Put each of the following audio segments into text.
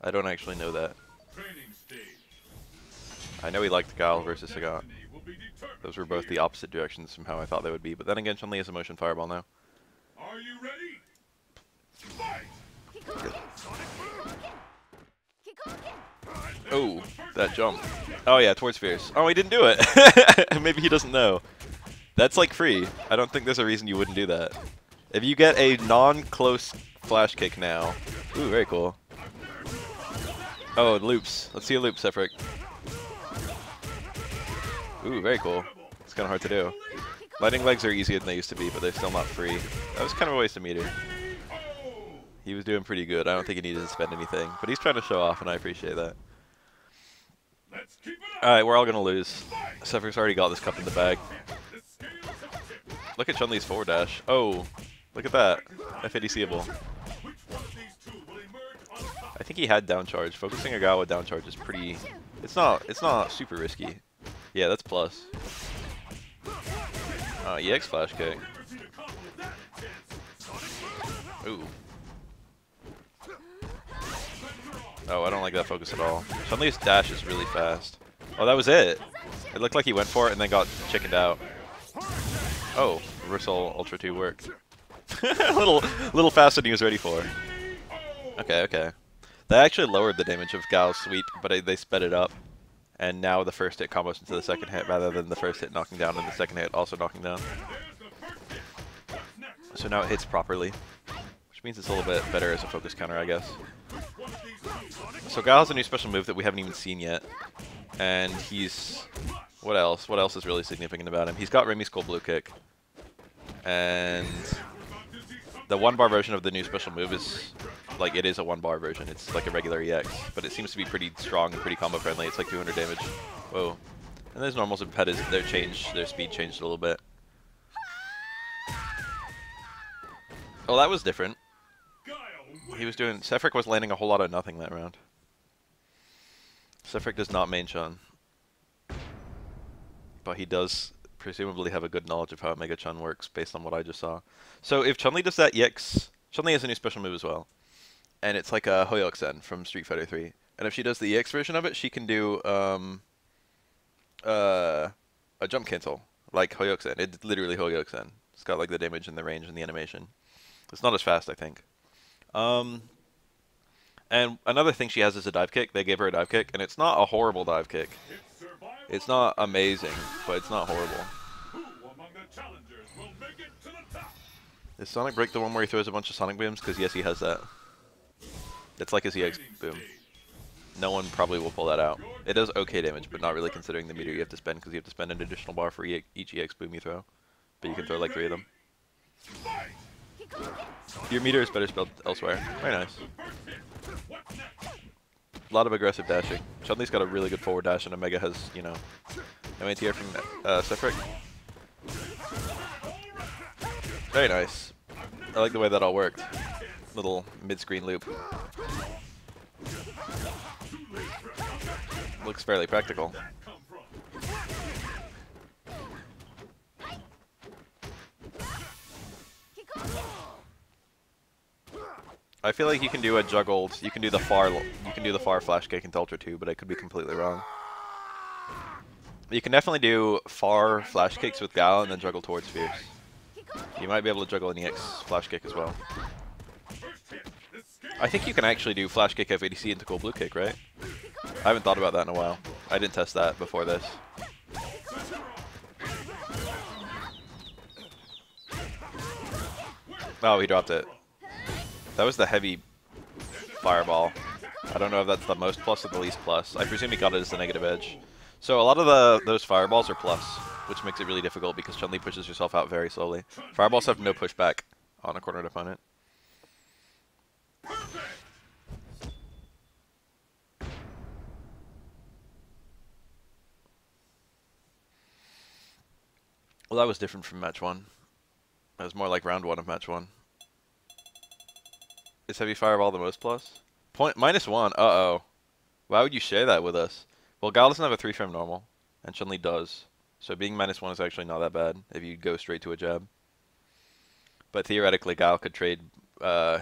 I don't actually know that. I know he liked Guile versus Sagat. Those were both the opposite directions from how I thought they would be. But then again, Chun-Li has a motion fireball now. Are you ready? Fight! Oh, that jump. Oh yeah, towards Fierce. Oh, he didn't do it. Maybe he doesn't know. That's like free. I don't think there's a reason you wouldn't do that. If you get a non-close flash kick now. Ooh, very cool. Oh, loops. Let's see a loop, Sephiroth. Ooh, very cool. It's kind of hard to do. Lightning legs are easier than they used to be, but they're still not free. That was kind of a waste of meter. He was doing pretty good. I don't think he needed to spend anything, but he's trying to show off, and I appreciate that. Alright, we're all going to lose. Sephiroth's already got this cup in the bag. Look at Chun-Li's forward dash. Oh, look at that. FADCable. I think he had down charge. Focusing a guy with down charge is pretty... It's not super risky. Yeah, that's plus. EX flash kick. Ooh. Oh, I don't like that focus at all. Chun-Li's dash is really fast. Oh, that was it. It looked like he went for it and then got chickened out. Oh, reversal Ultra 2 worked. a little faster than he was ready for. Okay, okay. They actually lowered the damage of Guile's sweep, but they sped it up. And now the first hit combos into the second hit rather than the first hit knocking down and the second hit also knocking down. So now it hits properly, which means it's a little bit better as a focus counter, I guess. So Guile has a new special move that we haven't even seen yet. And he's... What else? What else is really significant about him? He's got Remy's Cold Blue Kick. And the 1-bar version of the new special move is... Like, it is a 1-bar version. It's like a regular EX. But it seems to be pretty strong and pretty combo friendly. It's like 200 damage. Whoa. And those normals and pet is their speed changed a little bit. Oh, that was different. He was doing... Sephiroth was landing a whole lot of nothing that round. Sephiroth does not main Chun. But he does presumably have a good knowledge of how Mega Chun works based on what I just saw. So if Chun-Li does that EX... Chun-Li has a new special move as well. And it's like a Hoyok-sen from Street Fighter 3. And if she does the EX version of it, she can do a jump cancel. Like Hoyok-sen. It's literally Hoyok-sen. It's got like the damage and the range and the animation. It's not as fast, I think. And another thing she has is a dive kick. They gave her a dive kick, and it's not a horrible dive kick. It's not amazing, but it's not horrible. Is Sonic Break the one where he throws a bunch of Sonic Booms? Because yes, he has that. It's like his EX boom. No one probably will pull that out. It does okay damage, but not really considering the meter you have to spend, because you have to spend an additional bar for each EX boom you throw. But you can throw like 3 of them. Your meter is better spelled elsewhere. Very nice. A lot of aggressive dashing. Chun-Li's got a really good forward dash, and Omega has, you know, no anti-air from Sephiroth. Very nice. I like the way that all worked. Little mid-screen loop. Looks fairly practical. I feel like you can do a juggled. You can do the far flash kick into Ultra 2, but I could be completely wrong. You can definitely do far flash kicks with Guile and then juggle towards Fierce. You might be able to juggle an EX flash kick as well. I think you can actually do flash kick FADC into cool blue kick, right? I haven't thought about that in a while. I didn't test that before this. Oh, he dropped it. That was the heavy fireball. I don't know if that's the most plus or the least plus. I presume he got it as the negative edge. So a lot of those fireballs are plus, which makes it really difficult because Chun-Li pushes herself out very slowly. Fireballs have no pushback on a cornered opponent. Well, that was different from match 1. That was more like round 1 of match 1. Is heavy fireball the most plus? -1. Uh-oh. Why would you share that with us? Well, Guile doesn't have a 3-frame normal, and Chun-Li does. So being -1 is actually not that bad if you go straight to a jab. But theoretically, Guile could trade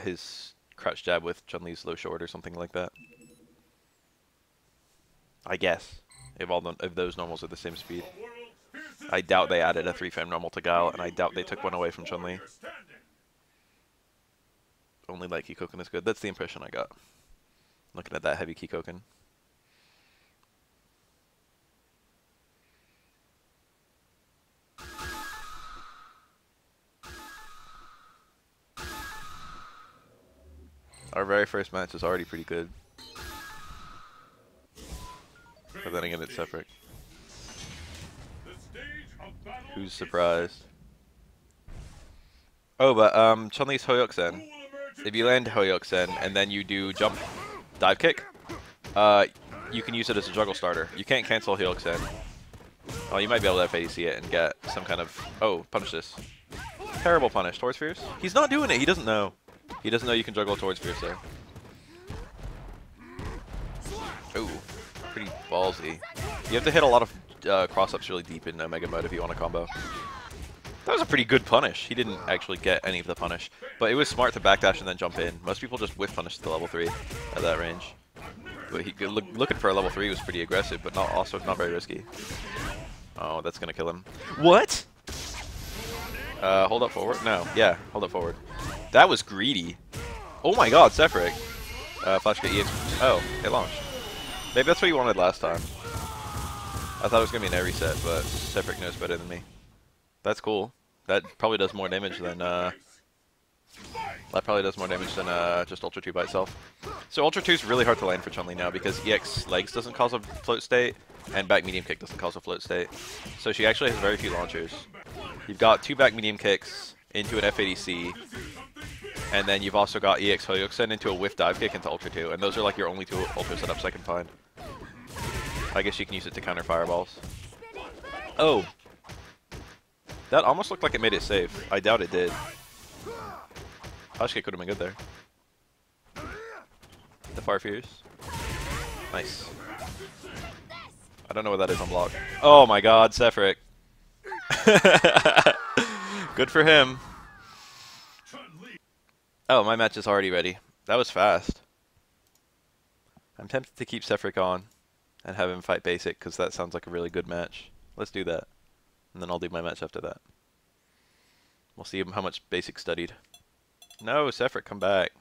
his crouch jab with Chun-Li's low short or something like that. I guess. If those normals are the same speed. I doubt they added a 3-frame normal to Guile, and I doubt they took one away from Chun-Li. Only light Kikoken is good. That's the impression I got. Looking at that heavy Kikoken. Our very first match is already pretty good. But then again, it's separate. Who's surprised? Oh, but Chun-Li's Hoyok-sen. If you land Hoyok-sen and then you do jump dive kick, you can use it as a juggle starter. You can't cancel Hoyok-sen. Oh, you might be able to FADC it and get some kind of... Oh, punish this. Terrible punish. Towards Fierce? He's not doing it. He doesn't know. He doesn't know you can juggle towards Fierce there. Ooh, pretty ballsy. You have to hit a lot of cross-ups really deep in Omega mode if you want to combo. That was a pretty good punish. He didn't actually get any of the punish. But it was smart to backdash and then jump in. Most people just whiff punish to level 3 at that range. But he looking for a level 3 was pretty aggressive, but also not very risky. Oh, that's going to kill him. What? Hold up forward? No. Yeah, hold up forward. That was greedy. Oh my god, Sephiroth. Flash get EX. Oh, it launched. Maybe that's what you wanted last time. I thought it was going to be an air reset, but Sephiroth knows better than me. That's cool. That probably does more damage than just Ultra 2 by itself. So Ultra 2 is really hard to land for Chun-Li now because EX legs doesn't cause a float state and back medium kick doesn't cause a float state. So she actually has very few launchers. You've got 2 back medium kicks into an FADC, and then you've also got EX Hoyok-sen into a whiff dive kick into Ultra 2, and those are like your only 2 Ultra setups I can find. I guess you can use it to counter fireballs. Oh! That almost looked like it made it safe. I doubt it did. Flash kick would have been good there. The Far Fierce. Nice. I don't know what that is on block. Oh my god, Sephiroth. Good for him. Oh, my match is already ready. That was fast. I'm tempted to keep Sephiroth on and have him fight basic because that sounds like a really good match. Let's do that. And then I'll do my match after that. We'll see how much basic studied. No, Sephiroth, come back.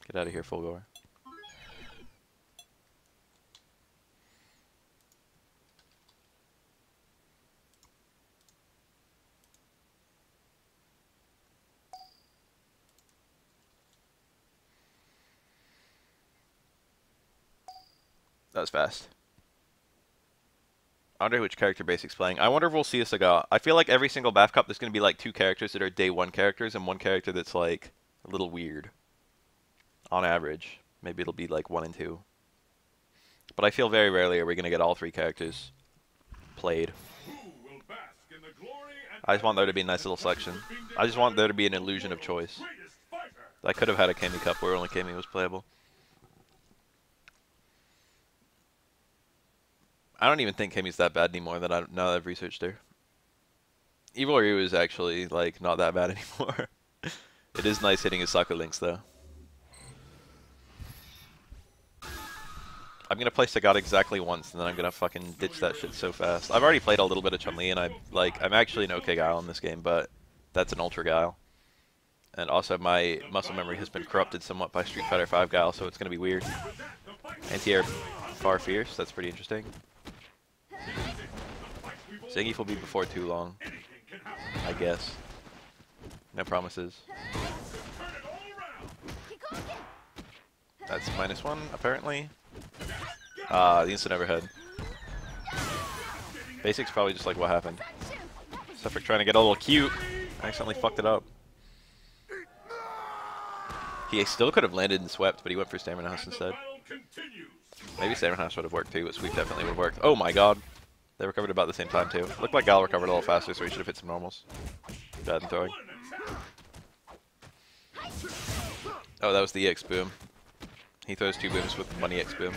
Get out of here, Fulgore. That was fast. I wonder which character Basic's playing. I wonder if we'll see a Sagat. I feel like every single BAF Cup there's going to be like 2 characters that are day 1 characters and 1 character that's like a little weird. On average. Maybe it'll be like 1 and 2. But I feel very rarely are we going to get all 3 characters played. I just want there to be a nice little selection. I just want there to be an illusion of choice. I could have had a Kami Cup where only Kami was playable. I don't even think Kami's that bad anymore now that I've researched her. Evil Ryu is actually, like, not that bad anymore. It is nice hitting his soccer links, though. I'm gonna play Sagat exactly once, and then I'm gonna fucking ditch that shit so fast. I've already played a little bit of Chun-Li, and I'm actually an okay Guile in this game, but that's an Ultra Guile. And also, my muscle memory has been corrupted somewhat by Street Fighter V Guile, so it's gonna be weird. Anti-air Far Fierce, that's pretty interesting. Zangief will be before too long, I guess. No promises. That's -1, apparently. The instant overhead. Basic's probably just like what happened. Sephiroth trying to get a little cute. I accidentally fucked it up. He still could have landed and swept, but he went for Stamina House instead. Maybe Stamina House would have worked too, but Sweep definitely would have worked. Oh my god. They recovered about the same time too. Looked like Guile recovered a little faster, so he should have hit some normals. Bad in throwing. Oh, that was the EX boom. He throws 2 booms with 1 EX boom.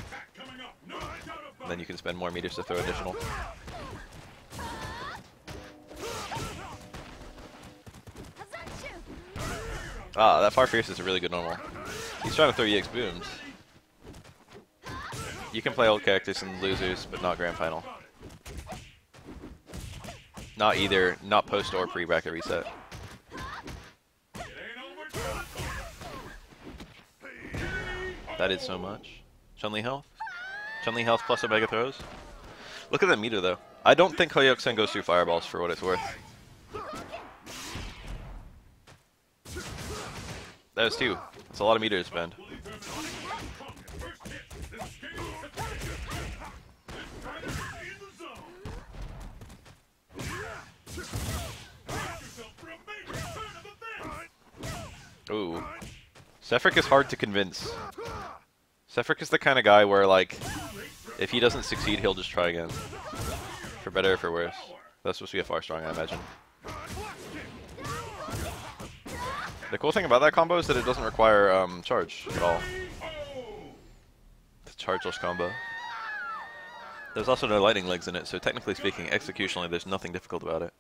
And then you can spend more meters to throw additional. That Far Fierce is a really good normal. He's trying to throw EX booms. You can play old characters in losers, but not grand final. Not either, not post or pre-bracket reset. That did so much. Chun-Li health? Chun-Li health plus Omega throws? Look at that meter though. I don't think Hoyok-sen goes through fireballs for what it's worth. That was 2. That's a lot of meter to spend. Ooh. Sefric is hard to convince. Sefric is the kind of guy where, like, if he doesn't succeed, he'll just try again. For better or for worse. That's supposed to be a far strong, I imagine. The cool thing about that combo is that it doesn't require charge at all. The chargeless combo. There's also no lightning legs in it, so technically speaking, executionally, there's nothing difficult about it.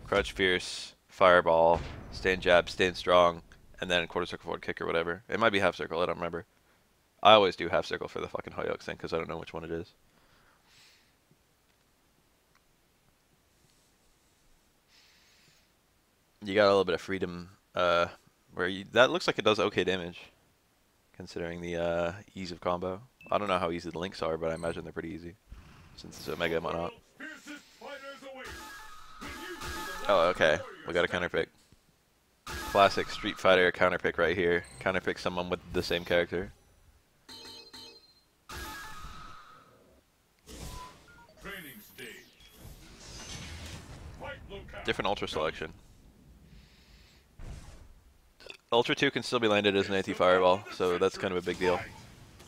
Crouch fierce, fireball, stand jab, stand strong, and then quarter circle forward kick or whatever. It might be half circle, I don't remember. I always do half circle for the fucking Hoyok thing because I don't know which one it is. You got a little bit of freedom where you, that looks like it does okay damage considering the ease of combo. I don't know how easy the links are, but I imagine they're pretty easy since it's Omega and whatnot. Oh, okay. We got a counter pick. Classic Street Fighter counter pick right here. Counter pick someone with the same character. Different Ultra selection. Ultra 2 can still be landed as an anti-fireball, so that's kind of a big deal.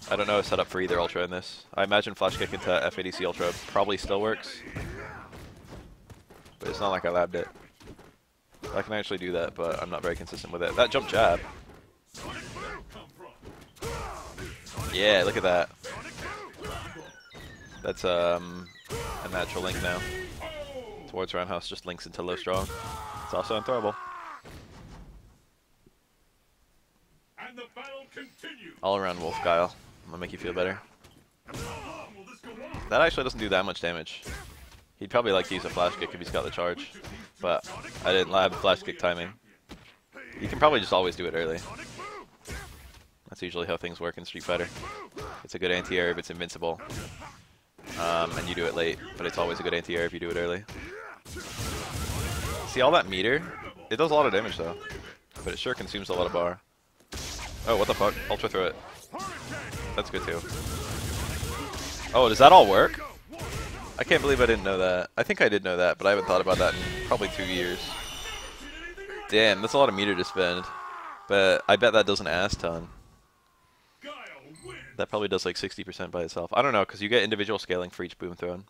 I don't know a setup for either Ultra in this. I imagine Flash Kick into FADC Ultra probably still works. But it's not like I labbed it. I can actually do that, but I'm not very consistent with it. That jump jab. Yeah, look at that. That's a natural link now. Towards Roundhouse just links into low strong. It's also unthrowable. All around Wolf Guile. I'm gonna make you feel better. That actually doesn't do that much damage. He'd probably like to use a flash kick if he's got the charge, but I didn't lab flash kick timing. You can probably just always do it early. That's usually how things work in Street Fighter. It's a good anti-air if it's invincible, and you do it late, but it's always a good anti-air if you do it early. See all that meter? It does a lot of damage though, but it sure consumes a lot of bar. Oh, what the fuck? Ultra throw it. That's good too. Oh, does that all work? I can't believe I didn't know that. I think I did know that, but I haven't thought about that in probably 2 years. Damn, that's a lot of meter to spend. But I bet that does an ass ton. That probably does like 60% by itself. I don't know, because you get individual scaling for each boom thrown.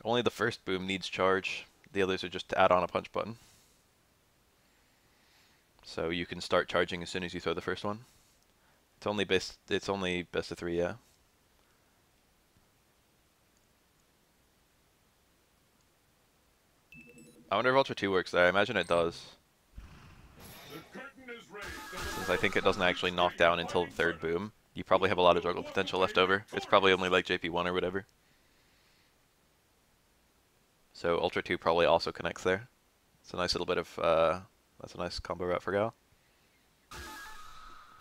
Only the first boom needs charge. The others are just to add on a punch button. So you can start charging as soon as you throw the first one. It's only best of 3, yeah. I wonder if Ultra 2 works there. I imagine it does. Since I think it doesn't actually knock down until the third boom, you probably have a lot of juggle potential left over. It's probably only like JP1 or whatever. So Ultra 2 probably also connects there. It's a nice little bit of, that's a nice combo route for Guile.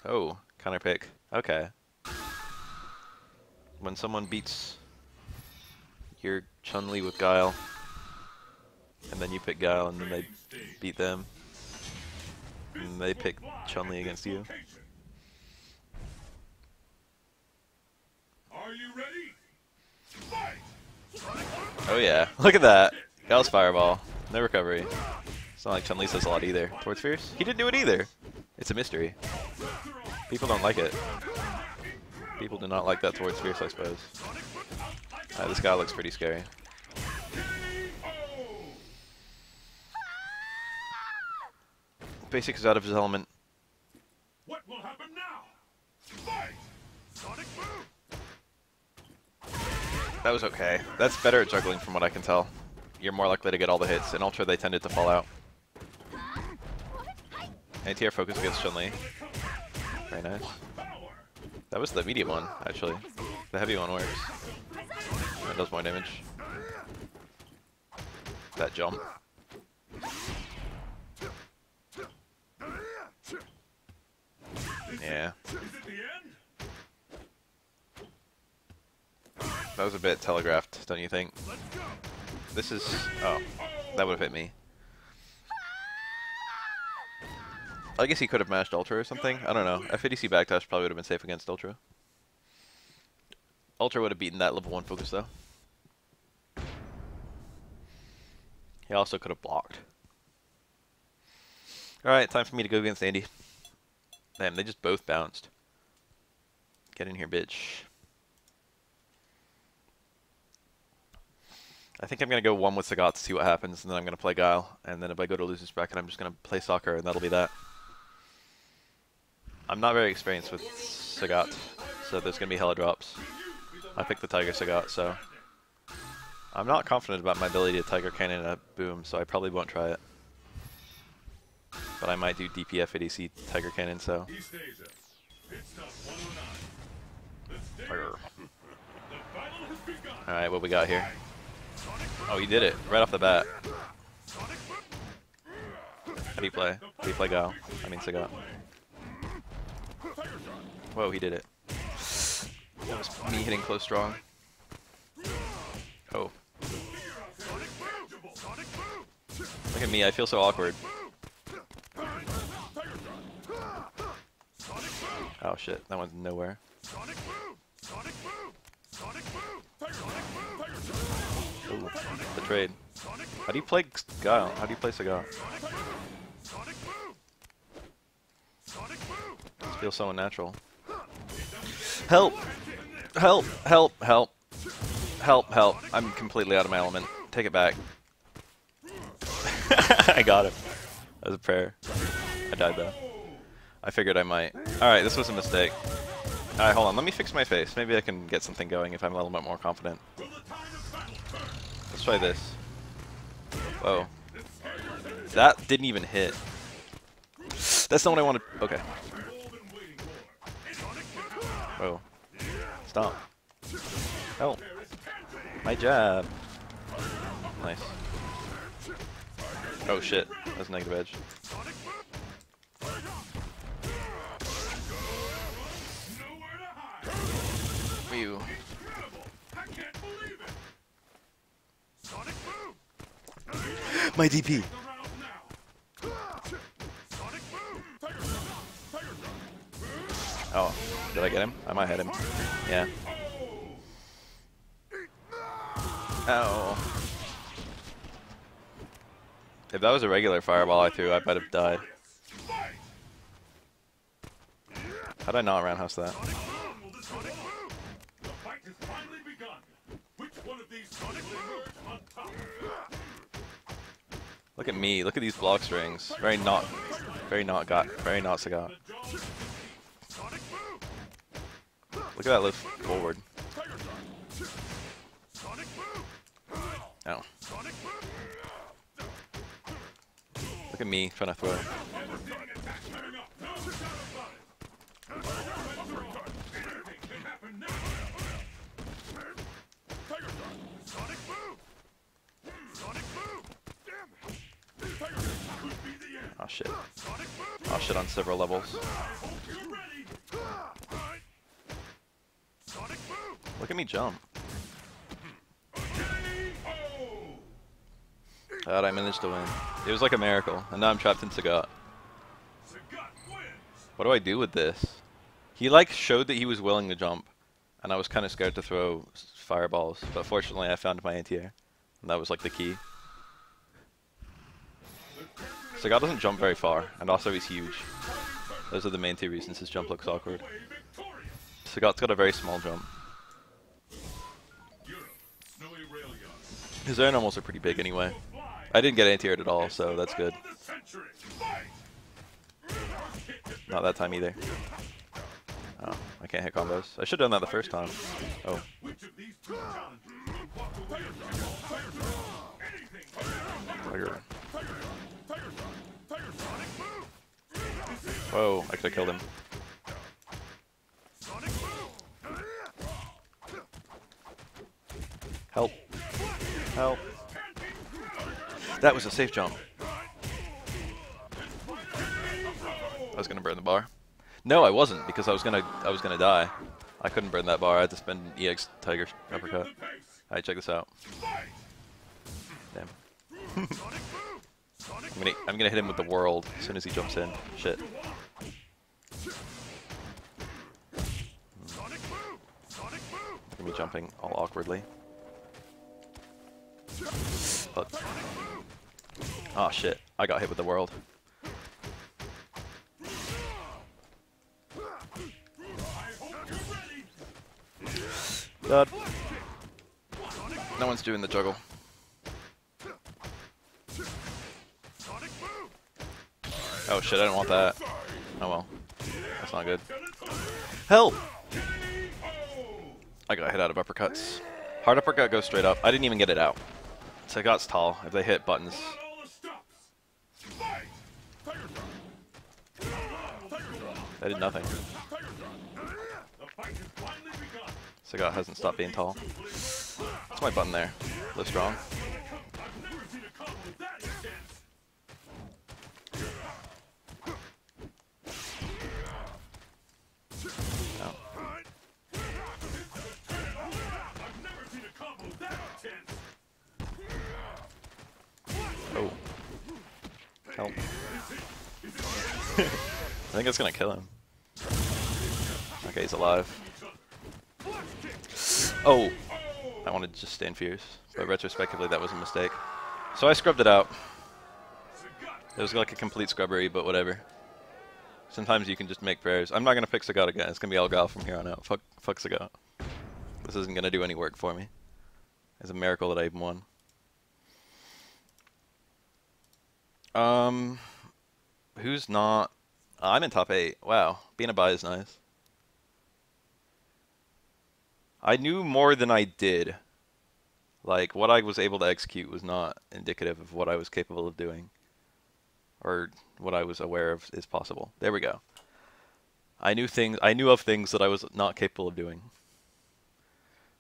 Oh, counter pick. Okay. When someone beats your Chun-Li with Guile, and then you pick Guile, and then they beat them, and they pick Chun-Li against you. Are you ready? Fight! Oh yeah, look at that. Guile's fireball. No recovery. It's not like Chun-Li says a lot either. Towards Fierce? He didn't do it either. It's a mystery. People don't like it. People do not like that towards Fierce, I suppose. This guy looks pretty scary. Basic is out of his element. What will happen now? Fight! Sonic boom! That was okay. That's better at juggling from what I can tell. You're more likely to get all the hits. In Ultra, they tended to fall out. Anti-air focus against Chun-Li. Very nice. That was the medium one, actually. The heavy one works. It does more damage. That jump. Yeah. That was a bit telegraphed, don't you think? This is... oh, that would have hit me. I guess he could have mashed Ultra or something. I don't know. FADC backdash probably would have been safe against Ultra. Ultra would have beaten that level 1 focus though. He also could have blocked. Alright, time for me to go against Andy. Damn, they just both bounced. Get in here, bitch. I think I'm going to go 1 with Sagat to see what happens, and then I'm going to play Guile. And then if I go to loser's bracket, I'm just going to play soccer, and that'll be that. I'm not very experienced with Sagat, so there's going to be hella drops. I picked the Tiger Sagat, so... I'm not confident about my ability to Tiger Cannon a boom, so I probably won't try it. But I might do DP FADC Tiger Cannon, so... Alright, what we got here? Oh, he did it right off the bat. How do you play? How do you play Guile? I mean Sagat. Whoa, he did it. That was me hitting close strong. Oh. Look at me, I feel so awkward. Oh shit, that went nowhere. Ooh, the trade. How do you play Guile? How do you play Sagat? This feels so unnatural. Help! Help! Help! Help! Help! Help! I'm completely out of my element. Take it back. I got him. That was a prayer. I died though. I figured I might. Alright, this was a mistake. Alright, hold on. Let me fix my face. Maybe I can get something going if I'm a little bit more confident. Let's try this. Whoa. That didn't even hit. That's not what I wanted. Okay. Whoa. Stop. Help. My jab. Nice. Oh shit. That's negative edge. Ew. My DP. Oh, did I get him? I might hit him. Yeah. Ow. If that was a regular fireball I threw, I might have died. How'd I not roundhouse that? Look at me. Look at these block strings. Very not Sagat. Look at that lift forward. Oh. Look at me trying to throw. Oh shit. Oh shit on several levels. Look at me jump. God, I managed to win. It was like a miracle, and now I'm trapped in Sagat. What do I do with this? He like showed that he was willing to jump, and I was kind of scared to throw fireballs, but fortunately I found my anti-air, and that was like the key. Sagat doesn't jump very far, and also he's huge. Those are the main 2 reasons his jump looks awkward. Sagat's got a very small jump. His air normals are pretty big anyway. I didn't get anti-aired at all, so that's good. Not that time either. Oh, I can't hit combos. I should have done that the first time. Oh. Tiger. Whoa, I could have killed him. Help. Help. That was a safe jump. I was gonna burn the bar. No, I wasn't, because I was gonna die. I couldn't burn that bar. I had to spend an EX Tiger uppercut. Alright, check this out. Damn. I'm gonna hit him with the world as soon as he jumps in. Shit. Look at me jumping all awkwardly. But oh shit, I got hit with the world. God. No one's doing the juggle. Oh shit, I didn't want that. Oh well. That's not good. Help! I got hit out of uppercuts. Hard uppercut goes straight up. I didn't even get it out. Sagat's tall. If they hit buttons. That did nothing. Sagat hasn't stopped being tall. That's my button there. Live strong. No. Oh. Help. I think it's gonna kill him. Okay, he's alive. Oh! I wanted to just stand fierce, but retrospectively that was a mistake. So I scrubbed it out. It was like a complete scrubbery, but whatever. Sometimes you can just make prayers. I'm not gonna pick Sagat again. It's gonna be all Guile from here on out. Fuck Sagat. This isn't gonna do any work for me. It's a miracle that I even won. Who's not? I'm in top 8. Wow, being a bye is nice. I knew more than I did. Like, what I was able to execute was not indicative of what I was capable of doing. Or what I was aware of is possible. There we go. I knew of things that I was not capable of doing.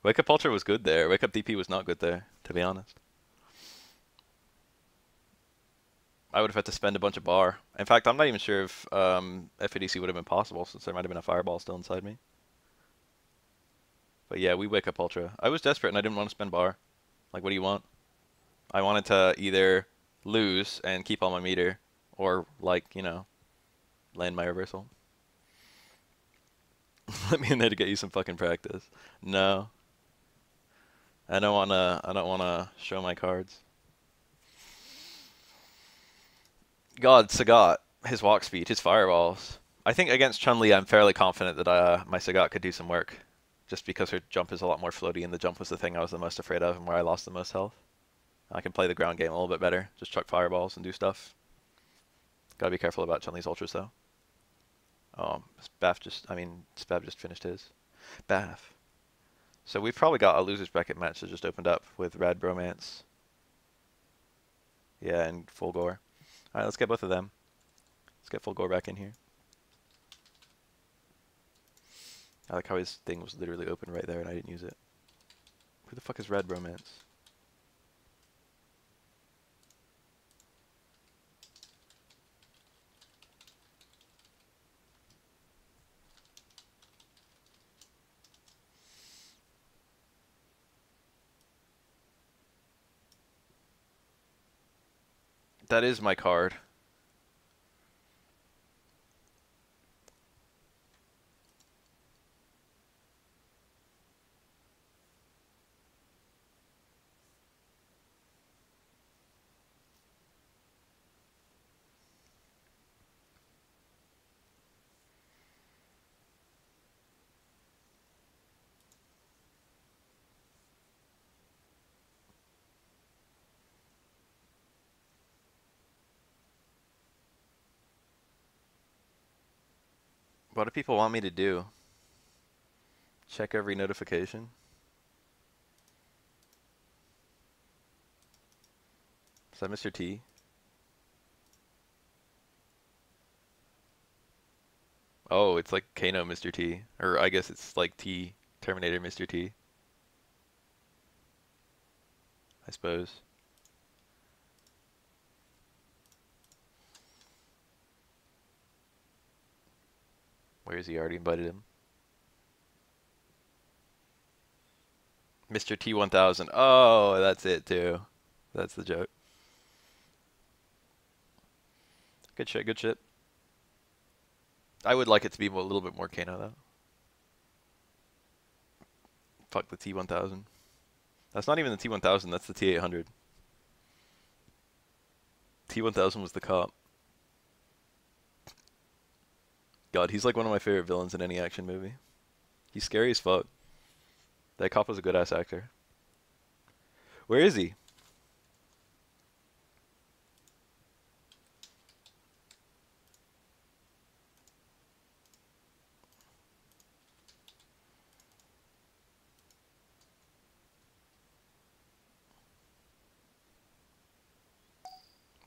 Wake Up Ultra was good there. Wake Up DP was not good there, to be honest. I would have had to spend a bunch of bar. In fact, I'm not even sure if FADC would have been possible, since there might have been a fireball still inside me. But yeah, we Wake Up Ultra. I was desperate and I didn't want to spend bar. Like, what do you want? I wanted to either lose and keep on my meter, or, like, you know, land my reversal. Let me in there to get you some fucking practice. No. I don't wanna show my cards. God, Sagat, his walk speed, his fireballs. I think against Chun-Li, I'm fairly confident that my Sagat could do some work. Just because her jump is a lot more floaty, and the jump was the thing I was the most afraid of and where I lost the most health. I can play the ground game a little bit better. Just chuck fireballs and do stuff. Gotta be careful about Chun-Li's ultras, though. Oh, Spav just finished his. Baff. So we've probably got a loser's bracket match that just opened up with Rad Bromance. Yeah, and Full Gore. Alright, let's get both of them. Let's get Full Gore back in here. I like how his thing was literally open right there and I didn't use it. Who the fuck is Rad Bromance? That is my card. What do people want me to do? Check every notification? Is that Mr. T? Oh, it's like Kano Mr. T. Or I guess it's like T Terminator Mr. T, I suppose. Where is he? Already invited him. Mr. T1000. Oh, that's it too. That's the joke. Good shit, good shit. I would like it to be a little bit more Kano though. Fuck the T1000. That's not even the T1000, that's the T800. T1000 was the cop. God, he's like one of my favorite villains in any action movie. He's scary as fuck. That cop was a good ass actor. Where is he?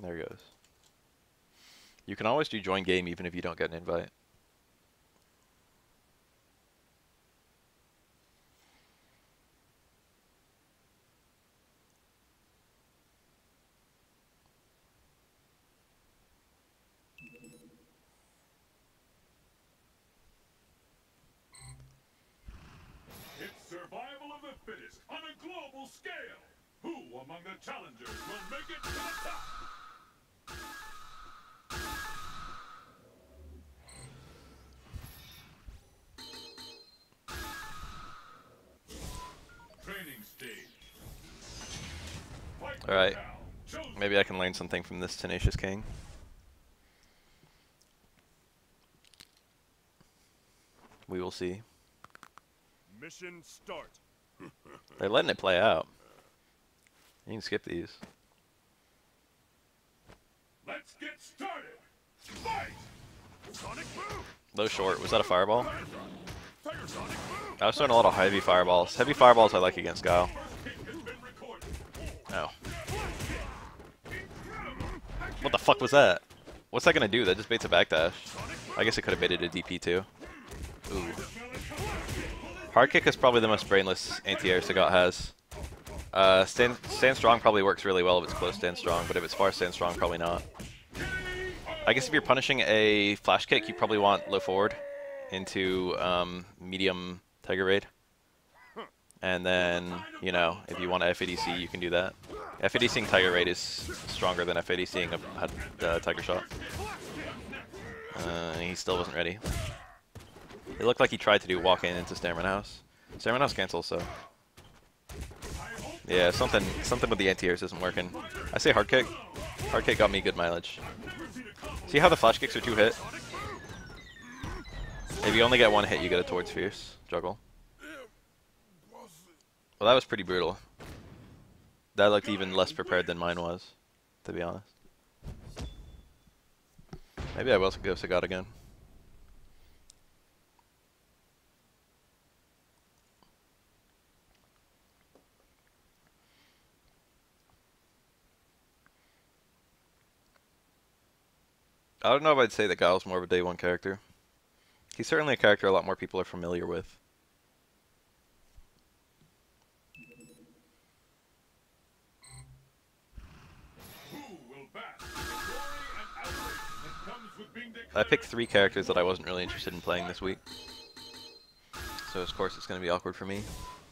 There he goes. You can always do join game even if you don't get an invite. It's survival of the fittest on a global scale. Who among the challengers will make it to the top? Training stage. Alright. Maybe I can learn something from this Tenacious King. We will see. Mission start. They're letting it play out. You can skip these. Let's get started. Fight! Sonic boom! Low short. Was that a fireball? Tiger Sonic boom! I was throwing a lot of heavy fireballs. Heavy fireballs I like against Guile. Oh. What the fuck was that? What's that gonna do? That just baits a backdash. I guess it could have baited a DP too. Ooh. Hard kick is probably the most brainless anti-air Sagat has. Stand strong probably works really well if it's close stand strong, but if it's far stand strong, probably not. I guess if you're punishing a flash kick, you probably want low forward into medium Tiger Raid. And then, you know, if you want to FADC, you can do that. FADCing Tiger Raid is stronger than FADCing a Tiger Shot. He still wasn't ready. It looked like he tried to do walk in into Stamina House. Stamina House cancels, so. Yeah, something with the anti-airs isn't working. I say hard kick. Hard kick got me good mileage. See how the flash kicks are 2 hit? If you only get 1 hit, you get a towards fierce juggle. Well, that was pretty brutal. That looked even less prepared than mine was, to be honest. Maybe I will go Sagat again. I don't know if I'd say that Guile's more of a day 1 character. He's certainly a character a lot more people are familiar with. I picked 3 characters that I wasn't really interested in playing this week. So of course it's going to be awkward for me.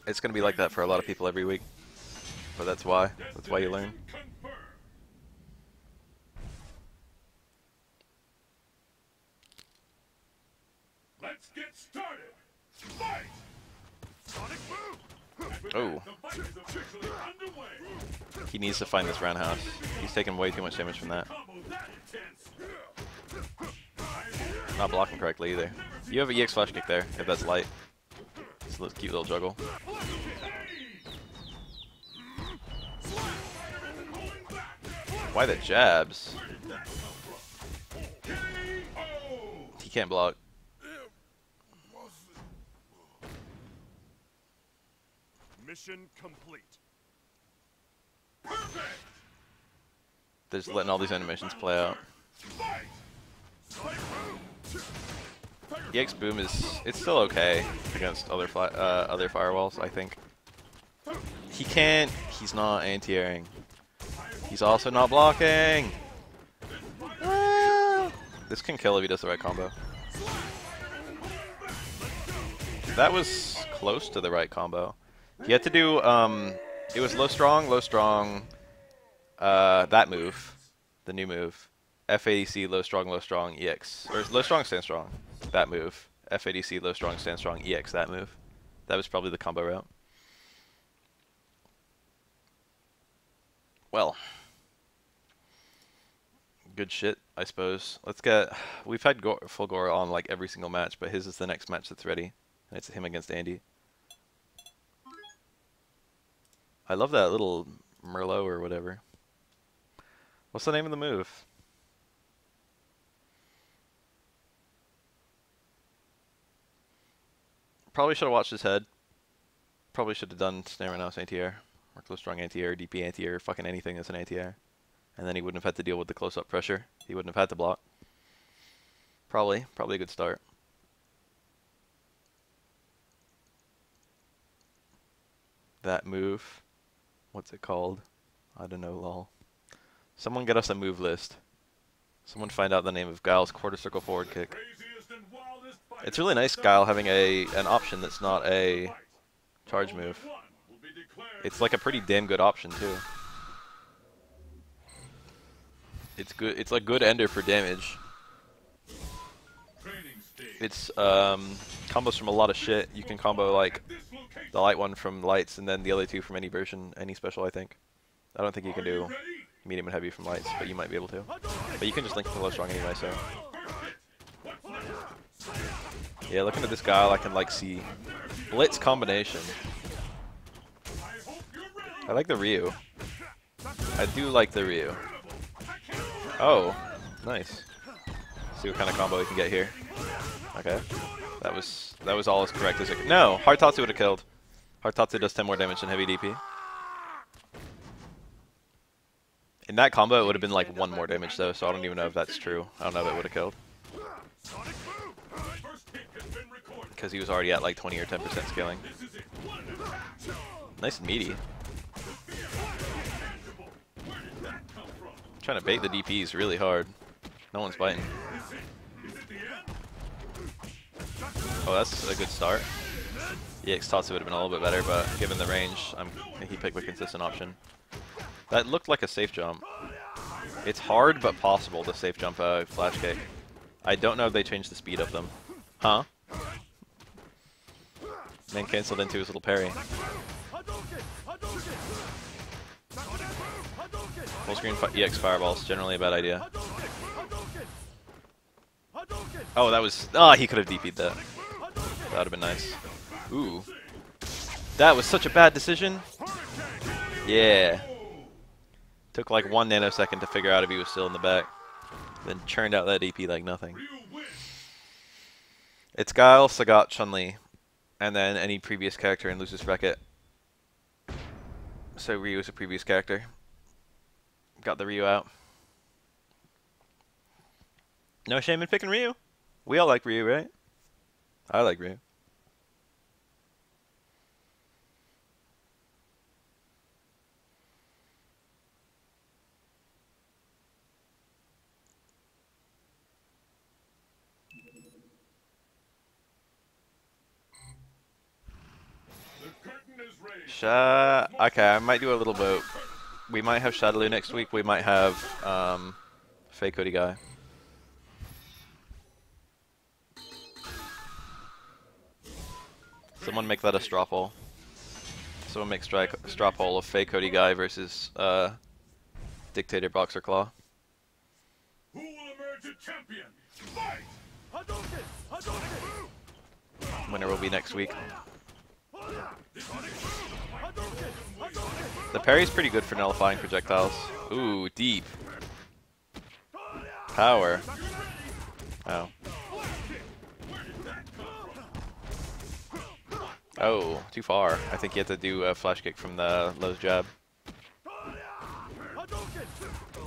It's going to be like that for a lot of people every week. But that's why. That's why you learn. Let's get started. Fight! Sonic boom! Oh. He needs to find this roundhouse. He's taking way too much damage from that. Not blocking correctly either. You have a EX flash kick there, if that's light. It's a cute little juggle. Why the jabs? He can't block. Mission complete. They're just letting all these animations play out. EX Boom it's still okay against other firewalls, I think. He's not anti-airing. He's also not blocking. This can kill if he does the right combo. That was close to the right combo. He had to do, it was low strong, that move, the new move. FADC, low strong, EX. Or low strong, stand strong, that move. FADC, low strong, stand strong, EX, that move. That was probably the combo route. Well. Good shit, I suppose. We've had full gore on like every single match, but his is the next match that's ready. And it's him against Andy. I love that little Merlot or whatever. What's the name of the move? Probably should have watched his head. Probably should have done snare and anti-air. Or close strong anti-air, DP anti-air, fucking anything that's an anti-air. And then he wouldn't have had to deal with the close-up pressure. He wouldn't have had to block. Probably a good start. That move. What's it called? I don't know, lol. Someone get us a move list. Someone find out the name of Guile's quarter circle forward kick. It's really nice, Guile, having an option that's not a charge move. It's like a pretty damn good option, too. It's good. It's like good ender for damage. It's combos from a lot of shit. You can combo like the light one from lights and then the other two from any version, any special, I think. I don't think you can do medium and heavy from lights, but you might be able to. But you can just link it to low strong anyway, so. Yeah, looking at this guy, I can like see blitz combination. I like the Ryu. I do like the Ryu. Oh, nice. See what kind of combo we can get here. Okay, that was all as correct as it could. No, Hard Tatsu would have killed. Hard Tatsu does 10 more damage than heavy DP. In that combo, it would have been like 1 more damage though, so I don't even know if that's true. I don't know if it would have killed. Because he was already at like 20 or 10% scaling. Nice and meaty. Trying to bait the DPs really hard. No one's biting. Oh, that's a good start. EX Tatsu would have been a little bit better, but given the range, he picked a consistent option. That looked like a safe jump. It's hard but possible to safe jump a flash kick. I don't know if they changed the speed of them. Huh? Then cancelled into his little parry. Full screen EX fireballs, generally a bad idea. Oh, that was... Ah, he could have DP'd that. That would have been nice. Ooh. That was such a bad decision. Yeah. Took like 1 nanosecond to figure out if he was still in the back. Then churned out that DP like nothing. It's Guile, Sagat, Chun-Li. And then any previous character in Lucius Bracket. So Ryu is a previous character. Got the Ryu out. No shame in picking Ryu. We all like Ryu, right? I like Ryu. Okay, I might do a little bit. We might have Shadaloo next week. We might have Fake Hoodie Guy. Someone make that a straw poll. Someone make straw poll of Fake Hoodie Guy versus Dictator Boxer Claw. Who will emerge a champion? Fight! Winner will be next week. The parry's pretty good for nullifying projectiles. Ooh, deep. Power. Oh. Oh, too far. I think you have to do a flash kick from the low jab.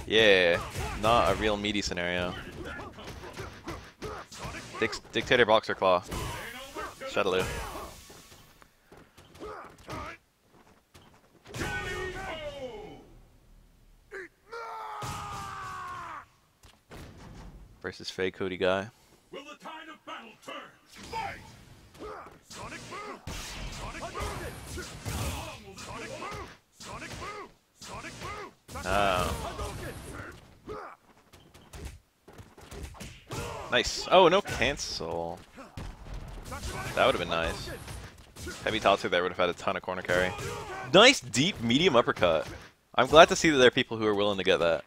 Yeah, not a real meaty scenario. Dictator Boxer Claw. Shadaloo. Versus Fey Cody Guy. Will the tide of battle turn? Fight! Sonic boom! Sonic boom! Sonic boom! Sonic boom! Sonic boom! Oh. Nice. Oh, no cancel. That would have been nice. Heavy Tatsu there would have had a ton of corner carry. Nice deep medium uppercut. I'm glad to see that there are people who are willing to get that.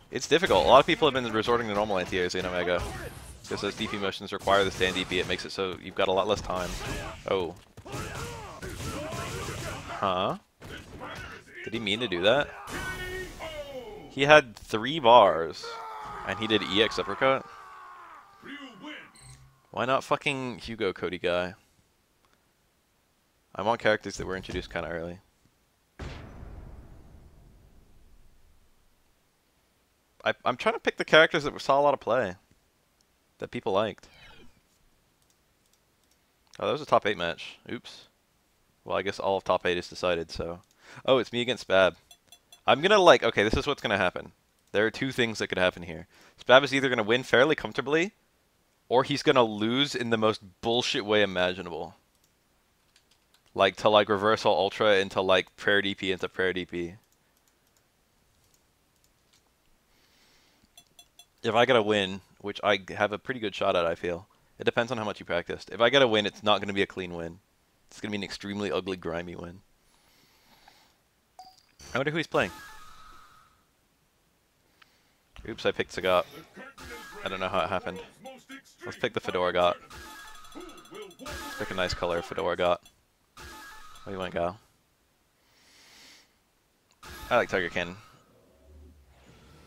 It's difficult. A lot of people have been resorting to normal anti-airs in Omega. Because those DP motions require the stand DP. It makes it so you've got a lot less time. Oh. Huh? Did he mean to do that? He had 3 bars. And he did EX uppercut? Why not fucking Hugo Cody Guy? I want characters that were introduced kind of early. I'm trying to pick the characters that saw a lot of play. That people liked. Oh, that was a top 8 match. Oops. Well, I guess all of top 8 is decided, so... Oh, it's me against Spab. I'm gonna like... Okay, this is what's gonna happen. There are 2 things that could happen here. Spab is either gonna win fairly comfortably, or he's gonna lose in the most bullshit way imaginable. Like, to like reversal ultra into like prayer DP into prayer DP. If I get a win, which I have a pretty good shot at, I feel. It depends on how much you practiced. If I get a win, it's not going to be a clean win. It's going to be an extremely ugly, grimy win. I wonder who he's playing. Oops, I picked Sagat. I don't know how it happened. Let's pick the Fedora Got. Let's pick a nice color Fedora Got. What do you want, Guile? I like Tiger Cannon.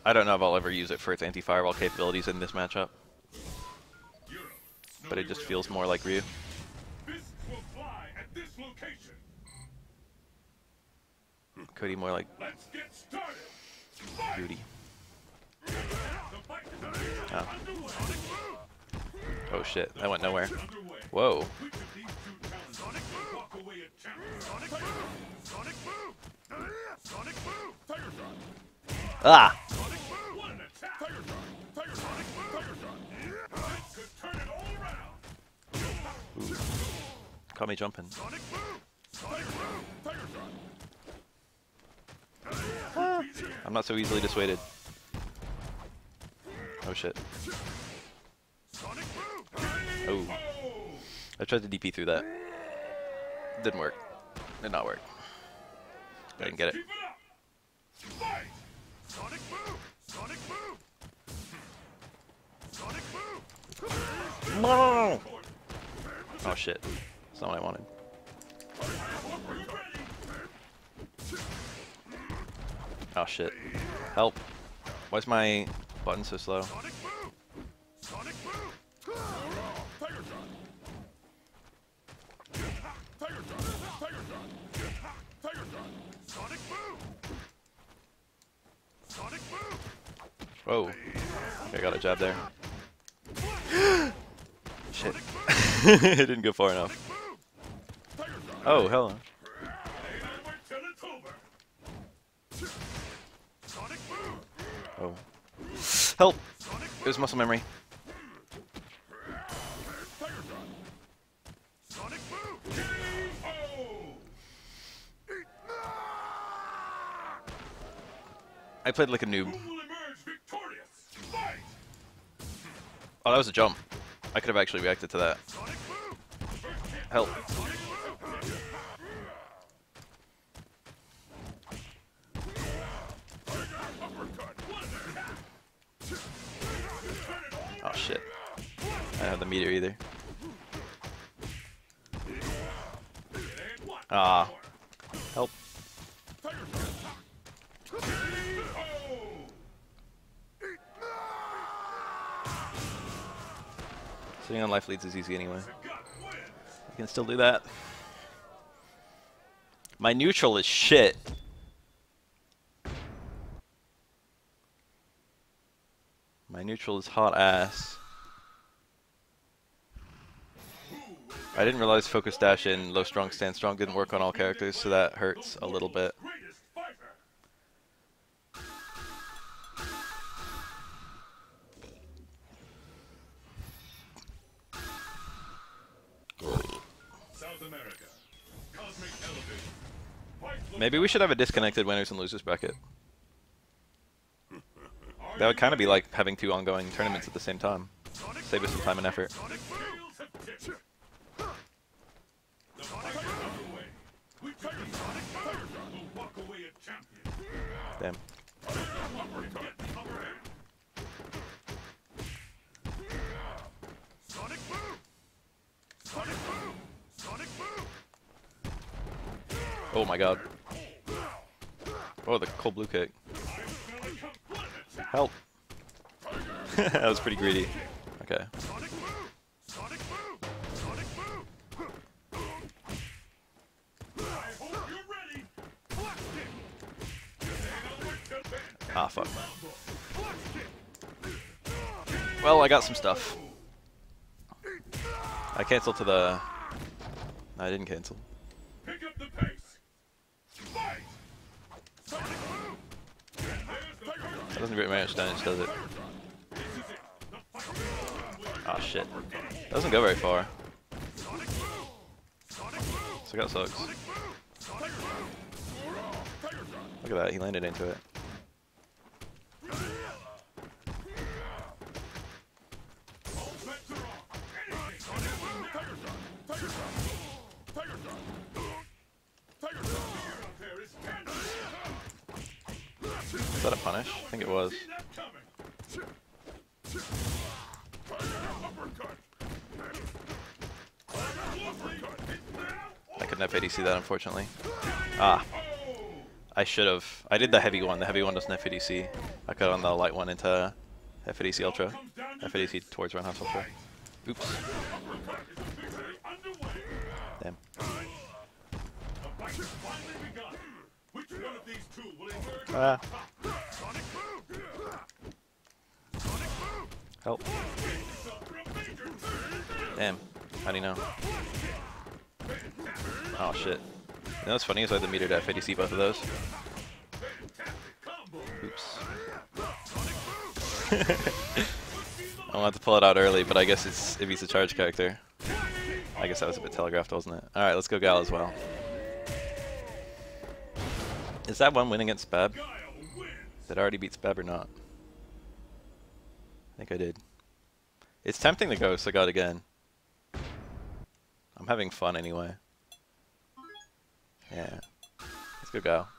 I don't know if I'll ever use it for its anti-firewall capabilities in this matchup. But it just feels more like Ryu. Cody more like Beauty. Oh. Oh shit, that went nowhere. Whoa. Ah! Ooh. Caught me jumping. Ah. I'm not so easily dissuaded. Oh shit. Oh. I tried to DP through that. Didn't work. Did not work. I didn't get it. Oh shit. That's not what I wanted. Oh shit. Help. Why is my button so slow? Whoa. Okay, I got a jab there. Shit. It didn't go far enough. Oh, hell no. Oh. Help! It was muscle memory. I played like a noob. Oh, that was a jump. I could have actually reacted to that. Help. Oh shit. I don't have the meter either. Ah. Help. Sitting on life leads is easy anyway. You can still do that. My neutral is shit. My neutral is hot ass. I didn't realize focus dash in low strong stand strong didn't work on all characters, so that hurts a little bit. Maybe we should have a disconnected winners and losers bracket. That would kind of be like having 2 ongoing tournaments at the same time. Save us some time and effort. Damn. Oh my god. Oh, the cold blue kick. Help. That was pretty greedy. Okay. Ah, fuck. Well, I got some stuff. I canceled to the... I didn't cancel. That doesn't get very much damage, does it? Ah, shit. Doesn't go very far. Sagat sucks. Look at that, he landed into it. Is that a punish? I think it was. I couldn't F80C that, unfortunately. Ah. I should have. I did the heavy one. The heavy one doesn't F80C. I cut on the light one into F80C Ultra. F80C towards Roundhouse Ultra. Oops. Damn. Ah. Help. Damn. How do you know? Oh shit. You know what's funny is I had the meter to F80C both of those. Oops. I wanted to pull it out early, but I guess it's if he's a charge character. I guess that was a bit telegraphed, wasn't it? Alright, let's go Guile as well. Is that one win against Spab? Did I already beat Spab or not? I think I did. It's tempting to go Sagat again. I'm having fun anyway. Yeah. Let's go Guile.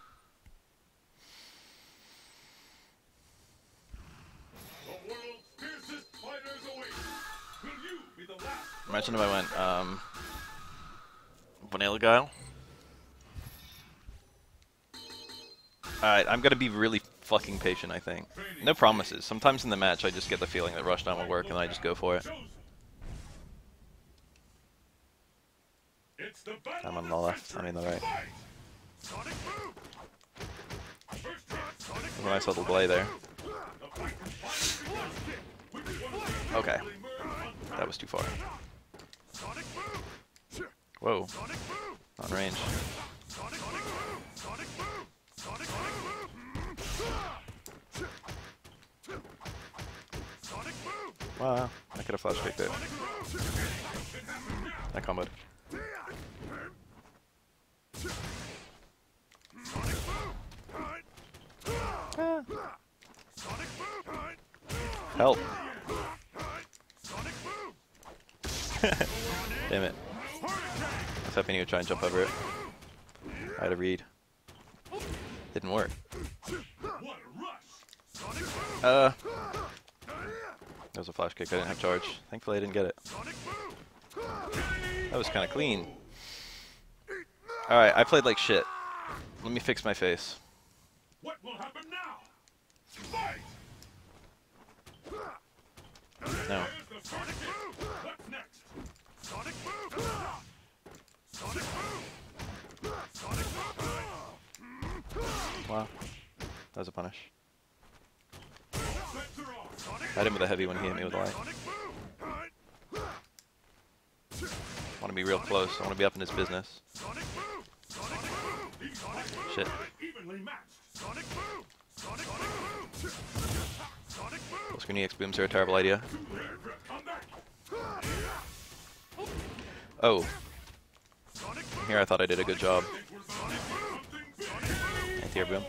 Imagine if I went vanilla Guile. Alright, I'm gonna be really fucking patient, I think. No promises. Sometimes in the match I just get the feeling that rushdown will work and I just go for it. I'm on the left, I mean the right. There's a nice little delay there. Okay. That was too far. Whoa. On range. Wow, I could have flash kicked it. I comboed. Ah. Help! Damn it. I was hoping he would try and jump over it. I had a read. Didn't work. That was a flash kick, I didn't have charge. Thankfully I didn't get it. That was kinda clean. Alright, I played like shit. Let me fix my face. What will happen now? Fight! No. What's next? Sonic move! Sonic move! Sonic move! Wow. That was a punish. I hit him with a heavy when he hit me with a light. I want to be real close. I want to be up in his business. Shit. Full screen EX booms are a terrible idea. Oh. Here I thought I did a good job. Anti-air boom.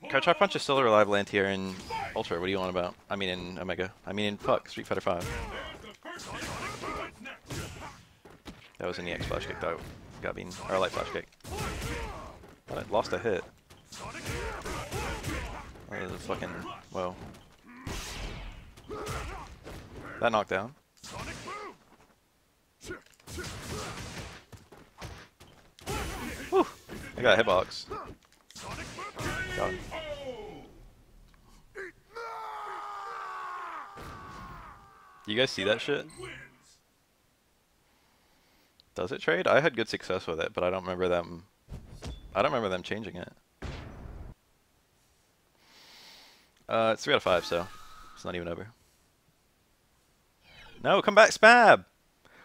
Crouch Punch is still a reliable anti-air in Ultra. What do you want about? I mean in Omega. I mean in Street Fighter 5. That was an EX flash kick though. Got bean. Or a light flash kick. But I lost a hit. That was a fucking... Whoa. That knocked down. Whew. I got a hitbox. Got him. You guys see that shit? Does it trade? I had good success with it, but I don't remember them. I don't remember them changing it. It's 3 out of 5, so it's not even over. No, come back, Spab!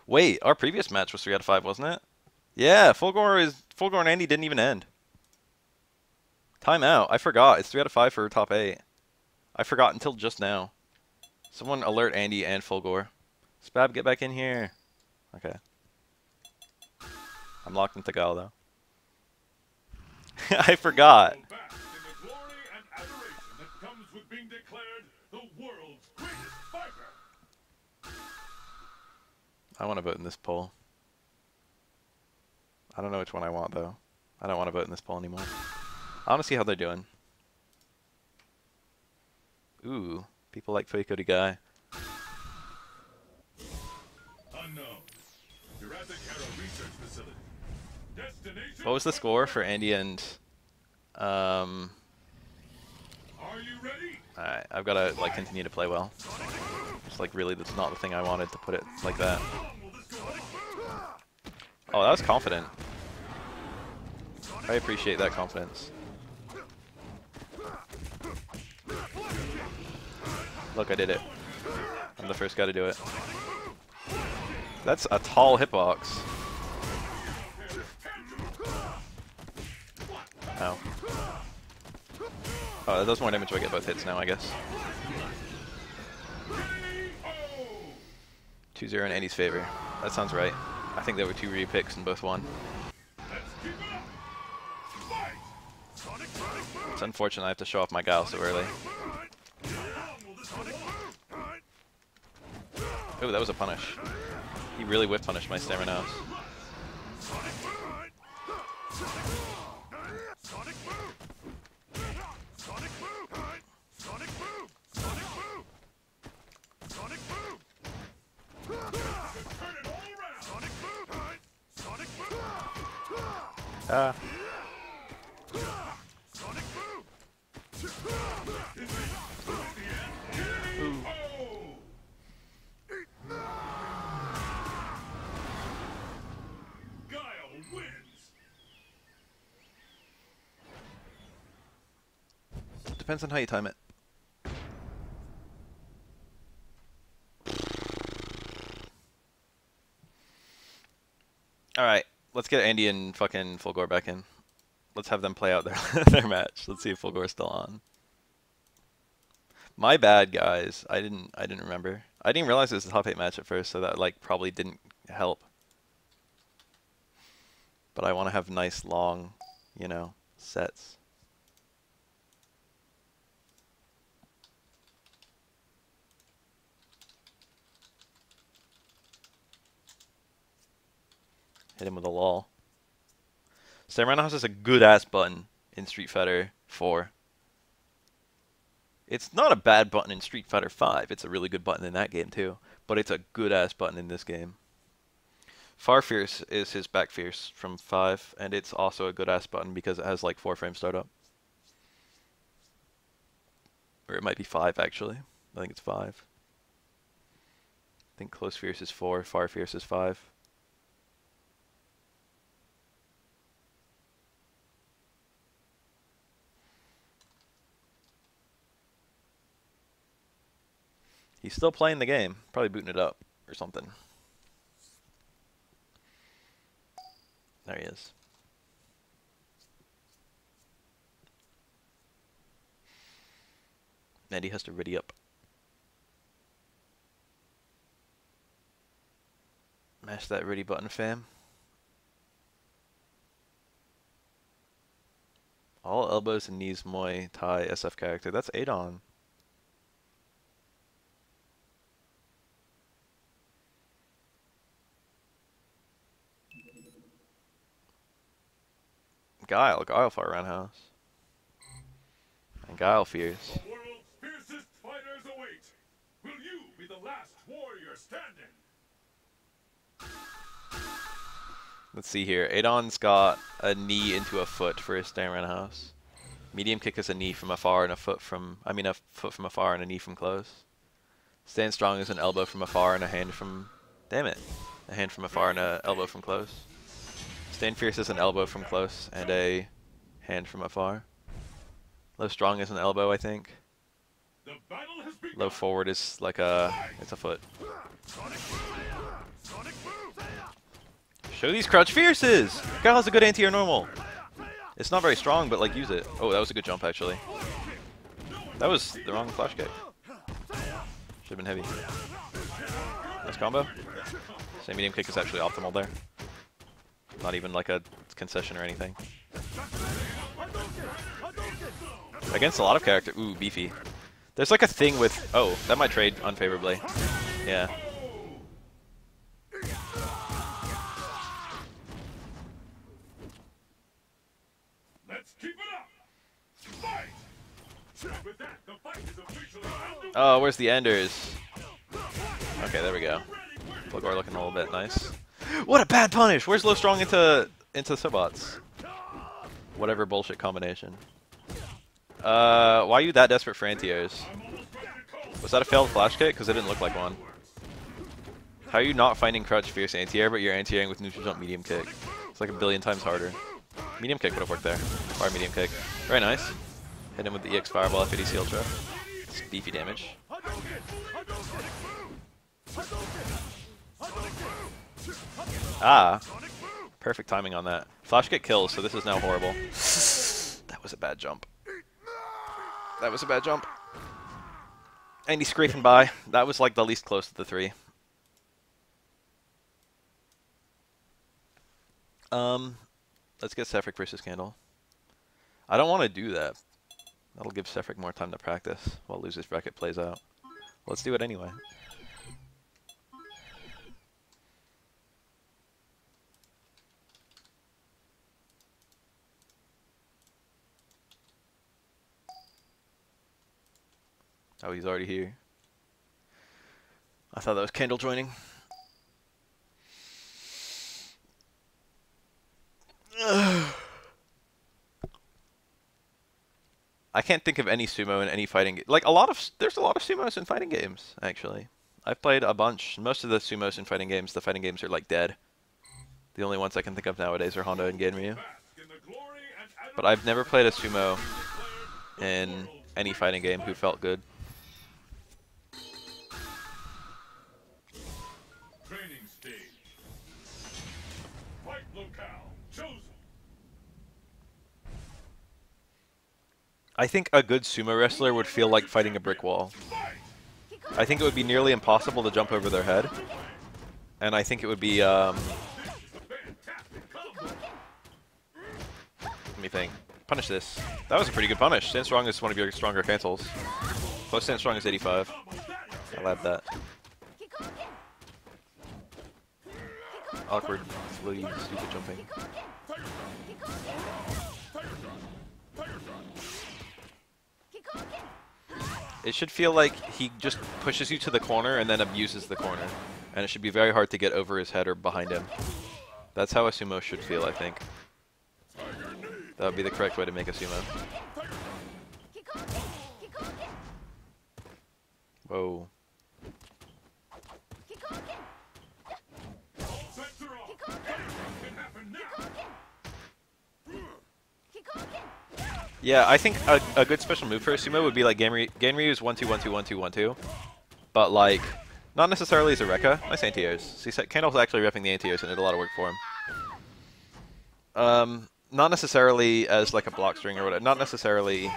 Wait, our previous match was 3 out of 5, wasn't it? Yeah, Fulgore and Andy didn't even end. Timeout. I forgot. It's 3 out of 5 for top 8. I forgot until just now. Someone alert Andy and Fulgore. Spab, get back in here. Okay. I'm locked into Guile though. I forgot. I want to vote in this poll. I don't know which one I want though. I don't want to vote in this poll anymore. I want to see how they're doing. Ooh, people like Fuikody Guy. What was the score for Andy and Alright, I've got to like continue to play well. It's like really that's not the thing I wanted to put it like that. Oh, that was confident. I appreciate that confidence. Look, I did it. I'm the first guy to do it. That's a tall hitbox. Ow. Oh, that does more damage if I get both hits now, I guess. 2-0 in Andy's favor. That sounds right. I think there were 2 re-picks and both won. It's unfortunate I have to show off my Guile so early. Oh, that was a punish. He really whip punished my Stamanos. Ah. Ooh. Depends on how you time it. Alright, let's get Andy and fucking Fulgore back in. Let's have them play out their their match. Let's see if Fulgore's still on. My bad, guys. I didn't remember. I didn't realize it was a top 8 match at first, so that like probably didn't help. But I want to have nice long, you know, sets. Hit him with a lull. Samurai House is a good-ass button in Street Fighter 4. It's not a bad button in Street Fighter 5. It's a really good button in that game, too. But it's a good-ass button in this game. Far Fierce is his back Fierce from 5, and it's also a good-ass button because it has, like, 4-frame startup. Or it might be 5, actually. I think it's 5. I think Close Fierce is 4, Far Fierce is 5. He's still playing the game. Probably booting it up or something. There he is. And he has to ready up. Mash that ready button, fam. All elbows and knees Muay Thai SF character. That's Adon. Guile far roundhouse. And Guile fears. The world's fiercest fighters await. Will you be the last warrior standing? Let's see here. Adon's got a knee into a foot for his stand roundhouse. Medium kick is a knee from afar and a foot from afar and a knee from close. Stand strong is an elbow from afar and a hand from, damn it, a hand from afar and a elbow from close. Stand fierce is an elbow from close and a hand from afar. Low strong is an elbow, I think. The battle has begun. Low forward is like it's a foot. Show these crouch fierces! Guile has a good anti-air normal. It's not very strong, but like use it. Oh, that was a good jump actually. That was the wrong flash kick. Should have been heavy. Nice combo. Same medium kick is actually optimal there. Not even like a concession or anything. Against a lot of character. Ooh, beefy. There's like a thing with. Oh, that might trade unfavorably. Yeah. Let's keep it up. Fight. With that, the fight is officially underway. Oh, where's the enders? Okay, there we go. Flugor looking a little bit nice. What a bad punish! Where's low strong into Sabots? Whatever bullshit combination. Why are you that desperate for anti-airs? Was that a failed flash kick? Because it didn't look like one. How are you not finding crouch fierce anti-air, but you're anti-airing with neutral jump medium kick? It's like a billion times harder. Medium kick would have worked there. Or medium kick. Very nice. Hit him with the EX Fireball F80 Seal Trap. It's beefy damage. Ah. Perfect timing on that. Flash kick kills, so this is now horrible. That was a bad jump. That was a bad jump. And he's scraping by. That was like the least close to the three. Let's get Sefric versus Candle. I don't want to do that. That'll give Sefric more time to practice while Loser's Bracket plays out. Let's do it anyway. Oh, he's already here. I thought that was Candle joining. I can't think of any sumo in any fighting. Like there's a lot of sumos in fighting games. Actually, I've played a bunch. Most of the sumos in fighting games, the fighting games are like dead. The only ones I can think of nowadays are Honda and Genryu. But I've never played a sumo in any fighting game who felt good. Training stage. Fight locale chosen. I think a good sumo wrestler would feel like fighting a brick wall. I think it would be nearly impossible to jump over their head. And I think it would be, let me think. Punish this. That was a pretty good punish. Stand strong is one of your stronger cancels. Close stand strong is 85. I'll add that. Awkward, floaty, stupid jumping. It should feel like he just pushes you to the corner and then abuses the corner. And it should be very hard to get over his head or behind him. That's how a sumo should feel, I think. That would be the correct way to make a sumo. Whoa. Yeah, I think a good special move for a sumo would be like Genryu's 1-2-1-2-1-2-1-2. but like not necessarily as a Rekka. Nice anti-airs. See, Candle's actually repping the anti-airs and did a lot of work for him. Not necessarily as like a block string or whatever. Not necessarily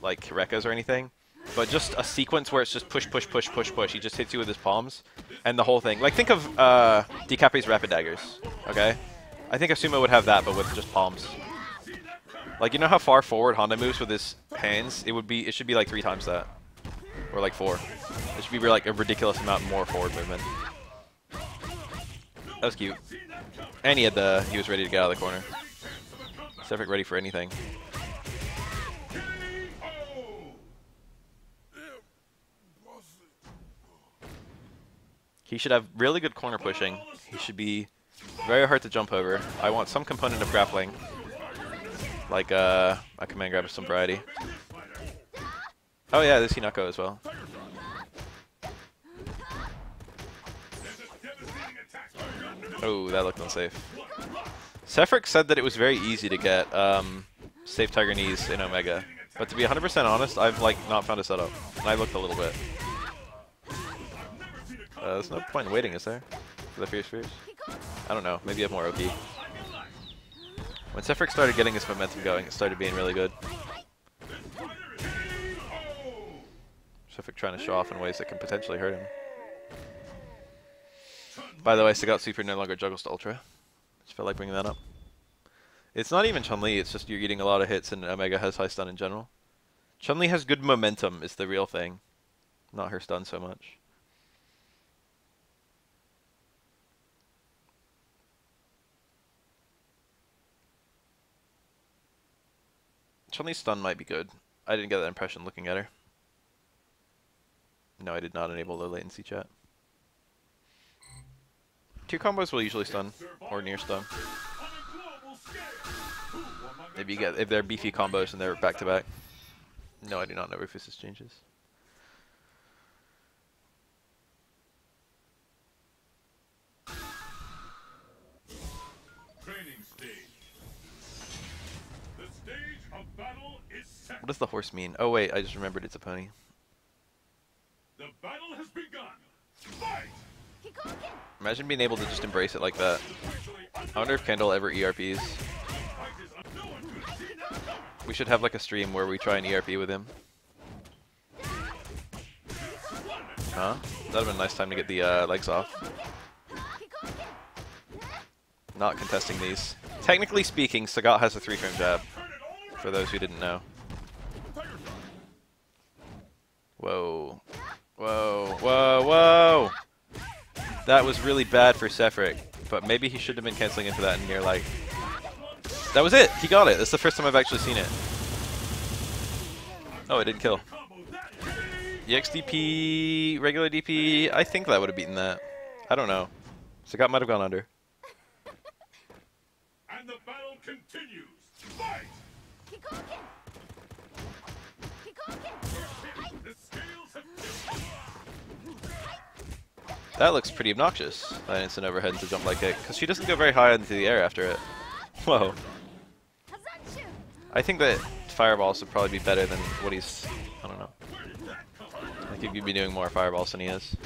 like Rekkas or anything, but just a sequence where it's just push, push, push, push, push. He just hits you with his palms, and the whole thing. Like think of DK's rapid daggers. Okay, I think a sumo would have that, but with just palms. Like you know how far forward Honda moves with his hands? It should be like 3 times that, or like 4. It should be like a ridiculous amount more forward movement. That was cute. And he was ready to get out of the corner. Sephiroth ready for anything. He should have really good corner pushing. He should be very hard to jump over. I want some component of grappling. Like a command grab of some variety. Oh yeah, there's Hinako as well. Oh, that looked unsafe. Sephiroth said that it was very easy to get safe Tiger Knees in Omega. But to be 100% honest, I've like not found a setup. And I looked a little bit. There's no point in waiting, is there? For the Fierce Fierce? I don't know. Maybe you have more Oki. When Sephiroth started getting his momentum going, it started being really good. Sephiroth trying to show off in ways that can potentially hurt him. By the way, Sagat Super no longer juggles to Ultra. Just felt like bringing that up. It's not even Chun-Li, it's just you're getting a lot of hits and Omega has high stun in general. Chun-Li has good momentum is the real thing. Not her stun so much. Chun-Li's stun might be good. I didn't get that impression looking at her. No, I did not enable low latency chat. 2 combos will usually stun, or near stun. Maybe you get, if they're beefy combos and they're back to back. No, I do not know Rufus's changes. Training stage. The stage of battle is set. What does the horse mean? Oh wait, I just remembered it's a pony. The battle has begun. Fight! Imagine being able to just embrace it like that. I wonder if Kendall ever ERPs. We should have like a stream where we try and ERP with him. Huh? That'd have been a nice time to get the legs off. Not contesting these. Technically speaking, Sagat has a 3-frame jab. For those who didn't know. Whoa. Whoa. Whoa. Whoa! That was really bad for Sephiroth, but maybe he should have been canceling into that in here, like... That was it! He got it! That's the first time I've actually seen it. Oh, it didn't kill. EX DP, regular DP, I think that would have beaten that. I don't know. Sagat might have gone under. And the battle continues. Fight! The scales have tipped. That looks pretty obnoxious, that instant overhead into jump like kick, because she doesn't go very high into the air after it. Whoa. I think that fireballs would probably be better than what he's... I don't know. I think he'd be doing more fireballs than he is.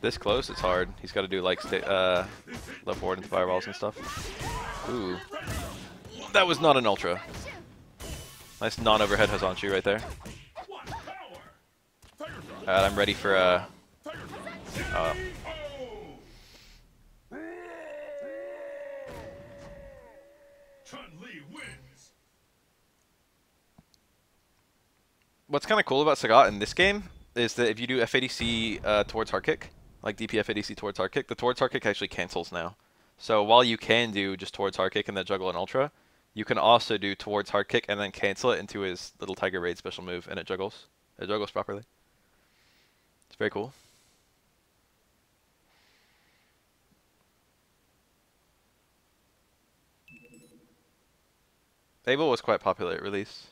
This close, it's hard. He's got to do like low forward into fireballs and stuff. Ooh. That was not an ultra. Nice non-overhead Hazanchu right there. Alright, I'm ready for Chun-Li wins. What's kind of cool about Sagat in this game is that if you do FADC towards hard kick, like DP FADC towards hard kick, the towards hard kick actually cancels now. So while you can do just towards hard kick and then juggle an ultra, you can also do towards hard kick and then cancel it into his little Tiger Raid special move, and it juggles. It juggles properly. It's very cool. Abel was quite popular at release.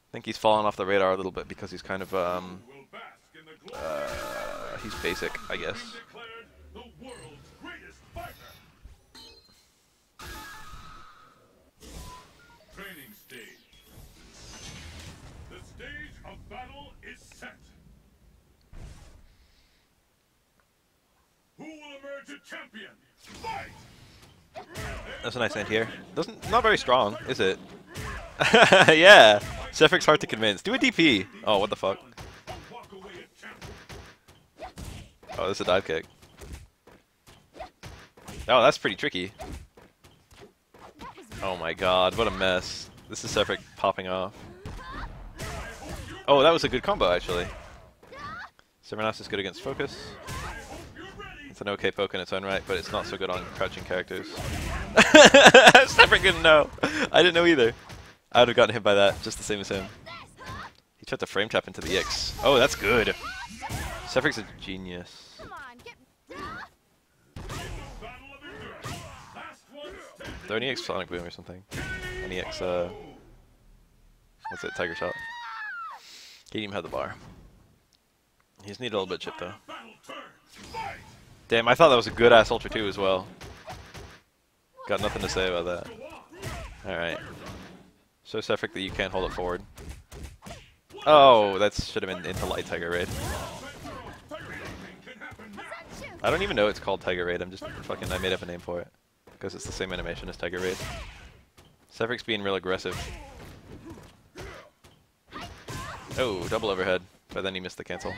I think he's fallen off the radar a little bit because he's kind of he's basic, I guess. The world's greatest fighter. Training stage. The stage of battle is set. emergent champion. Fight! That's a nice end here. Not very strong, is it? Yeah. Sefric's hard to convince. Do a DP. Oh, what the fuck? Walk away a champion. Oh, this is a dive kick. Oh, that's pretty tricky. Oh my god, what a mess. This is Sefric popping off. Oh, that was a good combo, actually. Servanas is good against focus. It's an okay poke in its own right, but it's not so good on crouching characters. Sefric didn't know. I didn't know either. I would have gotten hit by that, just the same as him. He tried to frame trap into the X. Oh, that's good. Sefric's a genius. Throw an EX Sonic Boom or something. An EX, what's it, Tiger Shot. He didn't even have the bar. He just needed a little bit of chip, though. Damn, I thought that was a good-ass Ultra 2 as well. Got nothing to say about that. Alright. So Sefric that you can't hold it forward. Oh, that should have been into Light Tiger Raid. I don't even know it's called Tiger Raid, I made up a name for it. Because it's the same animation as Tiger Raid. Sefric's being real aggressive. Oh, double overhead, but then he missed the cancel.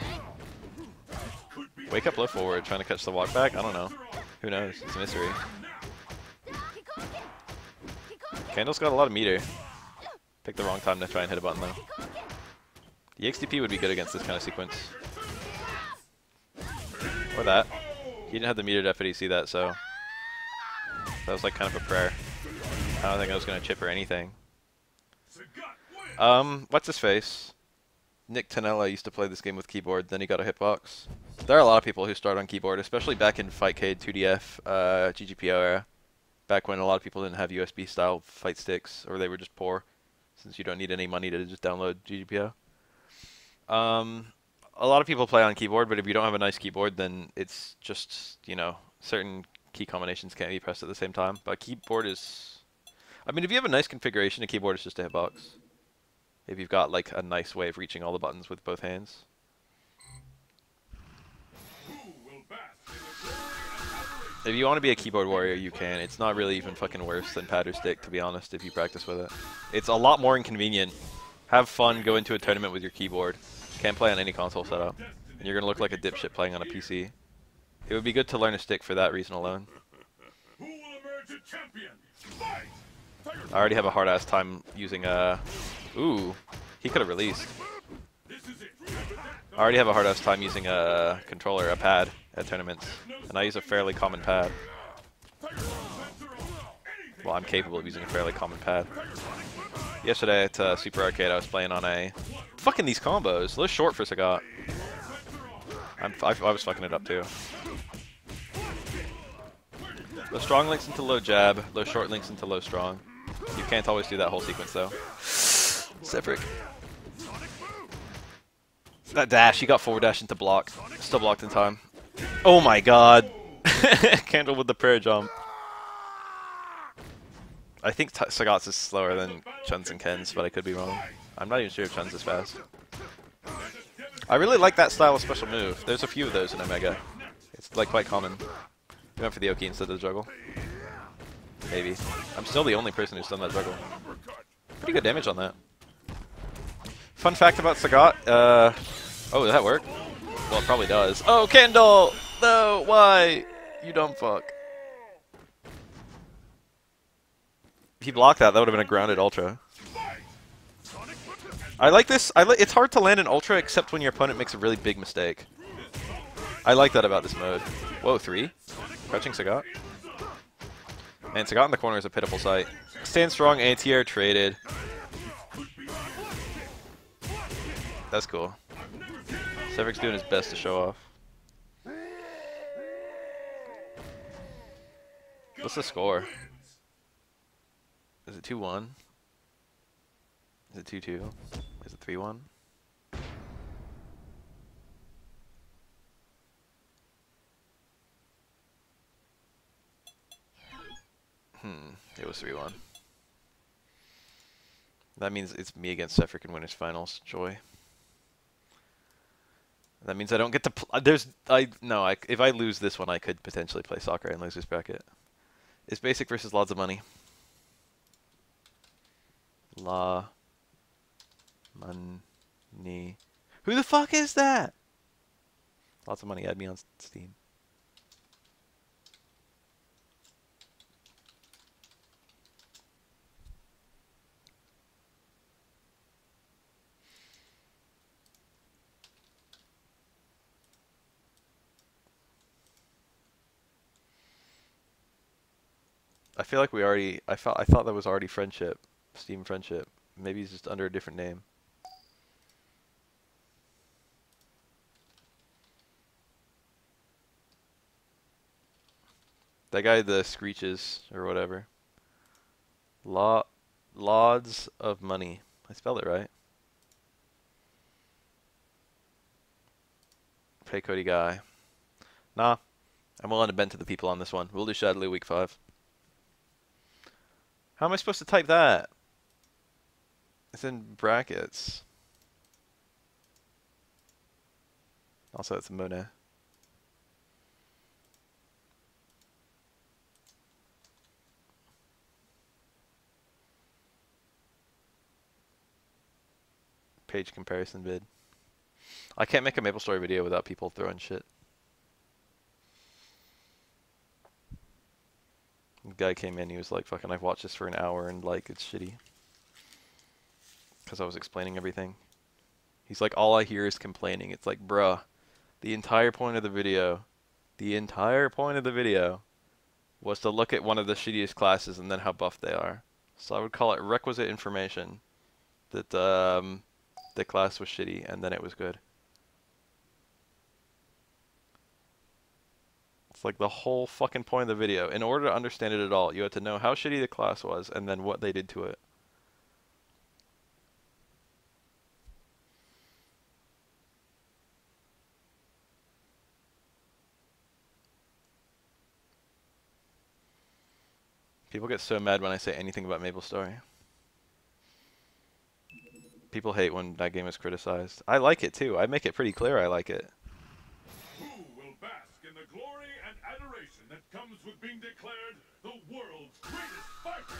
Wake up low forward, trying to catch the walk back? I don't know. Who knows? It's a mystery. Candle's got a lot of meter. Picked the wrong time to try and hit a button though. The XDP would be good against this kind of sequence. Or that. He didn't have the meter def, but he see that, so that was like kind of a prayer. I don't think I was gonna chip or anything. What's his face? Nick Tanella used to play this game with keyboard, then he got a hitbox. There are a lot of people who start on keyboard, especially back in Fightcade 2DF, GGPO era. Back when a lot of people didn't have USB style fight sticks, or they were just poor, since you don't need any money to just download GGPO. A lot of people play on keyboard, but if you don't have a nice keyboard, then it's just, you know, certain key combinations can't be pressed at the same time. But keyboard is... I mean, if you have a nice configuration, a keyboard is just a hitbox. If you've got, like, a nice way of reaching all the buttons with both hands. If you want to be a keyboard warrior, you can. It's not really even fucking worse than pad or stick, to be honest, if you practice with it. It's a lot more inconvenient. Have fun, go into a tournament with your keyboard. Can't play on any console setup. And you're going to look like a dipshit playing on a PC. It would be good to learn a stick for that reason alone. I already have a hard-ass time using a... Ooh, he could have released. I already have a hard-ass time using a controller, a pad, at tournaments. And I use a fairly common pad. Well, I'm capable of using a fairly common pad. Yesterday at Super Arcade, I was playing on a... Fucking these combos. Low short for Sagat. I was fucking it up too. Low strong links into low jab. Low short links into low strong. You can't always do that whole sequence though. Sefric. That dash, he got forward dash into block. Still blocked in time. Oh my god. Candle with the prayer jump. I think Sagat's is slower than Chun's and Ken's, but I could be wrong. I'm not even sure if Chun's is fast. I really like that style of special move. There's a few of those in Omega. It's like quite common. We went for the Oki instead of the juggle. Maybe. I'm still the only person who's done that juggle. Pretty good damage on that. Fun fact about Sagat. Oh, did that work? Well, it probably does. Oh, Candle! No, why? You dumb fuck. If he blocked that, that would have been a grounded Ultra. I like this. It's hard to land an Ultra except when your opponent makes a really big mistake. I like that about this mode. Whoa, 3? Crouching Sagat. Man, Sagat in the corner is a pitiful sight. Stand strong, anti-air, traded. That's cool. Sefric's doing his best to show off. What's the score? Is it 2-1? Is it 2-2? Is it 3-1? It was 3-1. That means it's me against Sefric in winners finals. Joy. That means I don't get to. If I lose this one, I could potentially play soccer and lose this bracket. It's basic versus lots of money. Money. Who the fuck is that? Lots of money. Add me on Steam. I feel like we already. I thought that was already friendship, Steam friendship. Maybe he's just under a different name. That guy, the Screeches or whatever. Lods of money. I spelled it right. Pay Cody guy. Nah, I'm willing to bend to the people on this one. We'll do Shadowly week 5. How am I supposed to type that? It's in brackets. Also, it's a Mona. Page comparison vid. I can't make a MapleStory video without people throwing shit. The guy came in, he was like, fucking, I've watched this for an hour and like, it's shitty. Because I was explaining everything. He's like, all I hear is complaining. It's like, bruh, the entire point of the video was to look at one of the shittiest classes and then how buff they are. So I would call it requisite information that the class was shitty and then it was good. It's like the whole fucking point of the video. In order to understand it at all, you had to know how shitty the class was and then what they did to it. People get so mad when I say anything about MapleStory. People hate when that game is criticized. I like it too. I make it pretty clear I like it. Who will bask in the glory and adoration that comes with being declared the world's greatest fighter?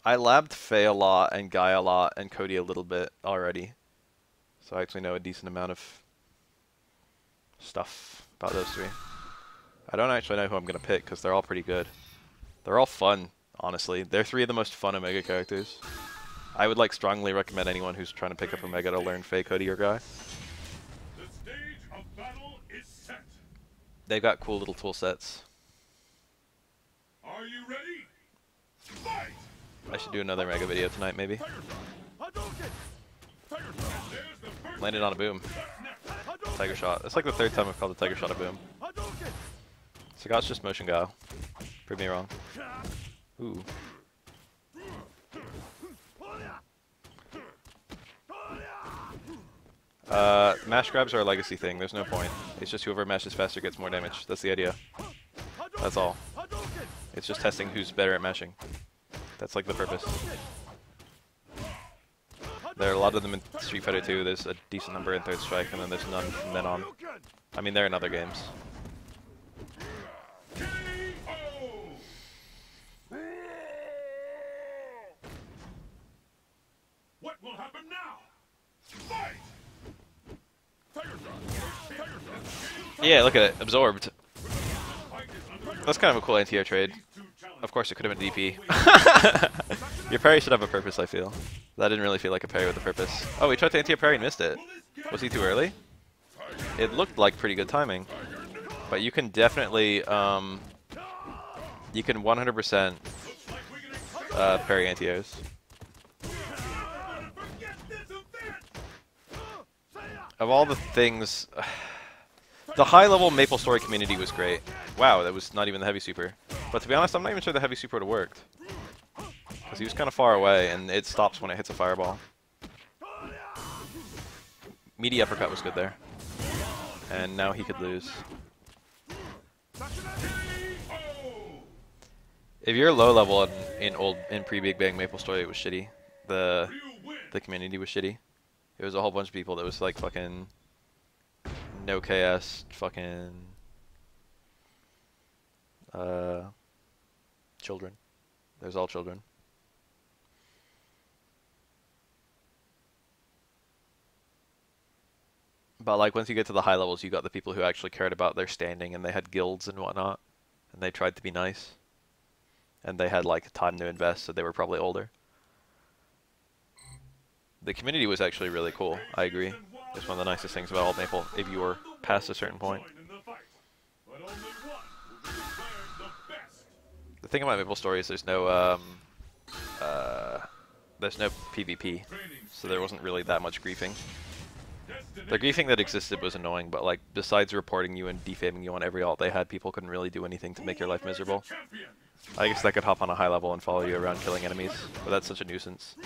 I labbed Faye a lot and Guy a lot and Cody a little bit already. So I actually know a decent amount of stuff about those three. I don't actually know who I'm going to pick because they're all pretty good. They're all fun, honestly. They're 3 of the most fun Omega characters. I would like strongly recommend anyone who's trying to pick up Omega to learn Faye, Cody, or Guy. The stage of battle is set. They've got cool little tool sets. Are you ready? Fight! I should do another Mega video tonight, maybe. Landed on a boom. Tiger shot. That's like the 3rd time I've called the Tiger shot a boom. Sagat's just motion guile. Prove me wrong. Ooh. Mash grabs are a legacy thing. There's no point. It's just whoever mashes faster gets more damage. That's the idea. That's all. It's just testing who's better at mashing. That's like the purpose. There are a lot of them in Street Fighter 2. There's a decent number in Third Strike, and then there's none from then on. I mean, they're in other games. What will happen now? Fight! Yeah, look at it. Absorbed. That's kind of a cool anti-air trade. Of course, it could have been DP. Your parry should have a purpose, I feel. That didn't really feel like a parry with a purpose. Oh, he tried to anti-air parry and missed it. Was he too early? It looked like pretty good timing. But you can definitely, you can 100% parry anti-airs. Of all the things, the high-level MapleStory community was great. Wow, that was not even the heavy super. But to be honest, I'm not even sure the heavy super would have worked. Because he was kind of far away, and it stops when it hits a fireball. Meaty uppercut was good there. And now he could lose. If you're low level in pre-Big Bang MapleStory, it was shitty. The community was shitty. It was a whole bunch of people that was like fucking no KS, fucking children. There's all children. But like once you get to the high levels, you got the people who actually cared about their standing and they had guilds and whatnot, and they tried to be nice, and they had like time to invest, so they were probably older. The community was actually really cool. I agree. It's one of the nicest things about Old Maple. If you were past a certain point. The thing about Maple Story is there's no PvP, so there wasn't really that much griefing. The griefing that existed was annoying, but like besides reporting you and defaming you on every alt they had, people couldn't really do anything to make your life miserable. I guess they could hop on a high level and follow you around killing enemies, but that's such a nuisance.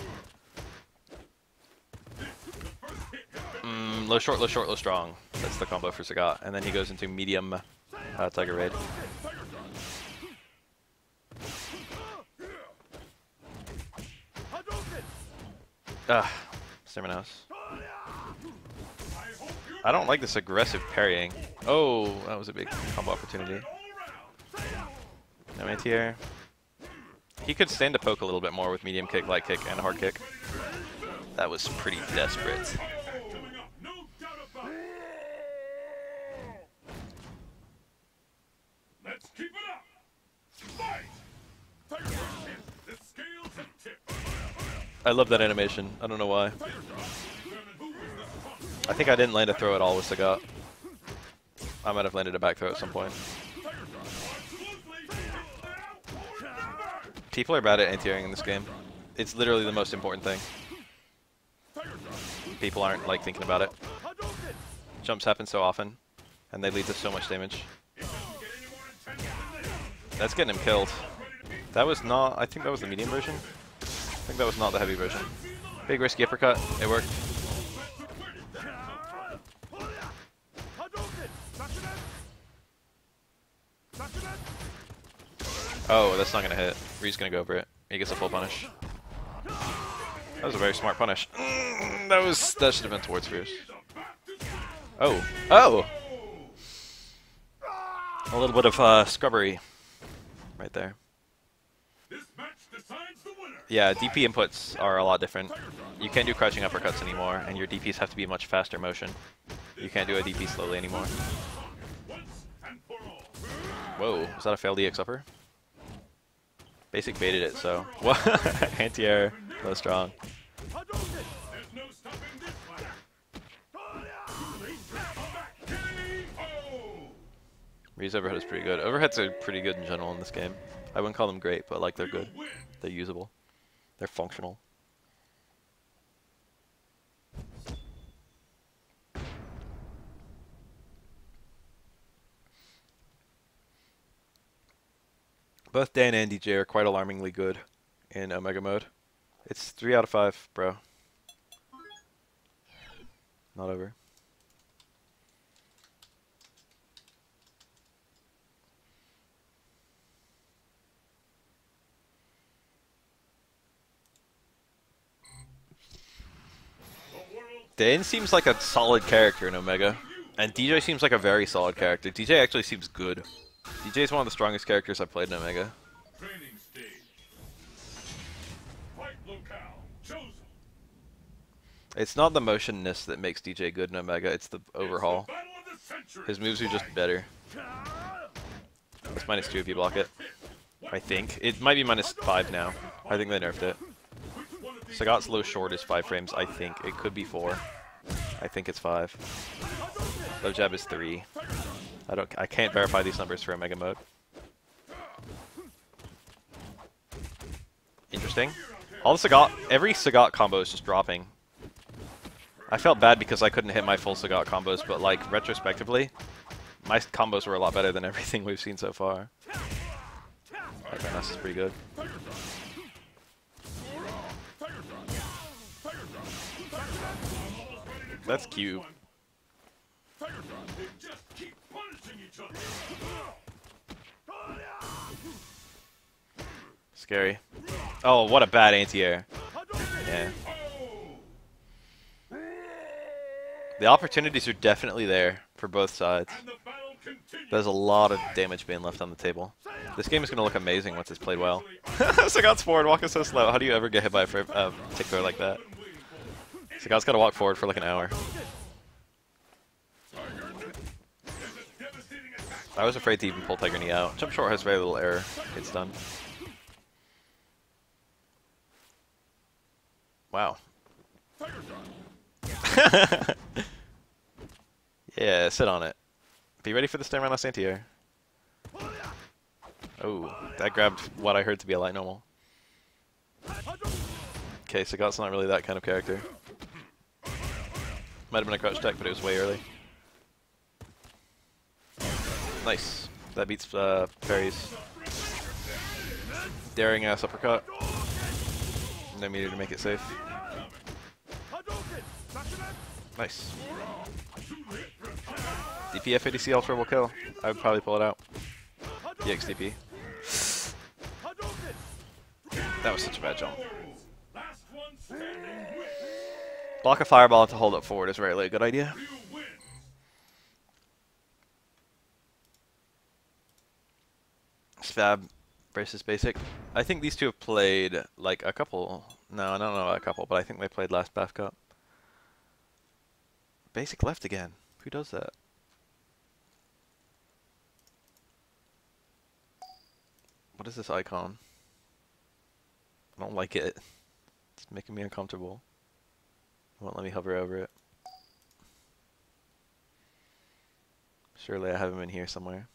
Low short, low short, low strong. That's the combo for Sagat, and then he goes into medium Tiger Raid. Stamina House. I don't like this aggressive parrying. Oh, that was a big combo opportunity. No anti-air. He could stand to poke a little bit more with medium kick, light kick, and hard kick. That was pretty desperate. Let's keep it up. Fight. The scales have tipped. I love that animation. I don't know why. I think I didn't land a throw at all with Sagat. I might have landed a back throw at some point. People are bad at anti-airing in this game. It's literally the most important thing. People aren't like thinking about it. Jumps happen so often, and they lead to so much damage. That's getting him killed. That was not, I think that was the medium version. I think that was not the heavy version. Big risky uppercut, it worked. Oh, that's not gonna hit. Ree's gonna go over it. He gets a full punish. That was a very smart punish. That should have been towards Ree's. Oh. Oh! A little bit of scrubbery right there. Yeah, DP inputs are a lot different. You can't do crouching uppercuts anymore, and your DPs have to be much faster motion. You can't do a DP slowly anymore. Whoa, was that a failed EX upper? Basic baited it, so... Anti-air, no strong. Ree's overhead is pretty good. Overheads are pretty good in general in this game. I wouldn't call them great, but like they're good. They're usable. They're functional. Both Dan and DJ are quite alarmingly good in Omega mode. It's 3 out of 5, bro. Not over. Dan seems like a solid character in Omega, and DJ seems like a very solid character. DJ actually seems good. DJ is one of the strongest characters I've played in Omega. It's not the motionness that makes DJ good in Omega, it's the overhaul. His moves are just better. It's -2 if you block it. I think. It might be -5 now. I think they nerfed it. Sagat's low short is 5 frames, I think. It could be 4. I think it's 5. Low jab is 3. I can't verify these numbers for Omega mode. Interesting. Every Sagat combo is just dropping. I felt bad because I couldn't hit my full Sagat combos, but like retrospectively, my combos were a lot better than everything we've seen so far. That Vanessa is pretty good. That's cute. Scary. Oh, what a bad anti-air. Yeah. The opportunities are definitely there for both sides. And the battle continues. There's a lot of damage being left on the table. This game is going to look amazing once it's played well. Sagat's forward, walking so slow. How do you ever get hit by a tickler like that? Sagat's got to walk forward for like an hour. I was afraid to even pull Tiger Knee out. Jump short has very little error. It's done. Wow. Yeah, sit on it. Be ready for the stand around anti-air. Oh, that grabbed what I heard to be a light normal. Okay, Sagat's not really that kind of character. Might have been a crouch tech, but it was way early. Nice. That beats Perry's daring ass uppercut. No meter to make it safe. Nice. DPF ADC Ultra will kill. I would probably pull it out. EXDP. That was such a bad jump. Block a fireball to hold up forward is rarely a good idea. Fab versus Basic. I think these two have played like a couple. No, I don't know about a couple, but I think they played last Baf Cup. Basic left again. Who does that? What is this icon? I don't like it. It's making me uncomfortable. It won't let me hover over it. Surely I have him in here somewhere.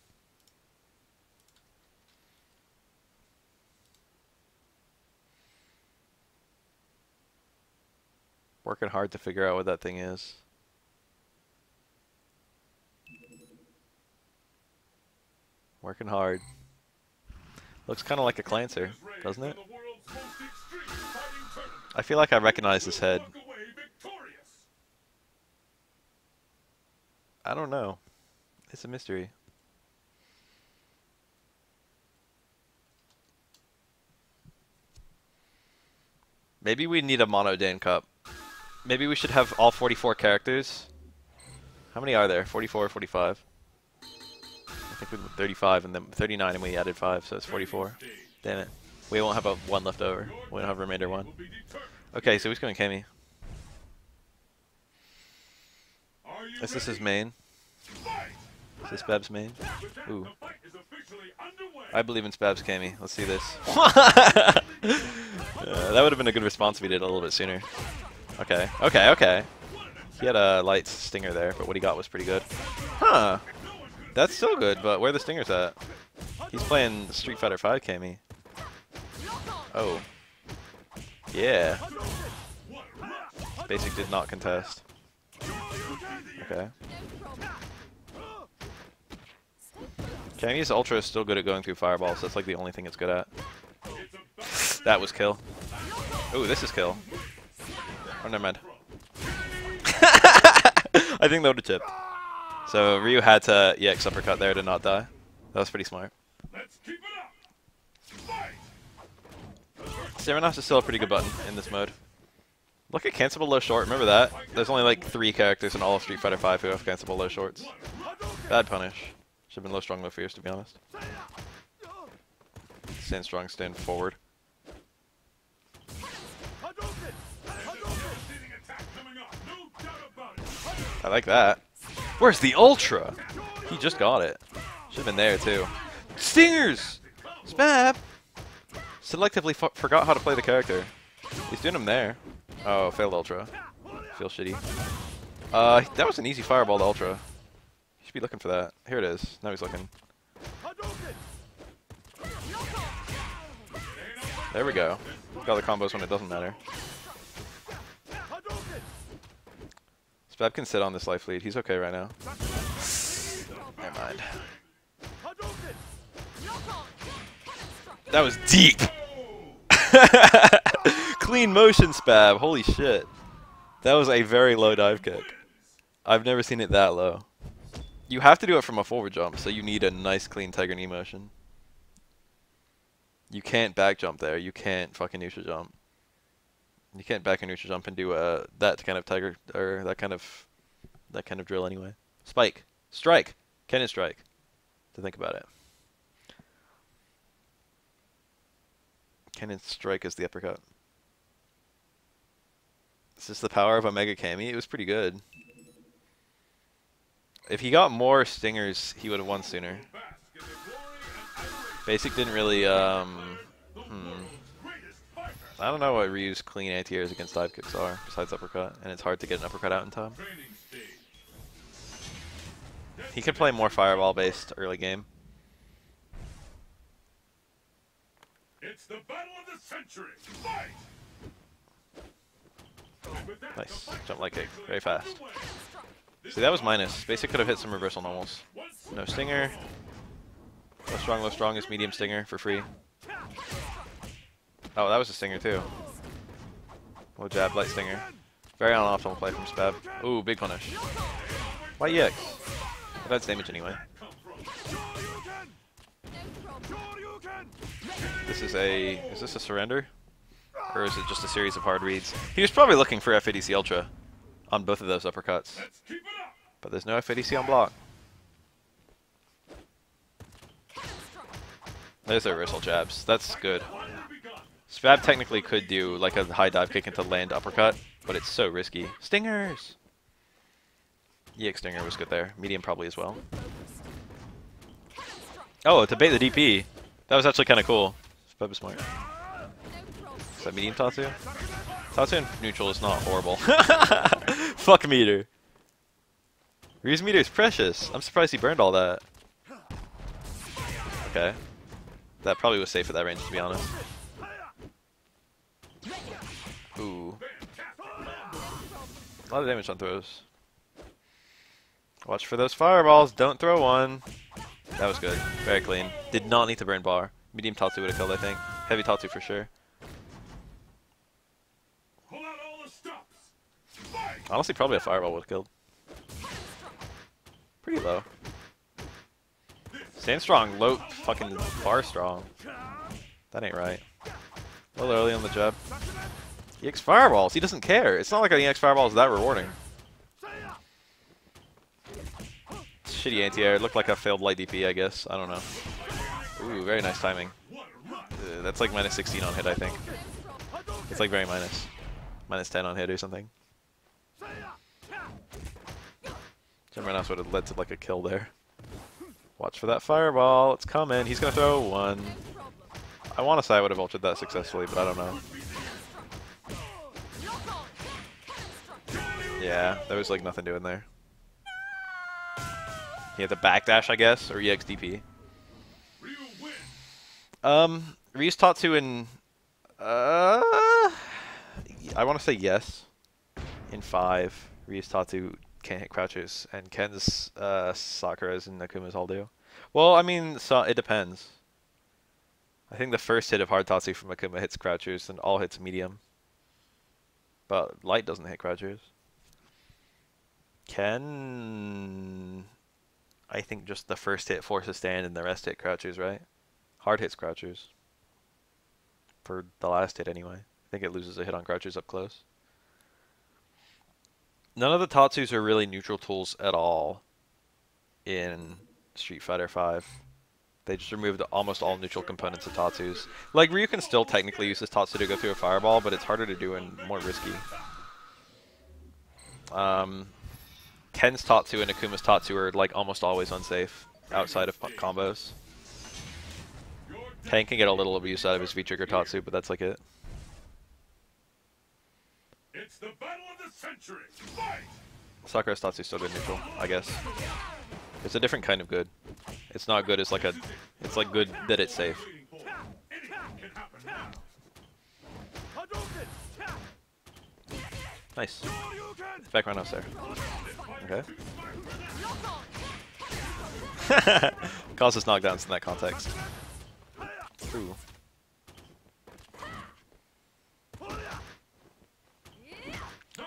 Working hard to figure out what that thing is. Working hard. Looks kind of like a Clancer, doesn't it? I feel like I recognize this head. I don't know. It's a mystery. Maybe we need a mono Dan Cup. Maybe we should have all 44 characters. How many are there? 44 or 45? I think we did 35 and then 39 and we added 5, so it's 44. Damn it. We won't have a 1 left over. We don't have a remainder 1. Okay, so he's going Kami. Is this his main? Is this Bab's main? Ooh. I believe in Spab's Kami. Let's see this. That would have been a good response if he did it a little bit sooner. Okay, okay, okay. He had a light stinger there, but what he got was pretty good. Huh. That's still good, but where are the stingers at? He's playing Street Fighter V Kami. Oh. Yeah. Basic did not contest. Okay. Kami's Ultra is still good at going through fireballs. That's like the only thing it's good at. That was kill. Ooh, this is kill. Oh, never mind. I think that would have chipped. So Ryu had to EX uppercut there to not die. That was pretty smart. Serenos is still a pretty good button in this mode. Look at cancelable low short. Remember that? There's only like 3 characters in all of Street Fighter V who have cancelable low shorts. Bad punish. Should have been low strong, low fierce, to be honest. Stand strong, stand forward. I like that. Where's the Ultra? He just got it. Should have been there too. Stingers! Spab! Selectively forgot how to play the character. He's doing him there. Oh, failed Ultra. Feel shitty. That was an easy fireball to Ultra. You should be looking for that. Here it is. Now he's looking. There we go. Got the combos when it doesn't matter. Spab can sit on this life lead. He's okay right now. Never mind. That was deep! Clean motion Spab. Holy shit. That was a very low dive kick. I've never seen it that low. You have to do it from a forward jump, so you need a nice clean Tiger Knee motion. You can't back jump there. You can't fucking neutral jump. You can't back a neutral jump and do that kind of Tiger or that kind of that kind of drill anyway. Spike. Strike. Ken is strike. To think about it. Ken is strike is the uppercut. Is this the power of Omega Kami? It was pretty good. If he got more stingers, he would have won sooner. Basic didn't really, I don't know what Ryu's clean anti-airs against dive kicks are, besides uppercut, and it's hard to get an uppercut out in time. He could play more fireball-based early game. It's the battle of the century. Fight! Nice. Jump like kick. Very fast. See, that was minus. Basic could have hit some reversal normals. No stinger. Low strong is medium stinger for free. Oh, that was a stinger too. Low jab, light stinger. Very unoptimal play from Spab. Ooh, big punish. Why EX? That's damage anyway. This is a... Is this a surrender? Or is it just a series of hard reads? He was probably looking for F80C Ultra on both of those uppercuts. But there's no F80C on block. There's the reversal jabs. That's good. Spab technically could do like a high dive kick into land uppercut, but it's so risky. Stingers! EX stinger was good there. Medium probably as well. Oh, to bait the DP. That was actually kind of cool. Spab is smart. Is that medium Tatsu? Tatsu in neutral is not horrible. Fuck meter. Ryu's meter is precious. I'm surprised he burned all that. Okay. That probably was safe at that range, to be honest. Ooh. A lot of damage on throws. Watch for those fireballs. Don't throw one. That was good. Very clean. Did not need to burn bar. Medium Tatsu would have killed, I think. Heavy Tatsu for sure. Honestly, probably a fireball would have killed. Pretty low. Stand strong, low fucking bar strong. That ain't right. A little early on the jab. EX fireballs, he doesn't care. It's not like an EX fireball is that rewarding. Shitty anti-air, it looked like a failed light DP, I guess. I don't know. Ooh, very nice timing. That's like minus 16 on hit, I think. It's like very minus. Minus 10 on hit or something. Gemini would have led to like a kill there. Watch for that fireball. It's coming. He's going to throw one. I want to say I would have ulted that successfully, but I don't know. Yeah, there was like nothing doing there. He had the backdash, I guess, or EX DP. Ryu's Tatsu in... I want to say yes. In 5, Ryu's Tatsu can't hit crouches, and Ken's Sakura's and Nakuma's all do. Well, I mean, so it depends. I think the first hit of hard Tatsu from Akuma hits crouchers, and all hits medium. But light doesn't hit crouchers. Ken... I think just the first hit forces stand, and the rest hit crouchers, right? Hard hits crouchers. For the last hit, anyway. I think it loses a hit on crouchers up close. None of the Tatsus are really neutral tools at all in Street Fighter V. They just removed almost all neutral components of Tatsus. Like, Ryu can still technically use this Tatsu to go through a fireball, but it's harder to do and more risky. Ken's Tatsu and Akuma's Tatsu are like almost always unsafe outside of combos. Ken can get a little abuse out of his V-trigger Tatsu, but that's like it. It's the battle of the century. Fight! Sakura's Tatsu still good neutral, I guess. It's a different kind of good. It's not good as like a... It's like good that it's safe. Nice. Back roundhouse there. Okay. Causes knockdowns in that context. Ooh.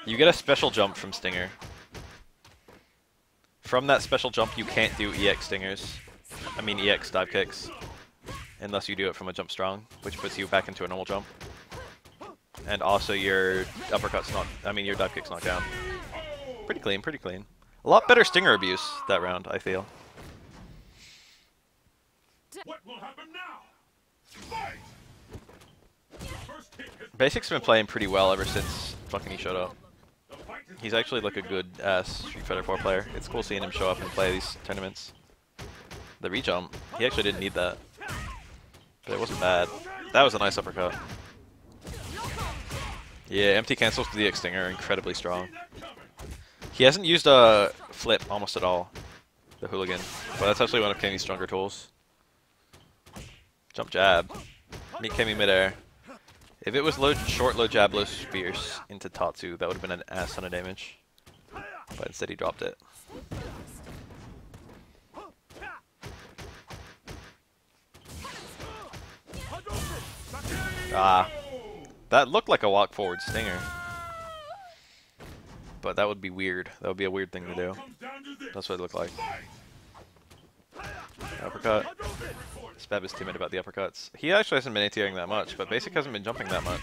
You get a special jump from Stinger. From that special jump, you can't do EX Stingers. I mean EX dive kicks. Unless you do it from a jump strong, which puts you back into a normal jump. And also your uppercut's not... I mean your dive kick's knocked down. Pretty clean, pretty clean. A lot better stinger abuse that round, I feel. What will happen now? Fight! First hit has Basic's been playing pretty well ever since fucking he showed up. the fight is He's actually like a good ass Street Fighter 4 player. It's cool seeing him show up and play these tournaments. The re-jump, he actually didn't need that. But it wasn't bad. That was a nice uppercut. Yeah, empty cancels to the extinger, incredibly strong. He hasn't used a flip almost at all, the hooligan. But that's actually one of Kami's stronger tools. Jump jab. Meet Kami midair. If it was short, low jab, low spears into Tatsu, that would have been an ass ton of damage. But instead he dropped it. Ah. That looked like a walk forward stinger. But that would be weird. That would be a weird thing to do. That's what it looked like. Uppercut. Spab is timid about the uppercuts. He actually hasn't been anti-airing that much, but Basic hasn't been jumping that much.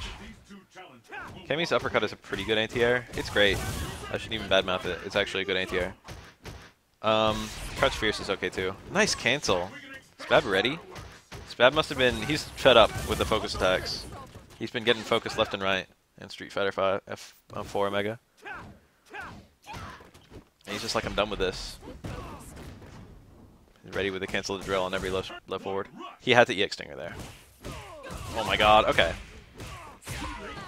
Kami's uppercut is a pretty good anti-air. It's great. I shouldn't even badmouth it. It's actually a good anti-air. Crouch Fierce is okay too. Nice cancel. Spab ready? Spab must have been... He's fed up with the focus attacks. He's been getting focused left and right in Street Fighter 5 F4 Omega. And he's just like, I'm done with this. He's ready with the cancel the drill on every left forward. He had the EX Stinger there. Oh my god, okay.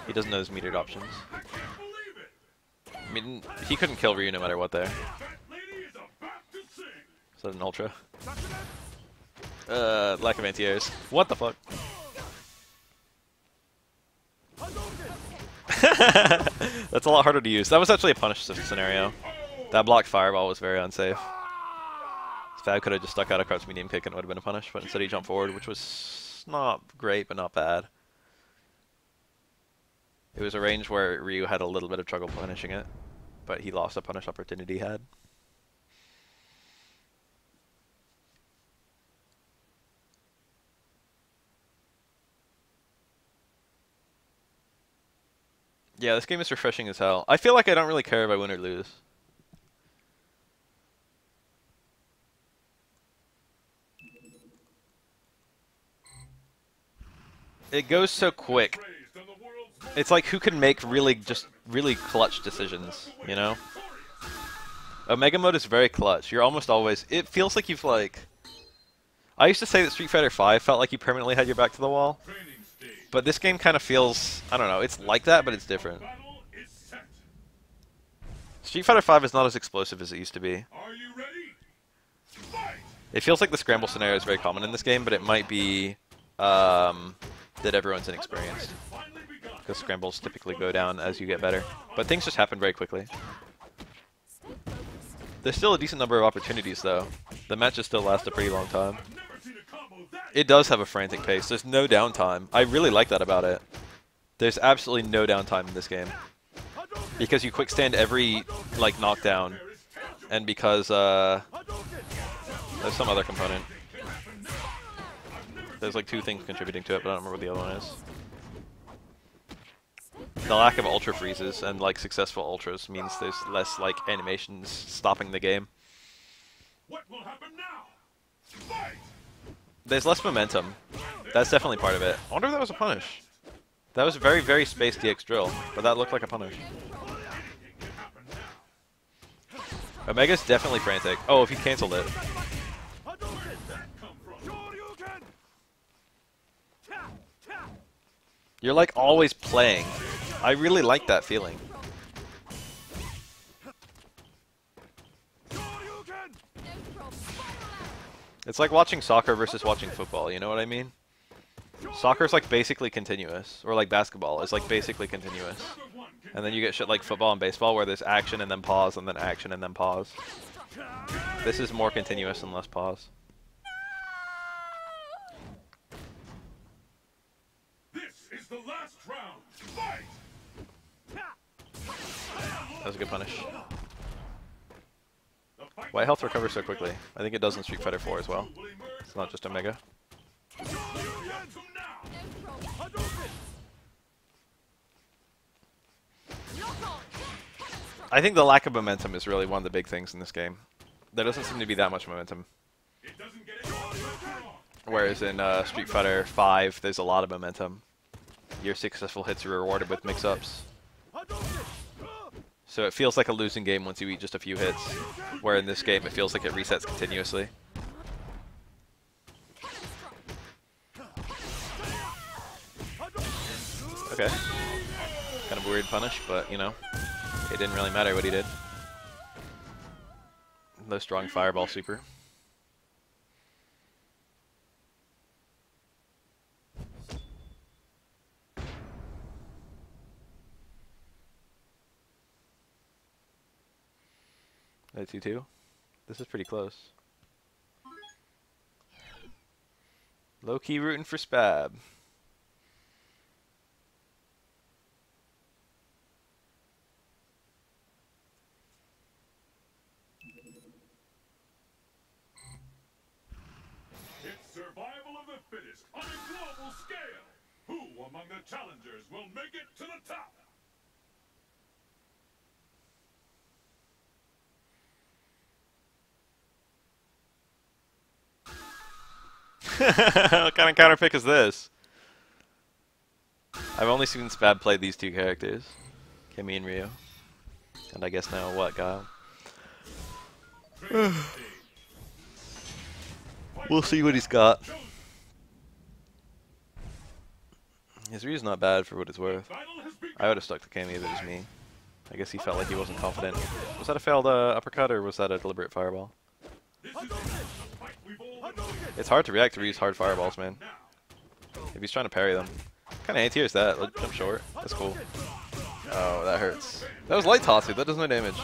He doesn't know his metered options. I mean, he couldn't kill Ryu no matter what there. Is that an ultra? Lack of anti-airs. What the fuck? That's a lot harder to use. That was actually a punish scenario. That blocked fireball was very unsafe. Fab could have just stuck out a crouch medium kick and it would have been a punish, but instead he jumped forward, which was not great, but not bad. It was a range where Ryu had a little bit of trouble punishing it, but he lost a punish opportunity he had. Yeah, this game is refreshing as hell. I feel like I don't really care if I win or lose. It goes so quick. It's like who can make really clutch decisions, you know? Omega mode is very clutch. You're almost always... It feels like you've like... I used to say that Street Fighter 5 felt like you permanently had your back to the wall. But this game kind of feels... I don't know, it's like that, but it's different. Street Fighter 5 is not as explosive as it used to be. It feels like the scramble scenario is very common in this game, but it might be that everyone's inexperienced. Because scrambles typically go down as you get better. But things just happen very quickly. There's still a decent number of opportunities, though. The matches still last a pretty long time. It does have a frantic pace. There's no downtime. I really like that about it. There's absolutely no downtime in this game. Because you quick stand every, like, knockdown. And because, there's some other component. There's like two things contributing to it, but I don't remember what the other one is. The lack of ultra freezes and like successful ultras means there's less like animations stopping the game. What will happen now? Fight! There's less momentum. That's definitely part of it. I wonder if that was a punish. That was a very, very spaced DX drill, but that looked like a punish. Omega's definitely frantic. Oh, if he canceled it. You're like always playing. I really like that feeling. It's like watching soccer versus watching football, you know what I mean? Soccer's like basically continuous, or like basketball is like basically continuous. And then you get shit like football and baseball where there's action and then pause and then action and then pause. This is more continuous and less pause. This is the last round. Fight! That was a good punish. Why health recovers so quickly? I think it does in Street Fighter 4 as well. It's not just Omega. I think the lack of momentum is really one of the big things in this game. There doesn't seem to be that much momentum. It doesn't get any more. Whereas in Street Fighter 5, there's a lot of momentum. Your successful hits are rewarded with mix-ups. So it feels like a losing game once you eat just a few hits. Where in this game, it feels like it resets continuously. Okay. Kind of weird punish, but, you know, it didn't really matter what he did. No strong fireball super. No 2-2. This is pretty close. Low-key rooting for Spab. It's survival of the fittest on a global scale. Who among the challengers will make it to the top? What kind of counter pick is this? I've only seen Spab play these two characters, Kimmy and Ryu. And I guess now what, Guile? We'll see what he's got. His Ryu's not bad for what it's worth. I would have stuck to Kimmy if it was me. I guess he felt like he wasn't confident. Was that a failed uppercut or was that a deliberate fireball? It's hard to react to Ryu's hard fireballs, man. If he's trying to parry them. What kind of anti-air is that? Jump short. That's cool. Oh, that hurts. That was light Tatsu. That does no damage.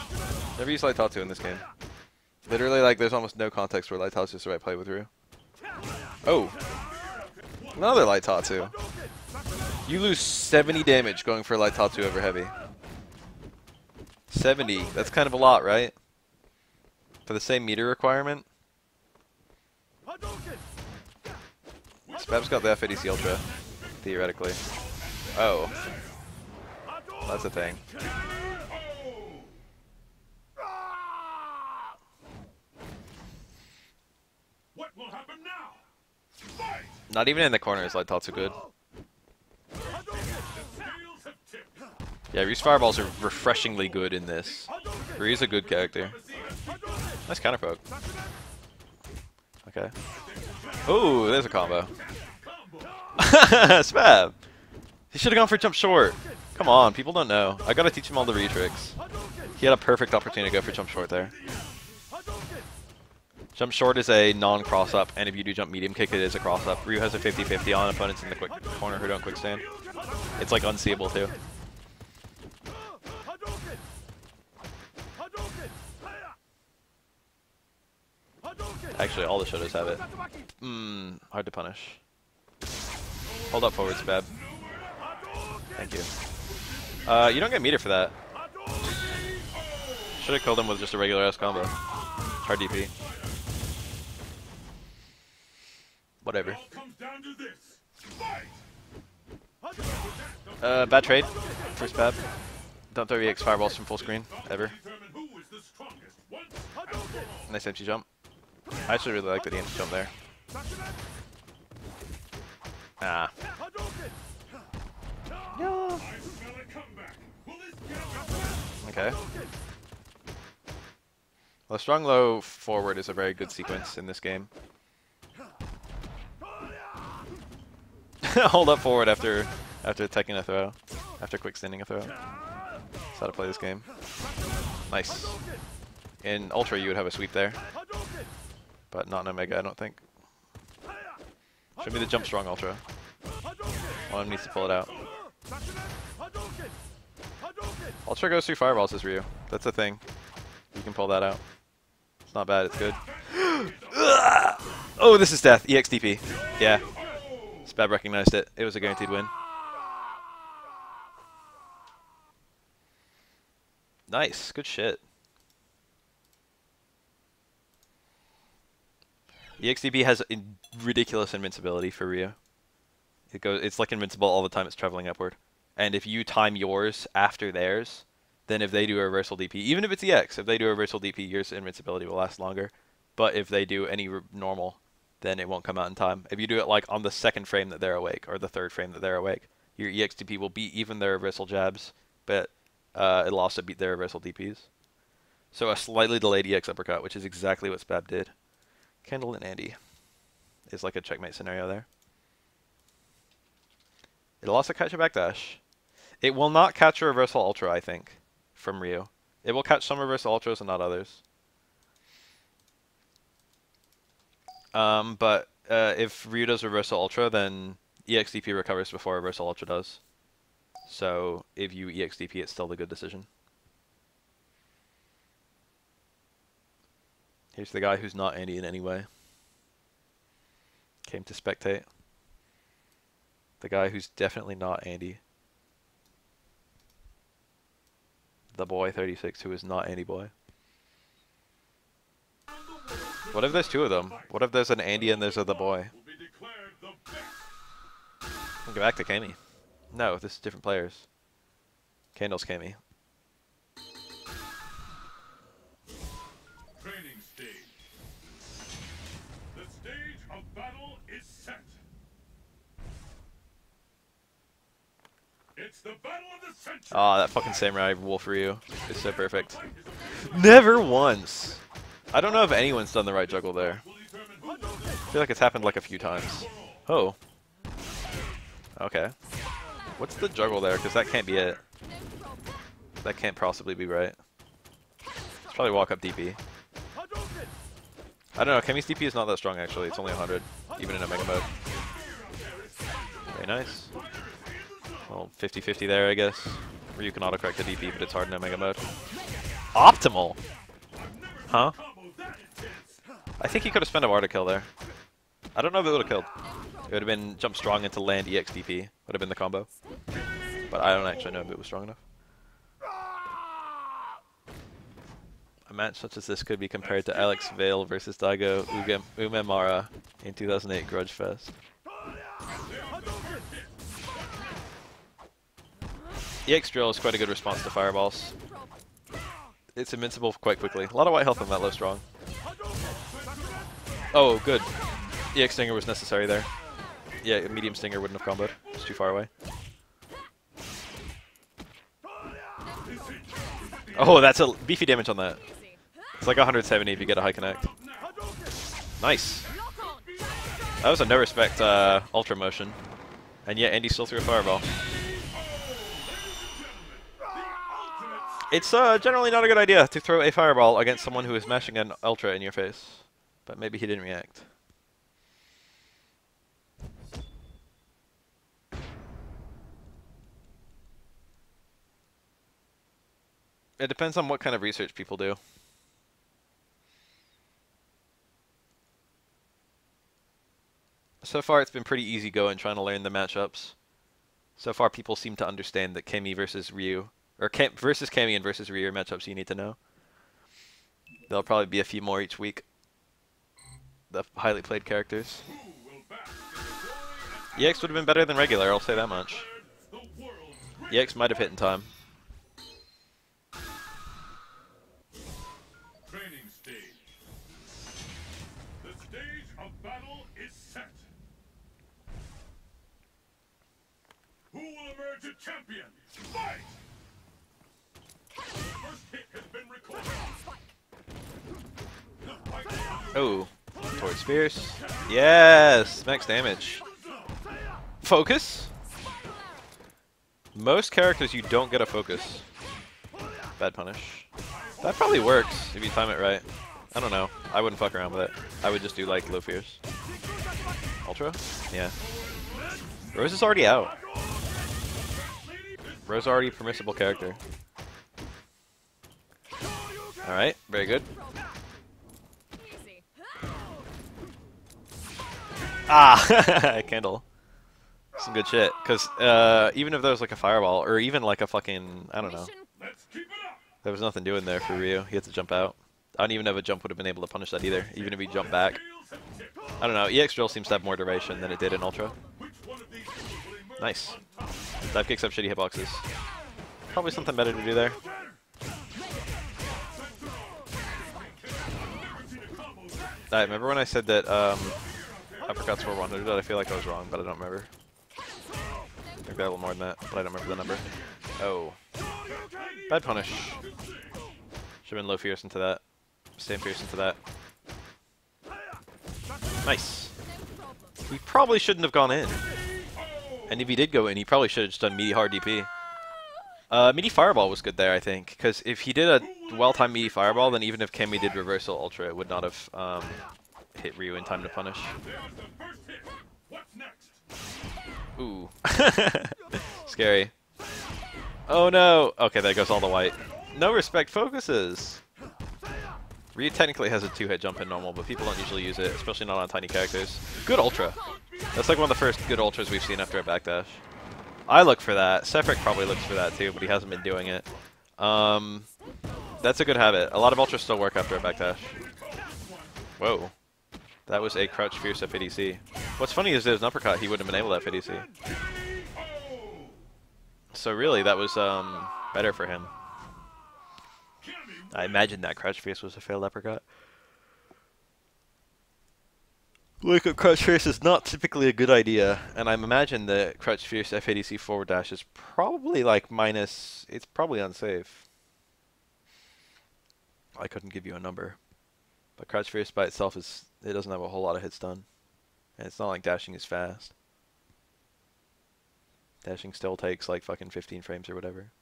Never use light Tatsu in this game. Literally, like, there's almost no context where light Tatsu is the right play with Ryu. Oh. Another light Tatsu. You lose 70 damage going for light Tatsu over heavy. 70. That's kind of a lot, right? For the same meter requirement? Spab's got the F80C Ultra, theoretically. Oh. That's a thing. What will happen now? Fight! Not even in the corner is light Tatsu good. The scales have tipped. Yeah, Ryu's fireballs are refreshingly good in this. Ryu's a good character. Nice counter poke. Okay. Ooh, there's a combo. Spab! He should have gone for jump short. Come on, people don't know. I gotta teach him all the re-tricks. He had a perfect opportunity to go for jump short there. Jump short is a non-cross-up, and if you do jump medium kick, it is a cross-up. Ryu has a 50-50 on opponents in the quick corner who don't quick stand. It's like unseeable too. Actually, all the Shotos have it. Hard to punish. Hold up forward, Spab. Thank you. You don't get meter for that. Should have killed him with just a regular ass combo. Hard DP. Whatever. Bad trade for Spab. Don't throw EX fireballs from full screen, ever. Nice empty jump. I actually really like that he empty jump there. Ah. No. Okay. Well, strong low forward is a very good sequence in this game. Hold up forward after taking a throw, after quick standing a throw. That's how to play this game. Nice. In Ultra, you would have a sweep there, but not in Omega, I don't think. Show me the jump strong Ultra. One of them needs to pull it out. Ultra goes through fireballs as Ryu. That's the thing. You can pull that out. It's not bad, it's good. Oh, this is death. EXDP. Yeah. Spab recognized it. It was a guaranteed win. Nice. Good shit. EXDP has ridiculous invincibility for Ryu. It's like invincible all the time it's traveling upward. And if you time yours after theirs, then if they do a reversal DP, even if it's EX, if they do a reversal DP, your invincibility will last longer. But if they do any normal, then it won't come out in time. If you do it like on the second frame that they're awake, or the third frame that they're awake, your EX DP will beat even their reversal jabs, but it'll also beat their reversal DPs. So a slightly delayed EX uppercut, which is exactly what Spab did. Kendall and Andy is like a checkmate scenario there. It'll also catch a backdash. It will not catch a reversal ultra, I think, from Ryu. It will catch some reversal ultras and not others. But if Ryu does reversal ultra, then EXDP recovers before reversal ultra does. So if you EXDP, it's still the good decision. Here's the guy who's not Andy in any way. Came to spectate. The guy who's definitely not Andy. The boy 36 who is not Andy boy. What if there's two of them? What if there's an Andy and there's a the boy? We'll go back to Kami. No, this is different players. Candle's Kami. Training stage. The stage of battle is set. It's the battle of the century. Oh, that fucking Samurai Wolf Ryu is so perfect. Never once. I don't know if anyone's done the right juggle there. I feel like it's happened like a few times. Oh. Okay. What's the juggle there? Because that can't be it. That can't possibly be right. It's probably walk up DP. I don't know. Kami's DP is not that strong actually. It's only 100, even in a mega mode. Very nice. Well, 50-50 there, I guess. Or you can autocorrect the DP, but it's hard in a mega mode. Optimal! Huh? I think he could have spent a bar to kill there. I don't know if it would have killed. It would have been jump strong into land EXDP. Would have been the combo. But I don't actually know if it was strong enough. A match such as this could be compared to Alex Vale versus Daigo Umemara in 2008 Grudge Fest. EX Drill is quite a good response to fireballs. It's invincible quite quickly. A lot of white health on that low strong. Oh, good. EX Stinger was necessary there. Yeah, a medium Stinger wouldn't have comboed. It's too far away. Oh, that's a beefy damage on that. It's like 170 if you get a high connect. Nice. That was a no respect ultra motion. And yet Andy still threw a fireball. It's generally not a good idea to throw a fireball against someone who is mashing an ultra in your face. But maybe he didn't react. It depends on what kind of research people do. So far it's been pretty easy going trying to learn the matchups. So far people seem to understand that Kami versus Ryu, or versus Kami and versus Ryu are matchups you need to know. There'll probably be a few more each week. The highly played characters. EX would have been better than regular, I'll say that much. EX might have hit in time. Training stage. The stage of battle is set. Who will emerge a champion? Fight! First hit has been recorded. Oh, towards Spears. Yes, max damage. Focus? Most characters you don't get a focus. Bad punish. That probably works if you time it right. I don't know. I wouldn't fuck around with it. I would just do like low fears. Ultra? Yeah. Rose is already out. Rose is already a permissible character. Alright, very good. Ah! Candle. Some good shit. Because even if there was like a fireball, or even like a fucking, I don't know. There was nothing doing there for Ryu. He had to jump out. I don't even know if a jump would have been able to punish that either, even if he jumped back. I don't know. EX Drill seems to have more duration than it did in Ultra. Nice. Dive kicks up shitty hitboxes. Probably something better to do there. I remember when I said that uppercuts were 100. I feel like I was wrong, but I don't remember. Maybe a little more than that, but I don't remember the number. Oh. Bad punish. Should've been low fierce into that. Stay fierce into that. Nice. He probably shouldn't have gone in. And if he did go in, he probably should have just done meaty hard DP. Meaty Fireball was good there, I think, because if he did a well-timed Meaty Fireball, then even if Kami did Reversal Ultra, it would not have hit Ryu in time to punish. Ooh. Scary. Oh no! Okay, there goes all the white. No respect focuses! Ryu technically has a 2-hit jump in normal, but people don't usually use it, especially not on tiny characters. Good Ultra! That's like one of the first good Ultras we've seen after a backdash. I look for that. Sephiroth probably looks for that too, but he hasn't been doing it. That's a good habit. A lot of Ultras still work after a backdash. Whoa. That was a crouch fierce FADC. What's funny is there's an uppercut, he wouldn't have been able to FADC. So really, that was better for him. I imagine that crouch fierce was a failed uppercut. Like a crouch fierce is not typically a good idea, and I imagine the crouch fierce FADC forward dash is probably like minus. It's probably unsafe. I couldn't give you a number, but crouch fierce by itself it doesn't have a whole lot of hits done, and it's not like dashing is fast. Dashing still takes like fucking 15 frames or whatever.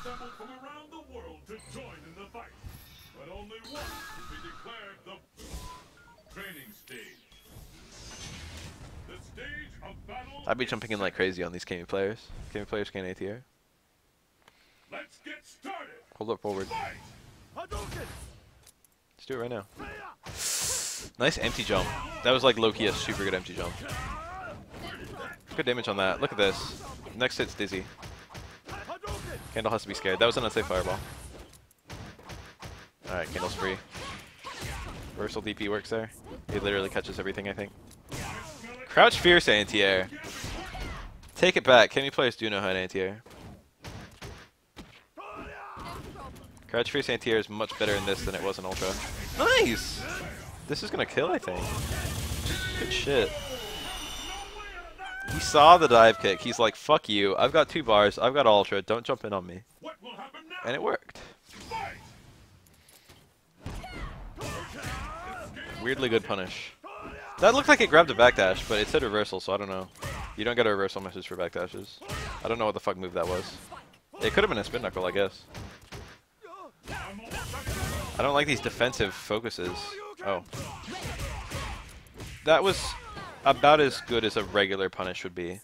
Assembled from around the world to join in the fight, but only one will be declared the training stage. The stage of battle. I'd be jumping in like crazy on these Kami players. Kami players can't ATR. Let's get started. Hold up forward. Fight. Let's do it right now. Nice empty jump. That was like low-key a super good empty jump. Good damage on that. Look at this. Next hit's dizzy. Candle has to be scared. That was an unsafe fireball. Alright, Candle's free. Reversal DP works there. He literally catches everything, I think. Crouch fierce anti-air. Take it back. Kami players do know how to anti-air. Crouch fierce anti-air is much better in this than it was in Ultra. Nice! This is gonna kill, I think. Good shit. He saw the dive kick. He's like, fuck you. I've got 2 bars. I've got Ultra. Don't jump in on me. And it worked. Weirdly good punish. That looked like it grabbed a backdash, but it said reversal, so I don't know. You don't get a reversal message for backdashes. I don't know what the fuck move that was. It could have been a spin knuckle, I guess. I don't like these defensive focuses. Oh. That was about as good as a regular punish would be.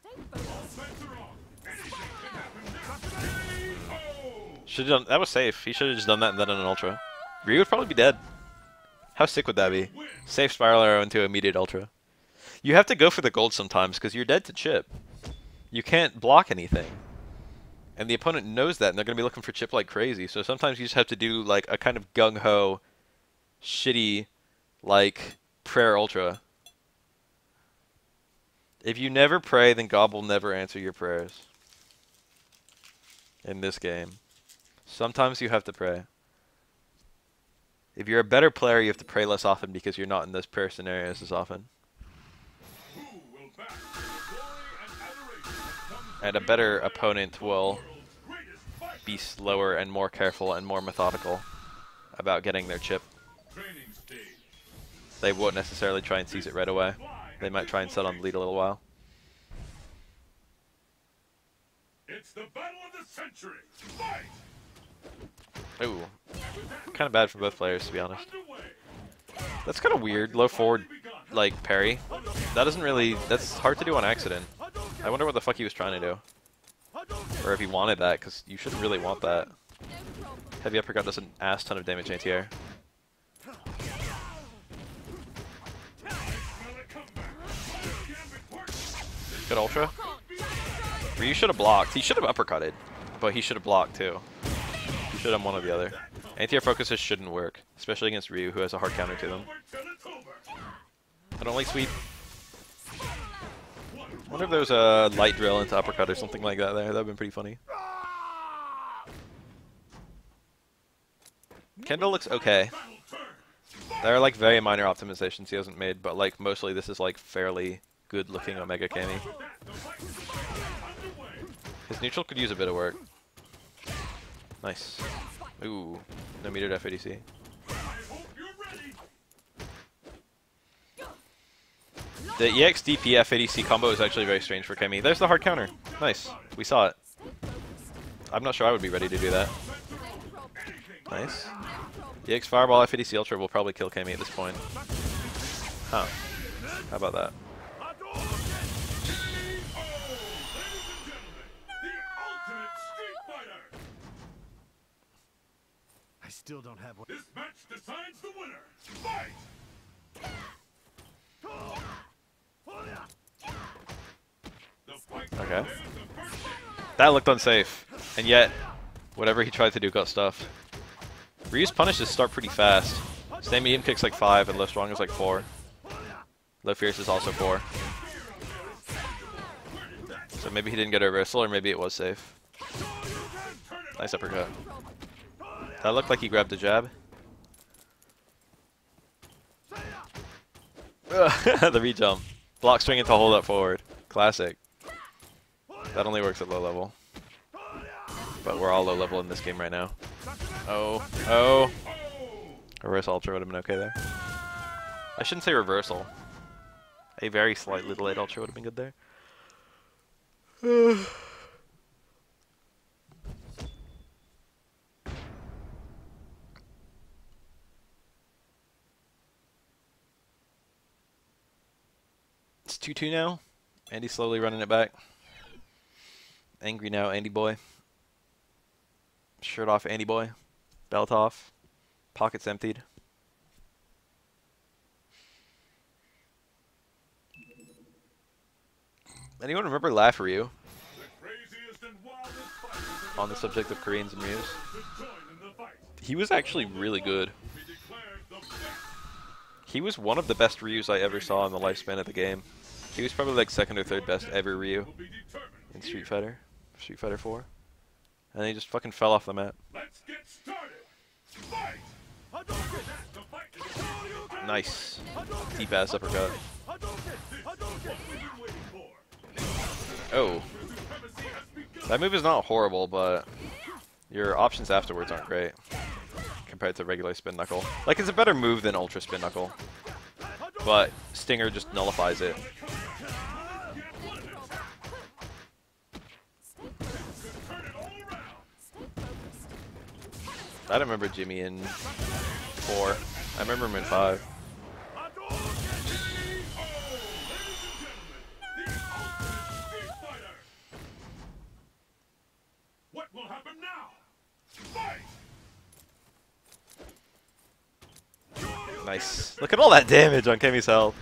Should have done that was safe. He should have just done that and then done an Ultra. Ryu would probably be dead. How sick would that be? Safe spiral arrow into immediate Ultra. You have to go for the gold sometimes because you're dead to chip. You can't block anything. And the opponent knows that and they're going to be looking for chip like crazy. So sometimes you just have to do like a kind of gung-ho, shitty, like, prayer Ultra. If you never pray, then God will never answer your prayers. In this game. Sometimes you have to pray. If you're a better player, you have to pray less often because you're not in those prayer scenarios as often. And a better opponent will be slower and more careful and more methodical about getting their chip. They won't necessarily try and seize it right away. They might try and set on the lead a little while. It's the battle of the century. Fight! Ooh. Kind of bad for both players, to be honest. That's kind of weird. Low forward, like, parry. That doesn't really... That's hard to do on accident. I wonder what the fuck he was trying to do. Or if he wanted that, because you shouldn't really want that. Heavy uppercut does an ass ton of damage anti-air. Good Ultra. Ryu should have blocked. He should have uppercutted, but he should have blocked too. He should have one or the other. Anti-air focuses shouldn't work, especially against Ryu, who has a hard counter to them. I don't like sweep. wonder if there was a light drill into uppercut or something like that there. That would have been pretty funny. Kendall looks okay. There are like very minor optimizations he hasn't made, but like mostly this is like fairly good looking Omega Kami. His neutral could use a bit of work. Nice. Ooh, no metered FADC. The EX-DP FADC combo is actually very strange for Kami. There's the hard counter. Nice. We saw it. I'm not sure I would be ready to do that. Nice. EX Fireball FADC Ultra will probably kill Kami at this point. Huh. How about that? I still don't have one. This match decides the winner. Fight! Okay. That looked unsafe. And yet, whatever he tried to do got stuffed. Ryu's punishes start pretty fast. Stay medium kick's like 5 and low strong is like 4. Low fierce is also 4. So maybe he didn't get a reversal or maybe it was safe. Nice uppercut. That looked like he grabbed a jab. The re-jump. Block swing into hold up forward. Classic. That only works at low level. But we're all low level in this game right now. Oh. Oh. Reverse ultra would have been okay there. I shouldn't say reversal. A very slightly delayed ultra would have been good there. It's 2-2 now. Andy's slowly running it back. Angry now, Andy boy. Shirt off, Andy boy. Belt off. Pockets emptied. Anyone remember Laugh Ryu? On the subject of Koreans and Ryus. He was actually really good. He was one of the best Ryus I ever saw in the lifespan of the game. He was probably like second or third best ever Ryu in Street Fighter 4. And then he just fucking fell off the map. Let's get started. Fight! Nice. Deep ass uppercut. Oh. That move is not horrible, but your options afterwards aren't great compared to regular spin knuckle. Like, it's a better move than ultra spin knuckle, but Stinger just nullifies it. I don't remember Jimmy in 4. I remember him in 5. What will happen now? Fight! Nice. Look at all that damage on Kami's health.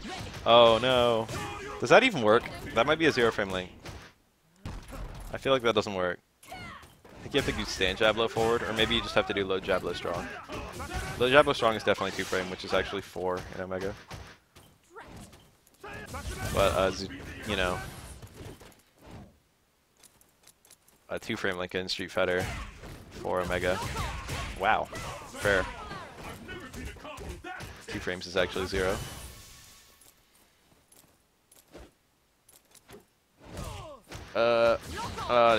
Oh no. Does that even work? That might be a 0 frame link. I feel like that doesn't work. I think you have to do stand jab low forward, or maybe you just have to do low jab low strong. Low jab low strong is definitely 2 frame, which is actually 4 in Omega. But you know, a 2 frame link in Street Fighter 4 Omega. Wow, fair. 2 frames is actually 0.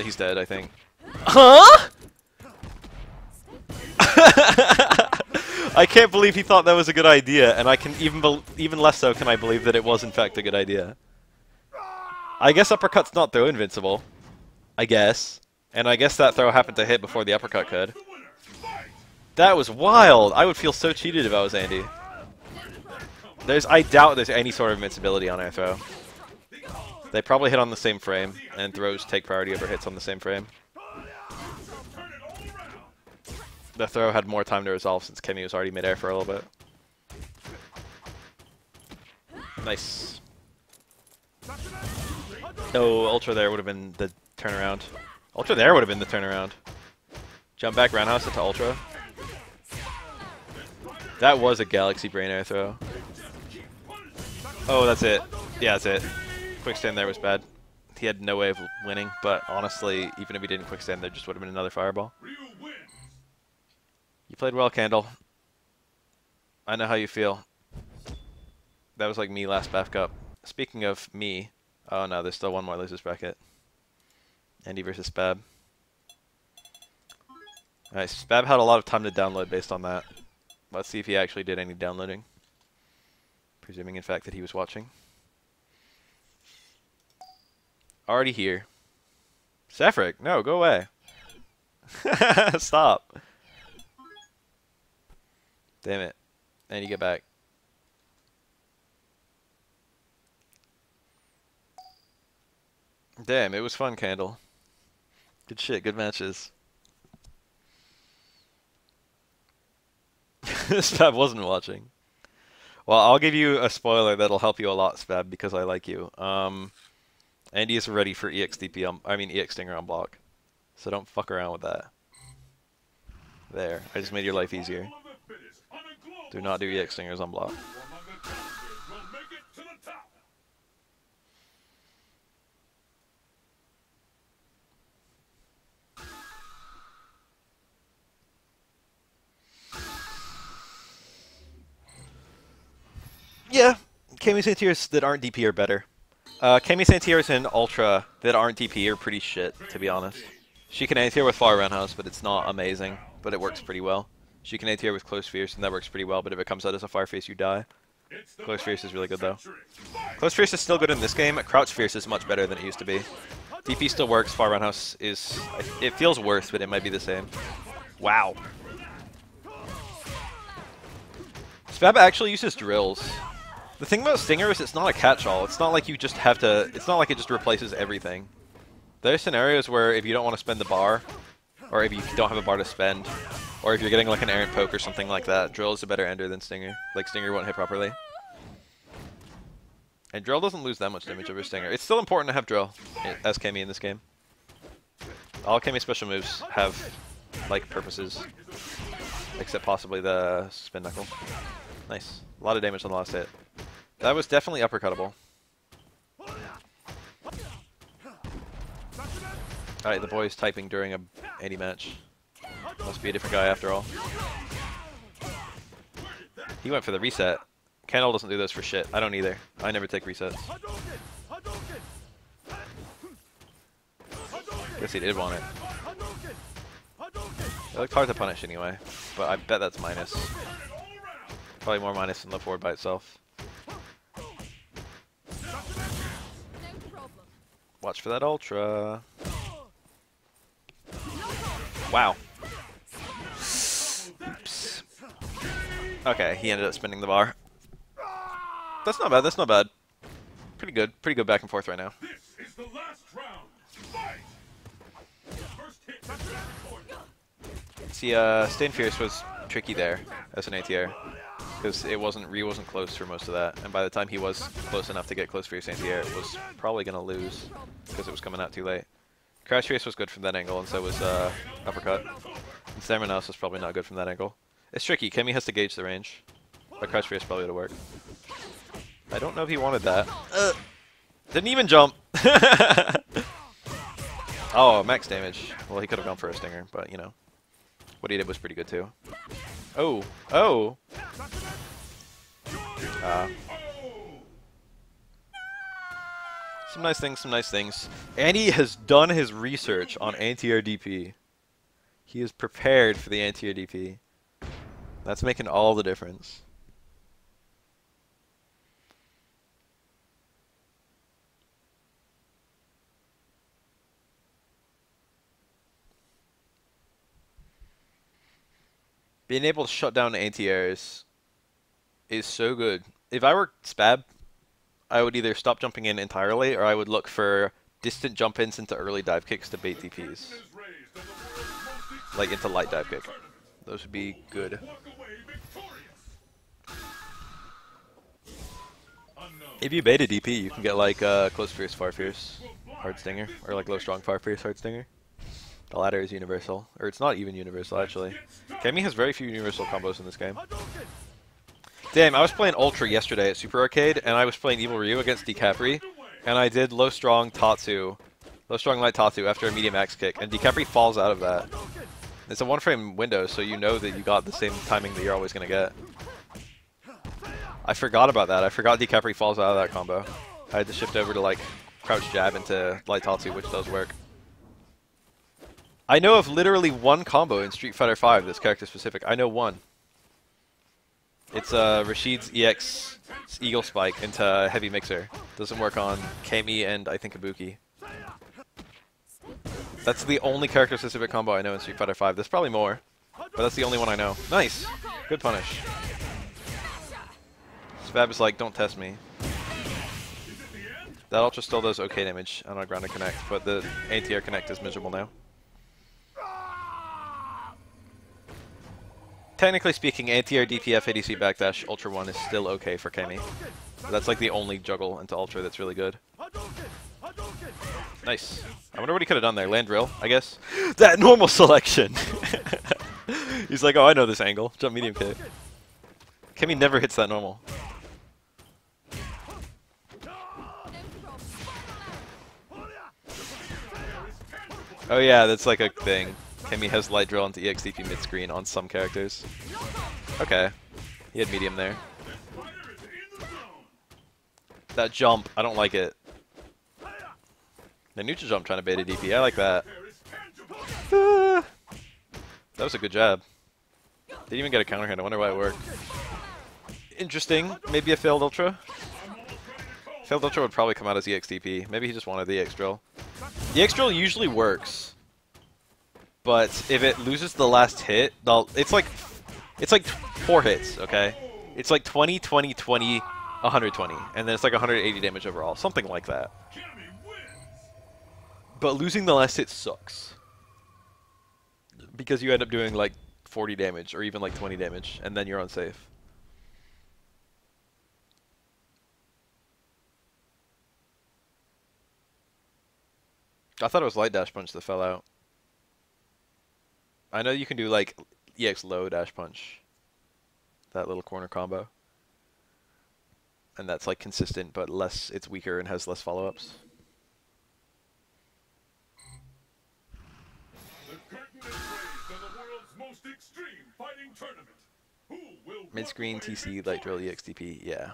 He's dead, I think. Huh? I can't believe he thought that was a good idea, and I can even less so can I believe that it was in fact a good idea. I guess uppercut's not throw invincible. I guess. And I guess that throw happened to hit before the uppercut could. That was wild! I would feel so cheated if I was Andy. I doubt there's any sort of invincibility on air throw. They probably hit on the same frame, and throws take priority over hits on the same frame. The throw had more time to resolve since Kami was already midair for a little bit. Nice. Oh, Ultra there would have been the turnaround. Ultra there would have been the turnaround. Jump back, roundhouse it to Ultra. That was a Galaxy Brain Air throw. Oh, that's it. Yeah, that's it. Quick stand there was bad. he had no way of winning, but honestly, even if he didn't quick stand, there just would have been another fireball. Ryu wins. You played well, Candle. I know how you feel. That was like me last BAF Cup. Speaking of me, oh no, there's still one more losers bracket. Andy versus Spab. Alright, Spab had a lot of time to download based on that. Let's see if he actually did any downloading. Presuming, in fact, that he was watching. Already here. Saffric, no, go away. Stop. Damn it. And you get back. Damn, it was fun, Candle. Good shit, good matches. Spab wasn't watching. Well, I'll give you a spoiler that'll help you a lot, Spab, because I like you. Andy is ready for EX Stinger on block. So don't fuck around with that. There, I just made your life easier. Do not do EX Stingers on block. Yeah, Kami Santiers that aren't DP are better. Kami Santiers and Ultra that aren't DP are pretty shit, to be honest. She can A-tier with Far Roundhouse, but it's not amazing, but it works pretty well. She can A-tier with Close Fierce, and that works pretty well, but if it comes out as a Fire Face, you die. Close Fierce is really good, though. Close Fierce is still good in this game. Crouch Fierce is much better than it used to be. DP still works. Far Roundhouse is... It feels worse, but it might be the same. Wow. Spab actually uses drills. The thing about Stinger is it's not a catch-all. It's not like you just have to... It's not like it just replaces everything. There are scenarios where if you don't want to spend the bar, or if you don't have a bar to spend, or if you're getting like an errant poke or something like that, Drill is a better ender than Stinger. Like, Stinger won't hit properly. And Drill doesn't lose that much damage over Stinger. It's still important to have Drill as Kami in this game. All Kami special moves have, like, purposes. Except possibly the Spin Knuckle. Nice. A lot of damage on the last hit. That was definitely uppercuttable. Alright, the boy's typing during a Andy match. Must be a different guy after all. He went for the reset. Candle doesn't do those for shit. I don't either. I never take resets. Guess he did want it. It looked hard to punish anyway, but I bet that's minus. Probably more minus than low forward by itself. Watch for that Ultra. Wow. Oops. Okay, he ended up spinning the bar. That's not bad, that's not bad. Pretty good back and forth right now. This is the last round. Fight. First hit. See, Staying Fierce was tricky there as an ATR. Because Ryu wasn't close for most of that, and by the time he was close enough to get close for your anti-air, it was probably going to lose because it was coming out too late. Crash Fierce was good from that angle, and so was Uppercut. And Stamina was probably not good from that angle. It's tricky. Kami has to gauge the range, but Crash Fierce probably would have worked. I don't know if he wanted that. Didn't even jump. Oh, max damage. Well, he could have gone for a stinger, but you know, what he did was pretty good too. Oh, oh. Some nice things, some nice things. Andy has done his research on anti-air DP. He is prepared for the anti-air DP. That's making all the difference. Being able to shut down anti-airs is so good. If I were Spab, I would either stop jumping in entirely, or I would look for distant jump-ins into early dive kicks to bait DPs. Like into light dive kick. Those would be good. If you bait a DP, you can get like close fierce, far fierce, hard stinger, or like low strong, far fierce, hard stinger. The latter is universal, or it's not even universal actually. Kami has very few universal combos in this game. Damn, I was playing Ultra yesterday at Super Arcade, and I was playing Evil Ryu against DiCapri, and I did low strong Tatsu, low strong light Tatsu after a medium axe kick, and DiCaprio falls out of that. It's a 1-frame window, so you know that you got the same timing that you're always gonna get. I forgot about that. I forgot DiCaprio falls out of that combo. I had to shift over to like crouch jab into light Tatsu, which does work. I know of literally one combo in Street Fighter V that's character specific. I know one. It's Rashid's EX Eagle Spike into Heavy Mixer. Doesn't work on Kami and I think Ibuki. That's the only character specific combo I know in Street Fighter V. There's probably more, but that's the only one I know. Nice! Good punish. Svab is like, don't test me. That Ultra still does okay damage on a grounded connect, but the anti-air connect is miserable now. Technically speaking, anti-air DPF ADC backdash Ultra 1 is still okay for Kami. But that's like the only juggle into Ultra that's really good. Nice. I wonder what he could have done there. Land drill, I guess. That normal selection! He's like, oh, I know this angle. Jump medium kick. Kami never hits that normal. Oh yeah, that's like a thing. Kami has light drill into EXDP mid-screen on some characters. Okay. He had medium there. That jump, I don't like it. The neutral jump trying to bait a DP, I like that. That was a good jab. Didn't even get a counter hit, I wonder why it worked. Interesting, maybe a failed ultra? Failed ultra would probably come out as EXDP. Maybe he just wanted the EX drill. The EX drill usually works. But if it loses the last hit, it's like 4 hits, okay? It's like 20, 20, 20, 120, and then it's like 180 damage overall, something like that. But losing the last hit sucks. Because you end up doing like 40 damage, or even like 20 damage, and then you're unsafe. I thought it was light dash punch that fell out. I know you can do like EX low dash punch. That little corner combo. And that's like consistent, but less, it's weaker and has less follow-ups. The curtain is raised on the world's most extreme fighting tournament. Who will Mid-screen TC light drill EXDP, yeah.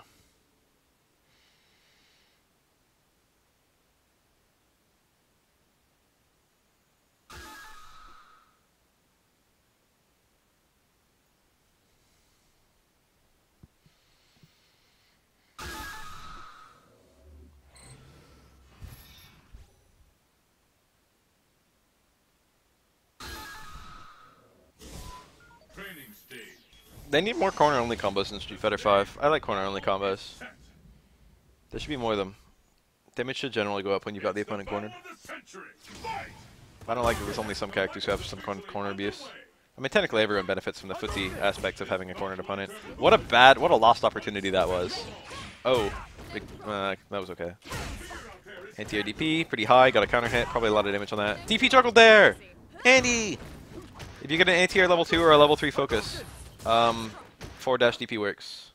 They need more corner-only combos in Street Fighter V. I like corner-only combos. There should be more of them. Damage should generally go up when you've got the opponent cornered. I don't like that there's only some characters who have some corner abuse. I mean, technically everyone benefits from the footsie aspect of having a cornered opponent. What a lost opportunity that was. Oh, that was okay. Anti-air DP, pretty high, got a counter hit, probably a lot of damage on that. DP juggled there! Andy! If you get an anti-air level 2 or a level 3 focus, 4 dash DP works.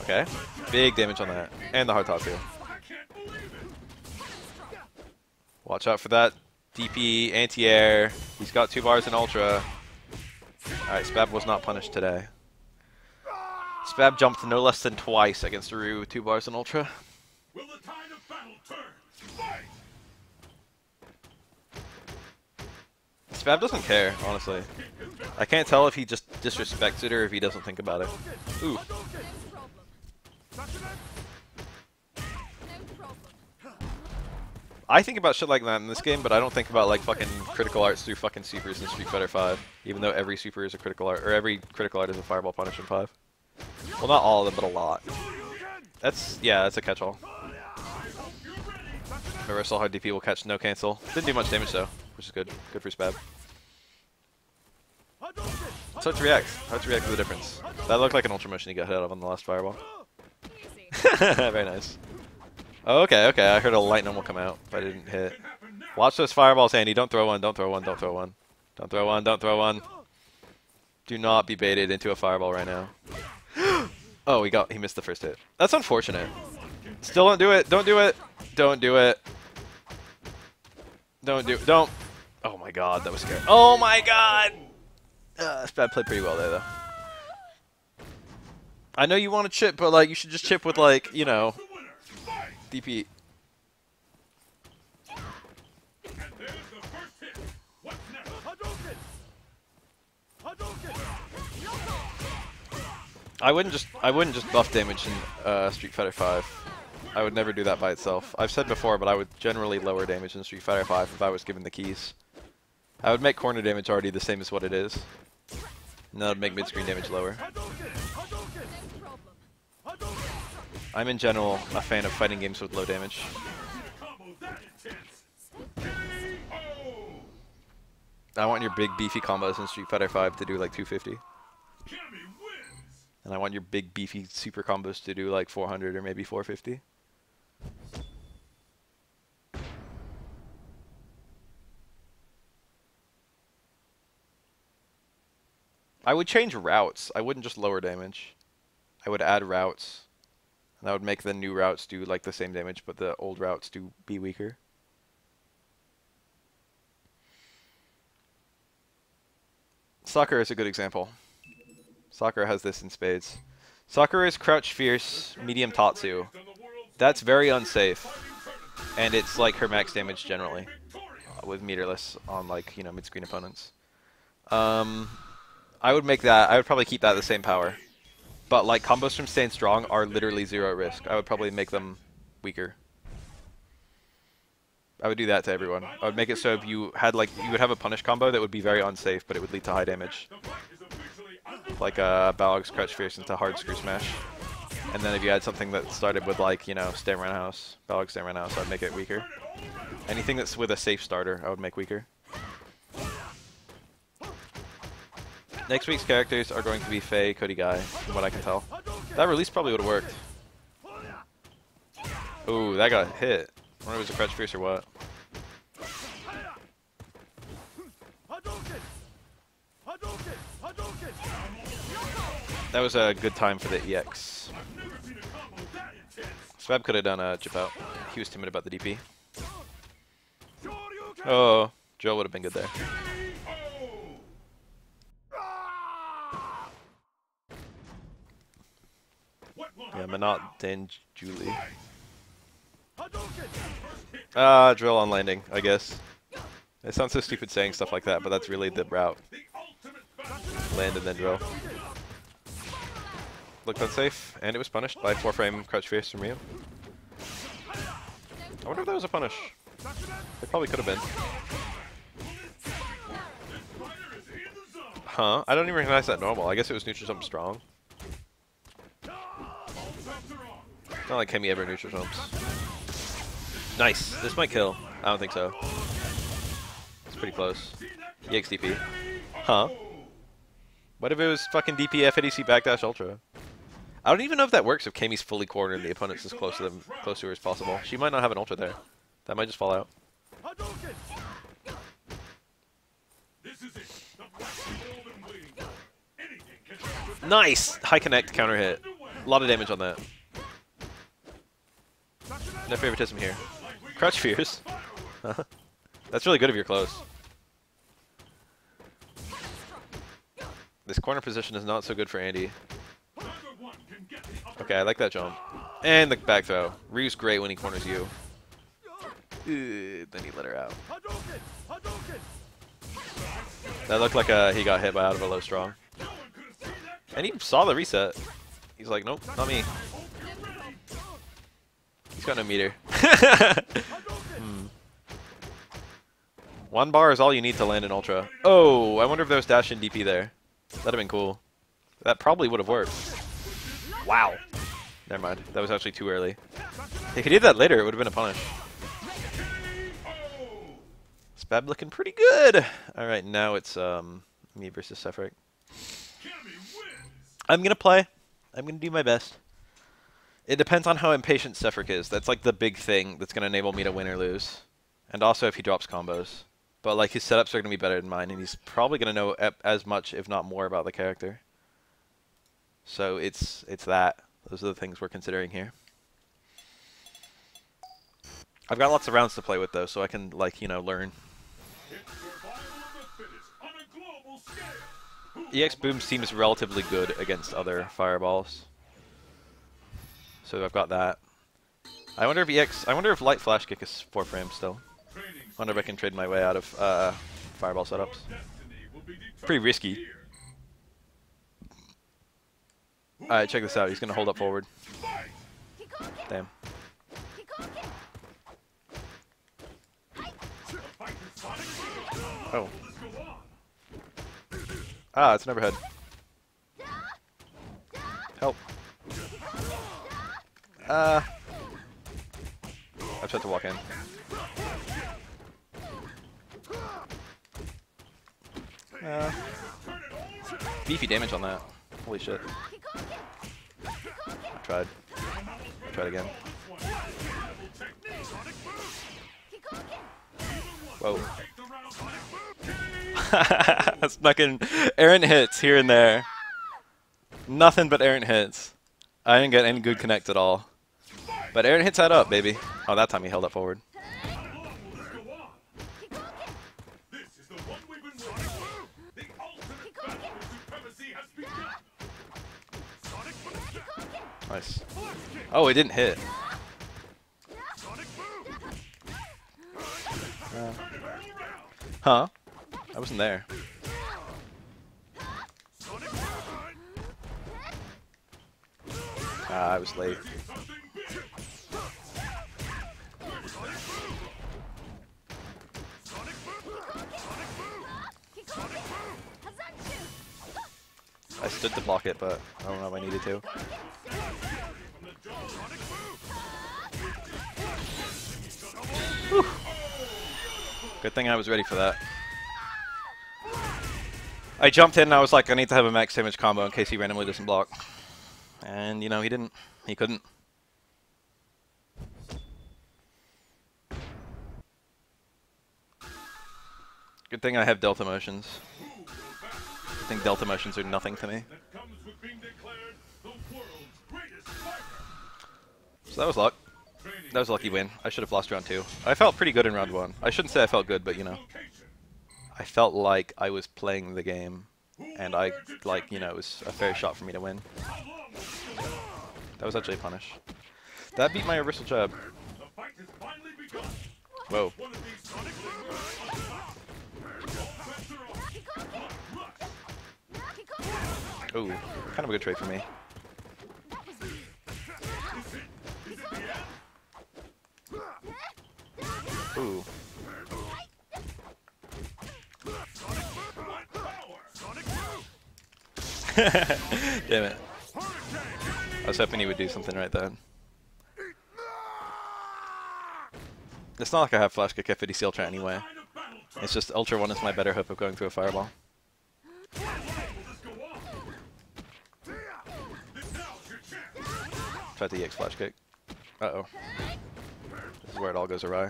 Okay, big damage on that. And the hard top too. Watch out for that DP, anti-air. He's got 2 bars in ultra. Alright, Spab was not punished today. Spab jumped no less than twice against Ryu with 2 bars in ultra. Will the tide of battle turn? Fight! Spab doesn't care, honestly. I can't tell if he just disrespects it or if he doesn't think about it. Ooh. I think about shit like that in this game, but I don't think about like fucking critical arts through fucking supers in Street Fighter V. Even though every super is a critical art, or every critical art is a fireball punish in 5. Well, not all of them, but a lot. Yeah, that's a catch-all. Reversal hard DP will catch no cancel. Didn't do much damage though, which is good. Good for Spab. It's hard to react. Hard to react to the difference. That looked like an ultra motion he got hit out of on the last fireball. Very nice. Oh, okay, okay. I heard a light normal come out, but I didn't hit. Watch those fireballs, Andy. Don't throw one. Don't throw one. Don't throw one. Don't throw one. Don't throw one. Do not be baited into a fireball right now. Oh, he missed the first hit. That's unfortunate. Still don't do it. Don't do it. Don't do it. Don't. Oh my god, that was scary. Oh my god! Spad played pretty well there, though. I know you want to chip, but like you should just chip with like, you know, DP. I wouldn't just buff damage in Street Fighter 5. I would never do that by itself. I've said before, but I would generally lower damage in Street Fighter 5 if I was given the keys. I would make corner damage already the same as what it is. And that would make mid-screen damage lower. I'm in general a fan of fighting games with low damage. I want your big beefy combos in Street Fighter 5 to do like 250. And I want your big beefy super combos to do like 400 or maybe 450. I would change routes. I wouldn't just lower damage. I would add routes. And that would make the new routes do like the same damage, but the old routes do be weaker. Sakura is a good example. Sakura has this in spades. Sakura is crouch fierce, medium Tatsu. That's very unsafe. And it's like her max damage generally. With meterless on like, you know, mid-screen opponents. I would make that, I would probably keep that the same power. But like combos from staying strong are literally 0 risk. I would probably make them weaker. I would do that to everyone. I would make it so if you had like, you would have a punish combo that would be very unsafe, but it would lead to high damage. Like Balog's Crouch Fierce into hard screw smash. And then if you had something that started with like, you know, Stand Roundhouse, Balog Stand Roundhouse, I'd make it weaker. Anything that's with a safe starter, I would make weaker. Next week's characters are going to be Faye, Cody Guy, from what I can tell. That release probably would have worked. Ooh, that got hit. I wonder if it was a Crouch Fierce or what. That was a good time for the EX. Swab could have done a chip out. He was timid about the DP. Oh, Joe would have been good there. Yeah, Manat, then Julie. Drill on landing, I guess. It sounds so stupid saying stuff like that, but that's really the route. Land and then drill. Looked unsafe, and it was punished by 4-frame Crouch Fierce from Ryu. I wonder if that was a punish. It probably could have been. Huh? I don't even recognize that normal. I guess it was neutral jump strong. Not like Kemi ever neutral jumps. Nice. This might kill. I don't think so. It's pretty close. EXDP. Huh? What if it was fucking DP FADC backdash ultra? I don't even know if that works if Kami's fully cornered and the opponent's as close to her as possible. She might not have an ultra there. That might just fall out. Nice! High connect, counter hit. A lot of damage on that. No favoritism here. Crouch Fierce. That's really good if you're close. This corner position is not so good for Andy. Okay, I like that jump. And the back throw. Ryu's great when he corners you. Then he let her out. That looked like he got hit by out of a low strong. And he saw the reset. He's like, nope, not me. He's got no meter. One bar is all you need to land an ultra. Oh, I wonder if there was dash in DP there. That'd have been cool. That probably would have worked. Wow. Never mind. That was actually too early. If he did that later, it would have been a punish. Spab looking pretty good. All right, now it's me versus Sephiroth. I'm gonna play. I'm gonna do my best. It depends on how impatient Sephiroth is. That's like the big thing that's gonna enable me to win or lose. And also if he drops combos. But like his setups are gonna be better than mine, and he's probably gonna know as much, if not more, about the character. So it's that. Those are the things we're considering here. I've got lots of rounds to play with though, so I can like learn. It's survival of the fittest on a global scale. EX Boom seems relatively good against other fireballs, so I've got that. I wonder if Light Flash Kick is 4 frames still. I wonder if I can trade my way out of fireball setups. Pretty risky. Alright, check this out. He's gonna hold up forward. Damn. Oh. Ah, it's an overhead. Help. I just had to walk in. Beefy damage on that. Holy shit. I tried. Try it again. Whoa. Snuck in errant hits here and there. Nothing but errant hits. I didn't get any good connect at all. But errant hits add up, baby. Oh, that time he held up forward. Nice. Oh, it didn't hit. Huh? I wasn't there. I was late. I stood to block it, but I don't know if I needed to. Whew. Good thing I was ready for that. I jumped in and I was like, I need to have a max damage combo in case he randomly doesn't block. And, you know, he didn't. He couldn't. Good thing I have delta motions. I think delta motions are nothing to me. So that was luck. That was a lucky win. I should have lost round 2. I felt pretty good in round 1. I shouldn't say I felt good, but, you know. I felt like I was playing the game. And I, like, you know, it was a fair shot for me to win. That was actually a punish. That beat my reversal jab. Whoa. Ooh, kind of a good trade for me. Ooh. Damn it. I was hoping he would do something right then. It's not like I have Flash Kick F50 Seal Try anyway. It's just Ultra 1 is my better hope of going through a fireball. Tried the EX Flash Kick. Uh-oh. This is where it all goes awry.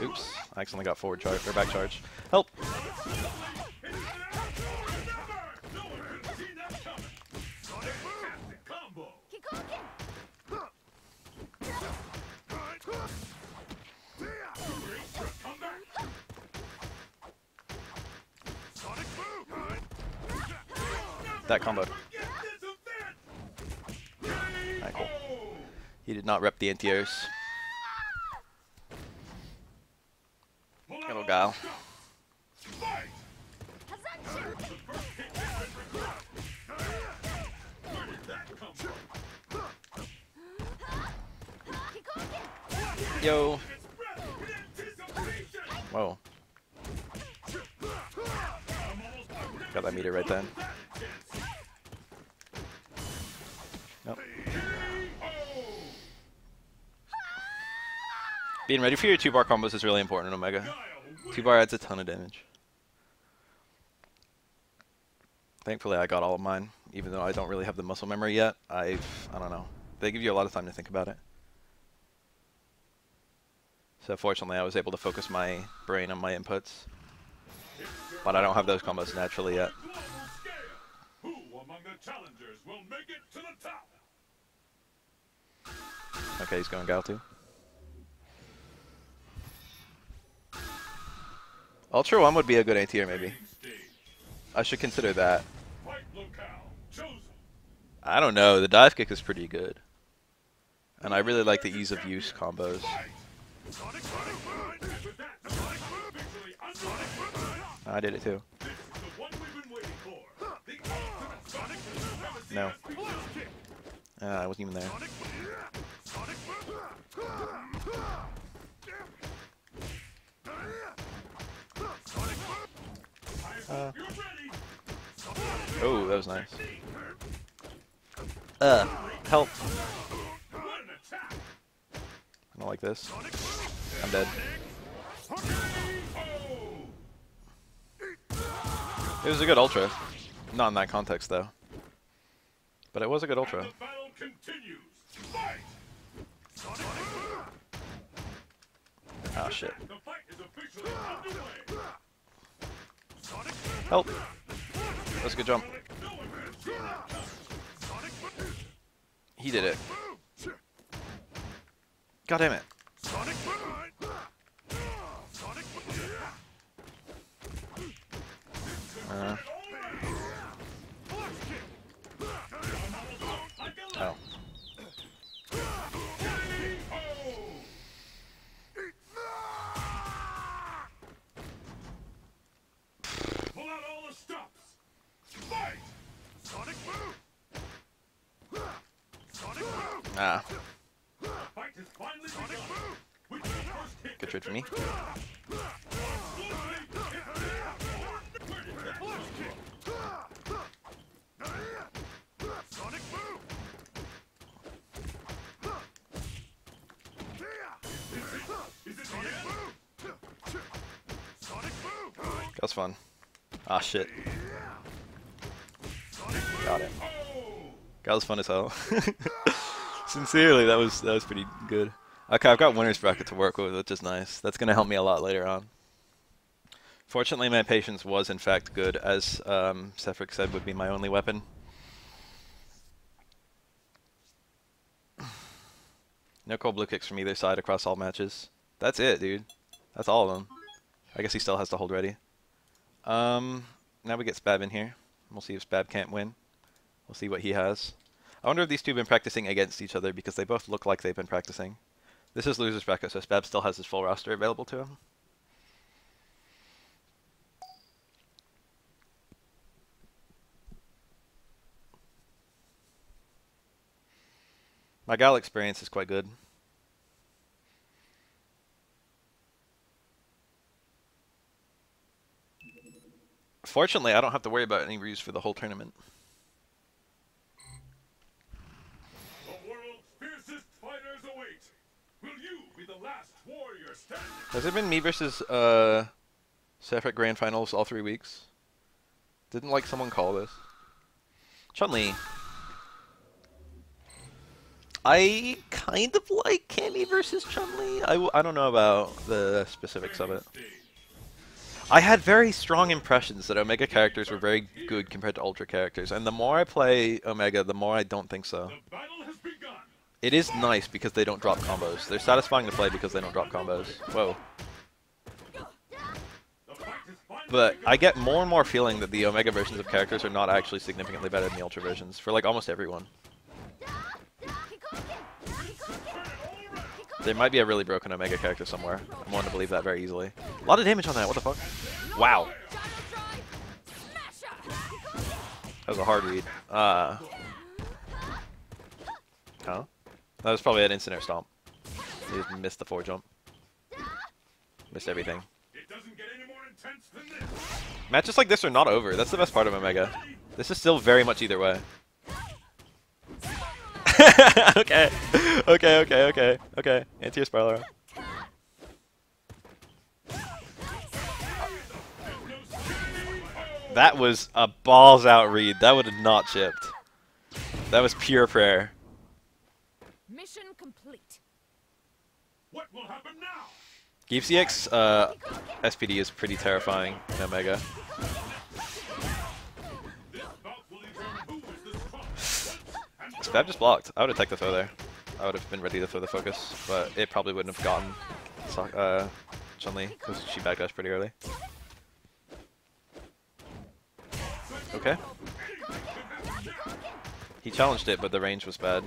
Oops. I accidentally got forward charge, or back charge. Help! That combo. Alright, cool. He did not rep the anti-airs. Hello, Guile. Yo. Whoa. Got that meter right then. Nope. Being ready for your 2-bar combos is really important in Omega. 2-bar adds a ton of damage. Thankfully I got all of mine, even though I don't really have the muscle memory yet. I don't know. They give you a lot of time to think about it. So fortunately I was able to focus my brain on my inputs. But I don't have those combos naturally yet. Okay, he's going Guile too. Ultra 1 would be a good A tier, maybe. I should consider that. I don't know, the dive kick is pretty good. And I really like the ease of use combos. I did it too. No. I wasn't even there. Oh, that was nice. Help. I don't like this. I'm dead. It was a good ultra. Not in that context, though. But it was a good ultra. Oh, shit. Help! That was a good jump. He did it. God damn it. Oh. Pull out all the stops. Fight! Sonic move. Sonic move. Ah. The fight has finally begun. With the first hit. Good trade for me. Sonic move. Is it the end? Sonic move. That was fun. Ah, shit. Got it. That was fun as hell. Sincerely, that was pretty good. Okay, I've got winner's bracket to work with, which is nice. That's gonna help me a lot later on. Fortunately, my patience was in fact good, as Sefric said would be my only weapon. No cold blue kicks from either side across all matches. That's it, dude. That's all of them. I guess he still has to hold ready. Now we get Spab in here. We'll see if Spab can't win. We'll see what he has. I wonder if these two have been practicing against each other, because they both look like they've been practicing. This is loser's bracket, so Spab still has his full roster available to him. My Guile experience is quite good. Fortunately, I don't have to worry about any ruse for the whole tournament. The world's fiercest fighters await. Will you be the last warrior standing? Has it been me versus Sefric Grand Finals all 3 weeks? Didn't like someone call this? Chun-Li. I kind of like Cammy versus Chun-Li. I don't know about the specifics of it. I had very strong impressions that Omega characters were very good compared to Ultra characters, and the more I play Omega, the more I don't think so. It is nice because they don't drop combos. They're satisfying to play because they don't drop combos. Whoa. But I get more and more feeling that the Omega versions of characters are not actually significantly better than the Ultra versions, for like almost everyone. There might be a really broken Omega character somewhere. I'm willing to believe that very easily. A lot of damage on that, what the fuck? Wow. That was a hard read. Huh? That was probably an instant air stomp. He just missed the 4 jump. Missed everything. Matches like this are not over. That's the best part of Omega. This is still very much either way. Okay. Okay. Anti-air spiral. That was a balls out read. That would have not chipped. That was pure prayer. Mission complete. What will happen now? Geef CX SPD is pretty terrifying in Omega. Spab just blocked. I would have teched the throw there. I would have been ready to throw the focus, but it probably wouldn't have gotten Chun-Li because she backdashed pretty early. Okay. He challenged it, but the range was bad.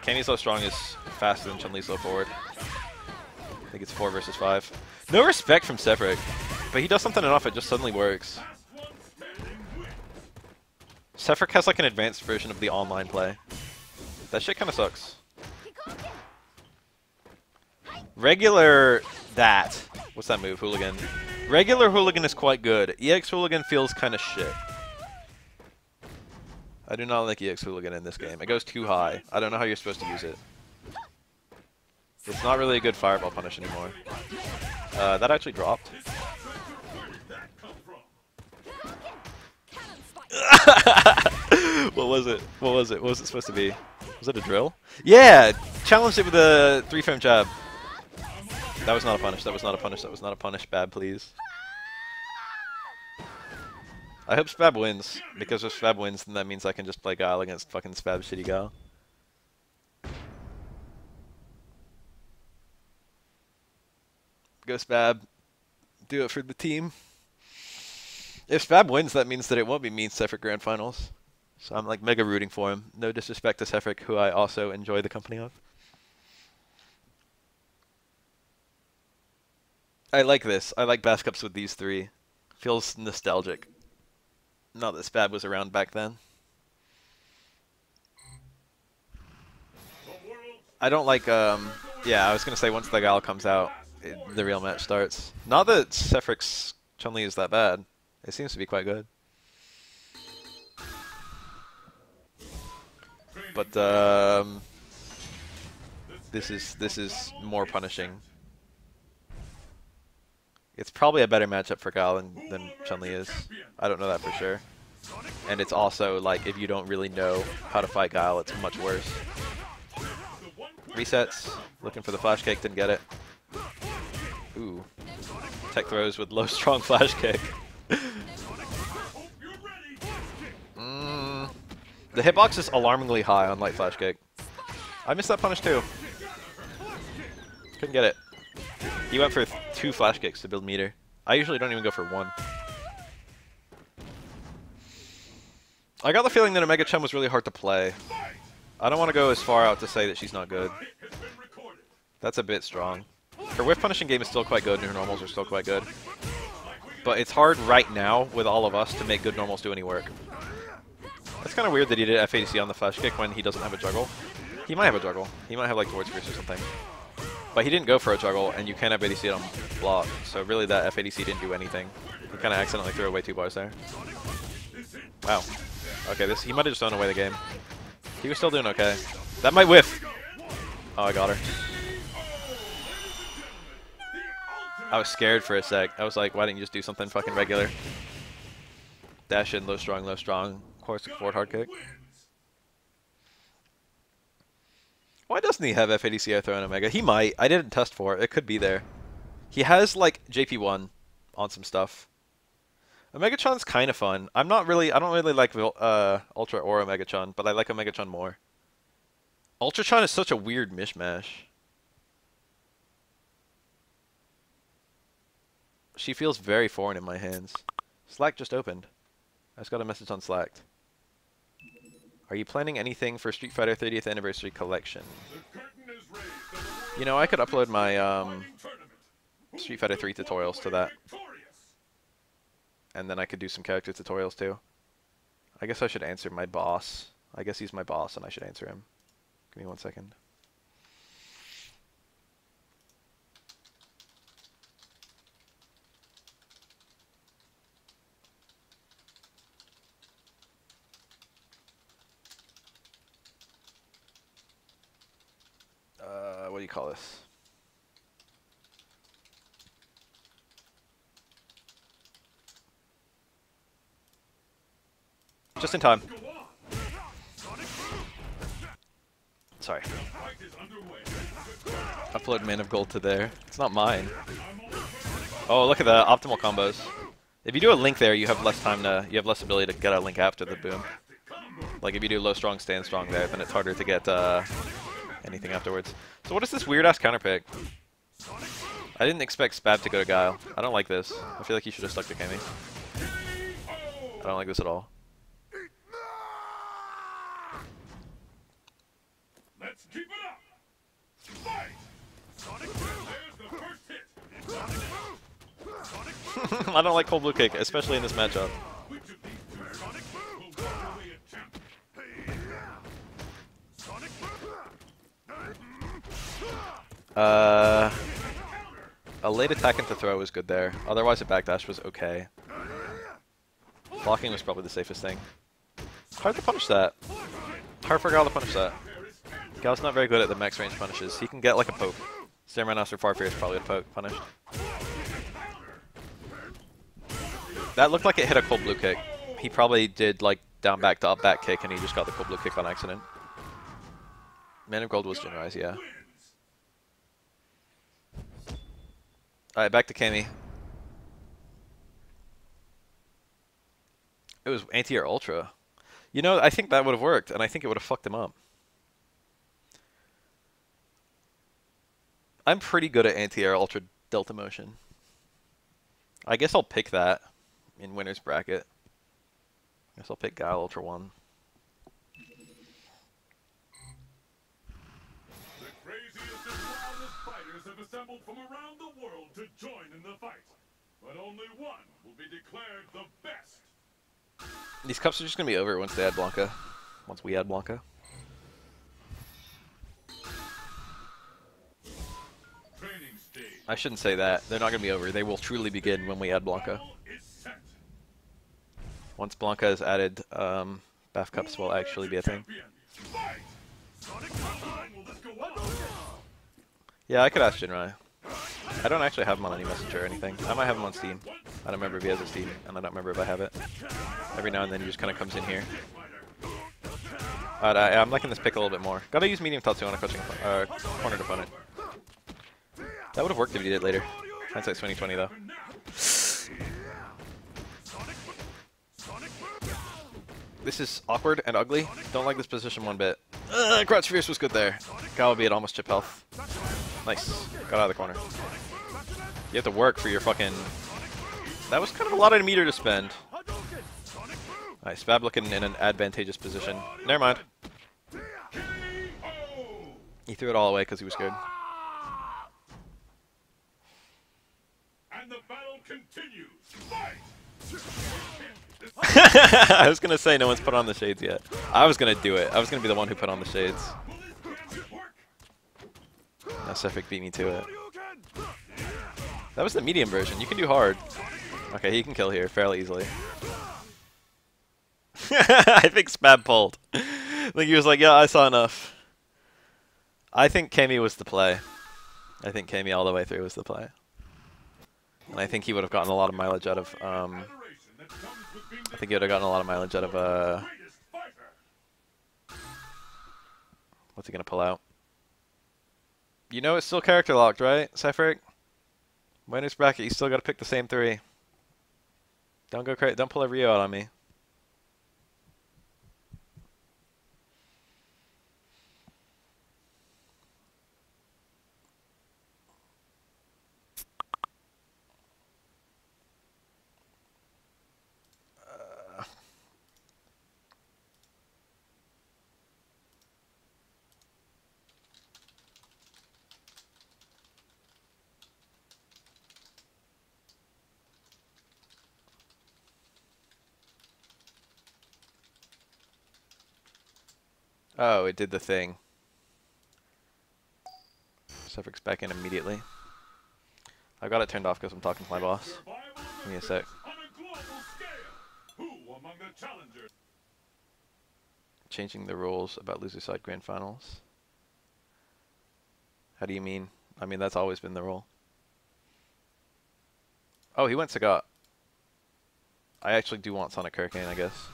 Kenny's low strong is faster than Chun-Li's low forward. I think it's 4 versus 5. No respect from Sephiroth, but he does something enough, it just suddenly works. Sephiroth has like an advanced version of the online play. That shit kind of sucks. Regular that. What's that move? Hooligan. Regular Hooligan is quite good. EX Hooligan feels kind of shit. I do not like EX Hooligan in this game. It goes too high. I don't know how you're supposed to use it. It's not really a good fireball punish anymore. That actually dropped. What was it? What was it? What was it supposed to be? Was it a drill? Yeah! Challenged it with a 3-frame jab. That was not a punish. That was not a punish. That was not a punish. Spab, please. I hope Spab wins, because if Spab wins, then that means I can just play Guile against fucking Spab shitty Guile. Go Spab. Do it for the team. If Spab wins, that means that it won't be me and Sephiroth Grand Finals. So I'm like mega rooting for him. No disrespect to Sephiroth, who I also enjoy the company of. I like this. I like Bass Cups with these three. Feels nostalgic. Not that Spab was around back then. I don't like, yeah, I was going to say once the Guile comes out, the real match starts. Not that Sephiroth's Chun-Li is that bad. It seems to be quite good. But, this is more punishing. It's probably a better matchup for Guile than Chun-Li is. I don't know that for sure. And it's also, like, if you don't really know how to fight Guile, it's much worse. Resets. Looking for the flash kick, didn't get it. Ooh. Tech throws with low strong flash kick. The hitbox is alarmingly high on light flash kick. I missed that punish too. Couldn't get it. He went for 2 flash kicks to build meter. I usually don't even go for 1. I got the feeling that Omega Chun was really hard to play. I don't want to go as far out to say that she's not good. That's a bit strong. Her whiff punishing game is still quite good and her normals are still quite good. But it's hard right now with all of us to make good normals do any work. It's kind of weird that he did FADC on the flash kick when he doesn't have a juggle. He might have a juggle. He might have like Towards Pierce or something. But he didn't go for a juggle, and you can't have ADC it on block. So really that FADC didn't do anything. He kind of accidentally threw away 2 bars there. Wow. Okay, he might have just thrown away the game. He was still doing okay. That might whiff. Oh, I got her. I was scared for a sec. I was like, why didn't you just do something fucking regular? Dash in, low strong, low strong. Of course, forward hard kick. Why doesn't he have FADC throw in Omega? He might. I didn't test for it. It could be there. He has, like, JP1 on some stuff. Omega Chun's kind of fun. I don't really like Ultra or Omega Chun, but I like Omega Chun more. Ultra Chun is such a weird mishmash. She feels very foreign in my hands. Slack just opened. I just got a message on Slack. Are you planning anything for Street Fighter 30th Anniversary Collection? You know, I could upload my Street Fighter 3 tutorials to that. And then I could do some character tutorials too. I guess I should answer my boss. I guess he's my boss and I should answer him. Give me 1 second. What do you call this? Just in time. Sorry. Upload Man of Gold to there. It's not mine. Oh, look at the optimal combos. If you do a link there, you have less time to, you have less ability to get a link after the boom. Like if you do low strong, stand strong there, then it's harder to get anything afterwards. So what is this weird ass counter pick? I didn't expect Spab to go to Guile. I don't like this. I feel like he should have stuck to Kami. I don't like this at all. Let's keep it up. Fight. There's the first hit. I don't like cold blue kick, especially in this matchup. Which of these two will walk away a champion? A late attack into throw was good there. Otherwise, a backdash was okay. Blocking was probably the safest thing. Hard to punish that. Hard for Guile to punish that. Guile's not very good at the max range punishes. He can get like a poke. Samurai Master Far Fierce probably would poke punished. That looked like it hit a cold blue kick. He probably did like down back to up back kick and he just got the cold blue kick on accident. Man of Gold was Jinrai's, yeah. Alright, back to Kami. It was anti-air ultra. You know, I think that would have worked, and I think it would have fucked him up. I'm pretty good at anti-air ultra delta motion. I guess I'll pick that in winner's bracket. I guess I'll pick Guile Ultra 1. The craziest and wildest fighters have assembled from around the world to join in the fight. But only one will be declared the best. These cups are just going to be over once they add Blanca. Once we add Blanca. Training stage. I shouldn't say that. They're not going to be over. They will truly begin when we add Blanca. Battle is set. Once Blanca is added, Baf Cups will actually be a thing. Champion. Fight. How long will this go on? Yeah, I could ask Jinrai. I don't actually have him on any messenger or anything. I might have him on Steam. I don't remember if he has a Steam, and I don't remember if I have it. Every now and then he just kind of comes in here. I'm liking this pick a little bit more. Gotta use medium Tatsu on a cornered opponent. That would have worked if he did it later. Hindsight's 2020 though. This is awkward and ugly. Don't like this position one bit. Crouch Fierce was good there. Guile will be at almost chip health. Nice. Got out of the corner. You have to work for your fucking... That was kind of a lot of meter to spend. Nice. Spab looking in an advantageous position. Never mind. He threw it all away because he was good. And the battle continues. Fight. I was going to say no one's put on the shades yet. I was going to do it. I was going to be the one who put on the shades. Now Sefik beat me to it. That was the medium version. You can do hard. Okay, he can kill here fairly easily. I think Spab pulled. I think he was like, yeah, I saw enough. I think Kami was the play. I think Kami all the way through was the play. And I think he would have gotten a lot of mileage out of... I think he would have gotten a lot of mileage out of... What's he going to pull out? You know it's still character locked, right, Cypher? Winner's bracket, you still got to pick the same three. Don't go crazy. Don't pull a Rio out on me. Oh, it did the thing. Suffolk's back in immediately. I've got it turned off because I'm talking to my boss. Give me a sec. Changing the rules about loser side grand finals. How do you mean? I mean, that's always been the rule. Oh, he went Sagat. I actually do want Sonic Hurricane, I guess.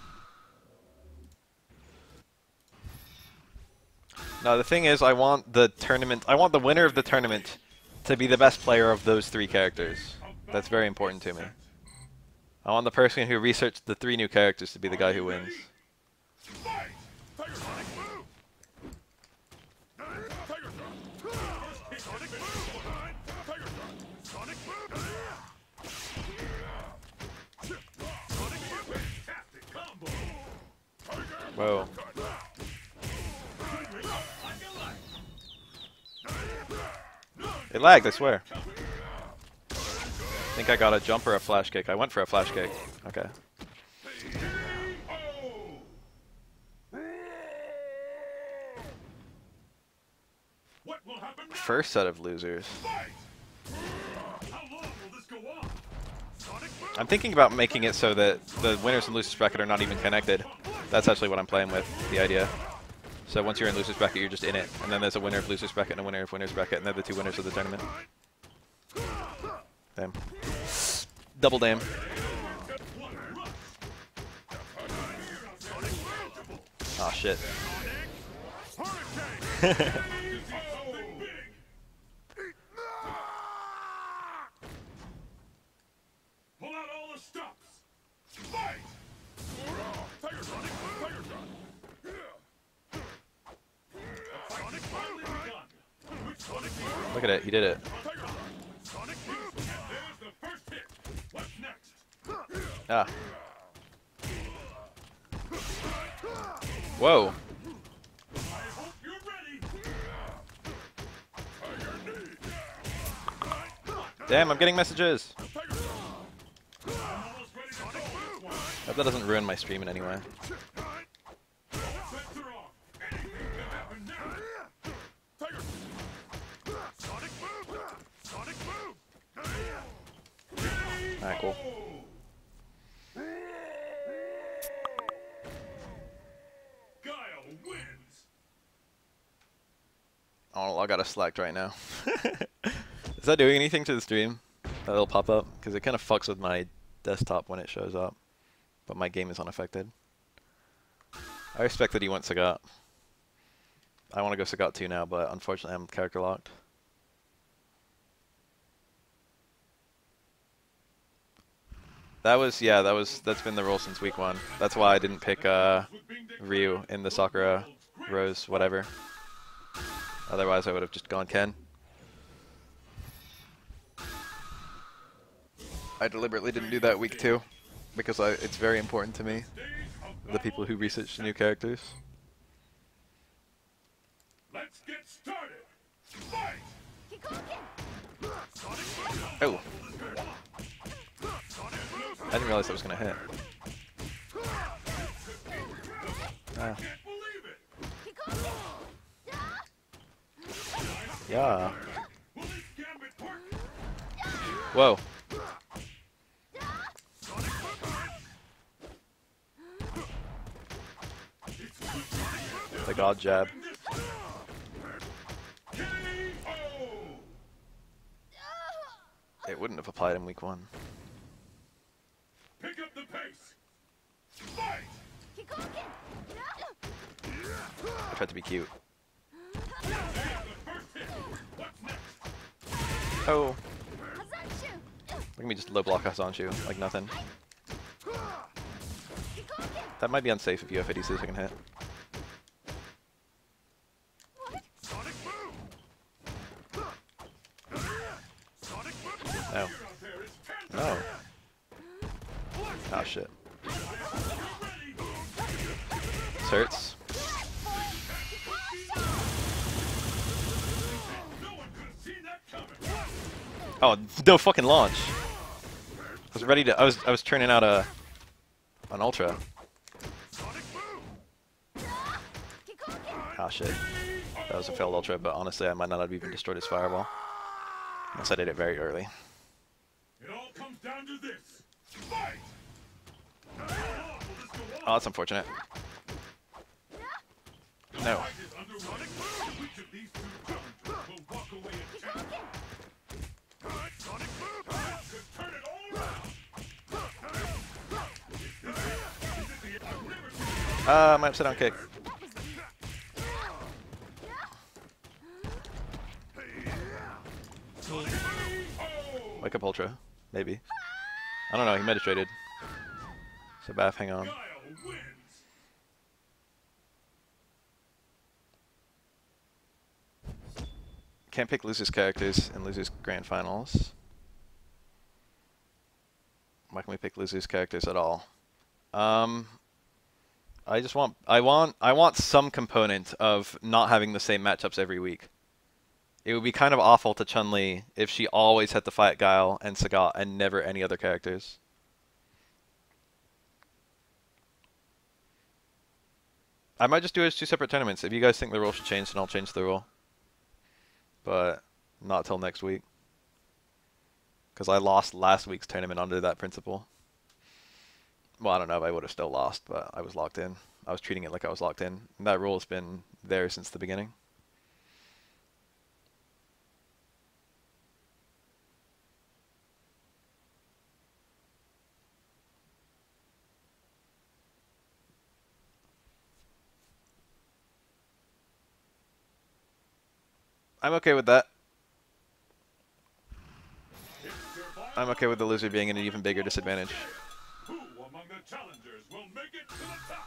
No, the thing is, I want the tournament, I want the winner of the tournament to be the best player of those three characters. That's very important to me. I want the person who researched the three new characters to be the guy who wins. Whoa. It lagged, I swear. I think I got a jump or a flash kick. I went for a flash kick. Okay. First set of losers. I'm thinking about making it so that the winners and losers bracket are not even connected. That's actually what I'm playing with, the idea. So once you're in losers bracket, you're just in it. And then there's a winner of losers bracket and a winner of winners bracket, and they're the two winners of the tournament. Damn. Double damn. Oh shit. Look at it, he did it. Ah. Whoa. Damn, I'm getting messages. Hope that doesn't ruin my stream in any way. Alright, cool. Guile wins. Oh, I got a select right now. Is that doing anything to the stream? That little pop-up? Because it kind of fucks with my desktop when it shows up. But my game is unaffected. I respect that he went Sagat. I want to go Sagat too now, but unfortunately I'm character locked. That's been the rule since week 1. That's why I didn't pick Ryu in the Sakura, Rose, whatever. Otherwise I would have just gone Ken. I deliberately didn't do that week 2 because it's very important to me, the people who research new characters. Let's get started. Fight! Oh. I didn't realize that was going to hit. Ah. Yeah. Whoa. The god jab. It wouldn't have applied in week 1. Pick up the pace. Fight! I tried to be cute. Oh. Look at me just low block Hasanshu like nothing. That might be unsafe if you have 52 second hit. No. No. Oh shit. This hurts. Oh, no fucking launch. I was ready to I was turning out an ultra. Oh shit. That was a failed ultra, but honestly I might not have even destroyed his fireball. Unless I did it very early. It all comes down to this. Fight! Oh, that's unfortunate. No. My upside down kick. Wake up ultra, maybe. I don't know, he meditated. So Baf, hang on. Can't pick losers characters in losers grand finals. Why can we pick losers characters at all? I want some component of not having the same matchups every week. It would be kind of awful to Chun-Li if she always had to fight Guile and Sagat and never any other characters. I might just do it as 2 separate tournaments. If you guys think the rule should change, then I'll change the rule. But not till next week. Because I lost last week's tournament under that principle. Well, I don't know if I would have still lost, but I was locked in. I was treating it like I was locked in. And that rule has been there since the beginning. I'm okay with that. I'm okay with the loser being at an even bigger disadvantage. Who among the challengers will make it to the top?